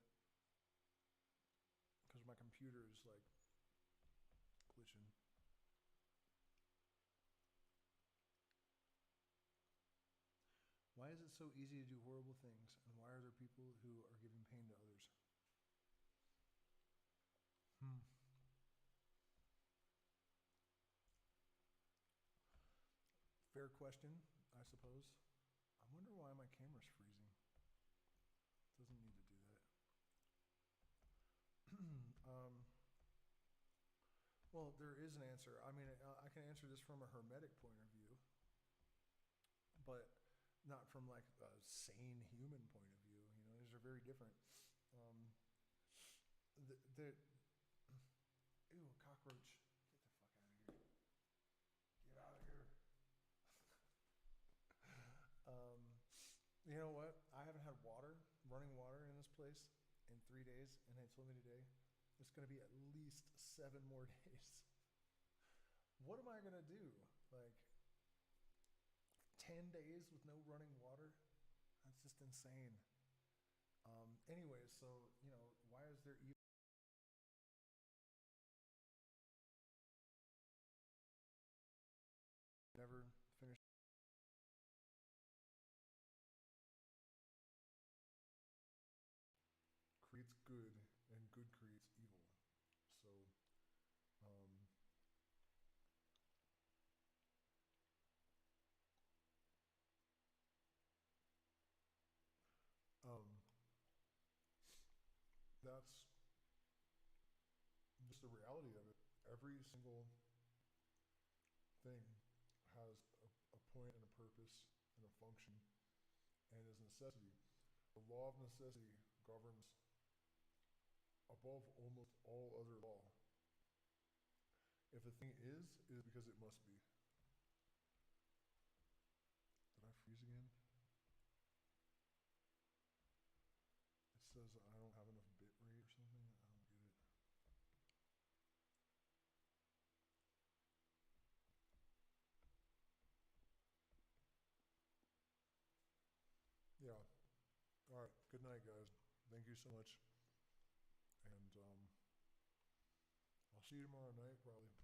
because my computer is like glitching. Why is it so easy to do horrible things, and why are there people who are giving pain to others? Fair question, I suppose. I wonder why my camera's freezing. Doesn't need to do that. Well, there is an answer. I mean, I can answer this from a hermetic point of view, but not from like a sane human point of view. You know, these are very different. Um, the ew, cockroach! Get out of here! Um, you know what? I haven't had running water in this place in 3 days, and they told me today it's going to be at least 7 more days. What am I going to do? Like 10 days with no running water? That's just insane. Anyways, so, you know, why is there even never finished? Creates good, and good creates evil. So, um, um, that's just the reality of it. Every single thing has a point and a purpose and a function and is necessity. The law of necessity governs above almost all other law. If a thing is, it is because it must be. Did I freeze again? It says I don't have enough bit rate or something. I don't get it. Yeah. All right. Good night, guys. Thank you so much. And I'll see you tomorrow night, probably.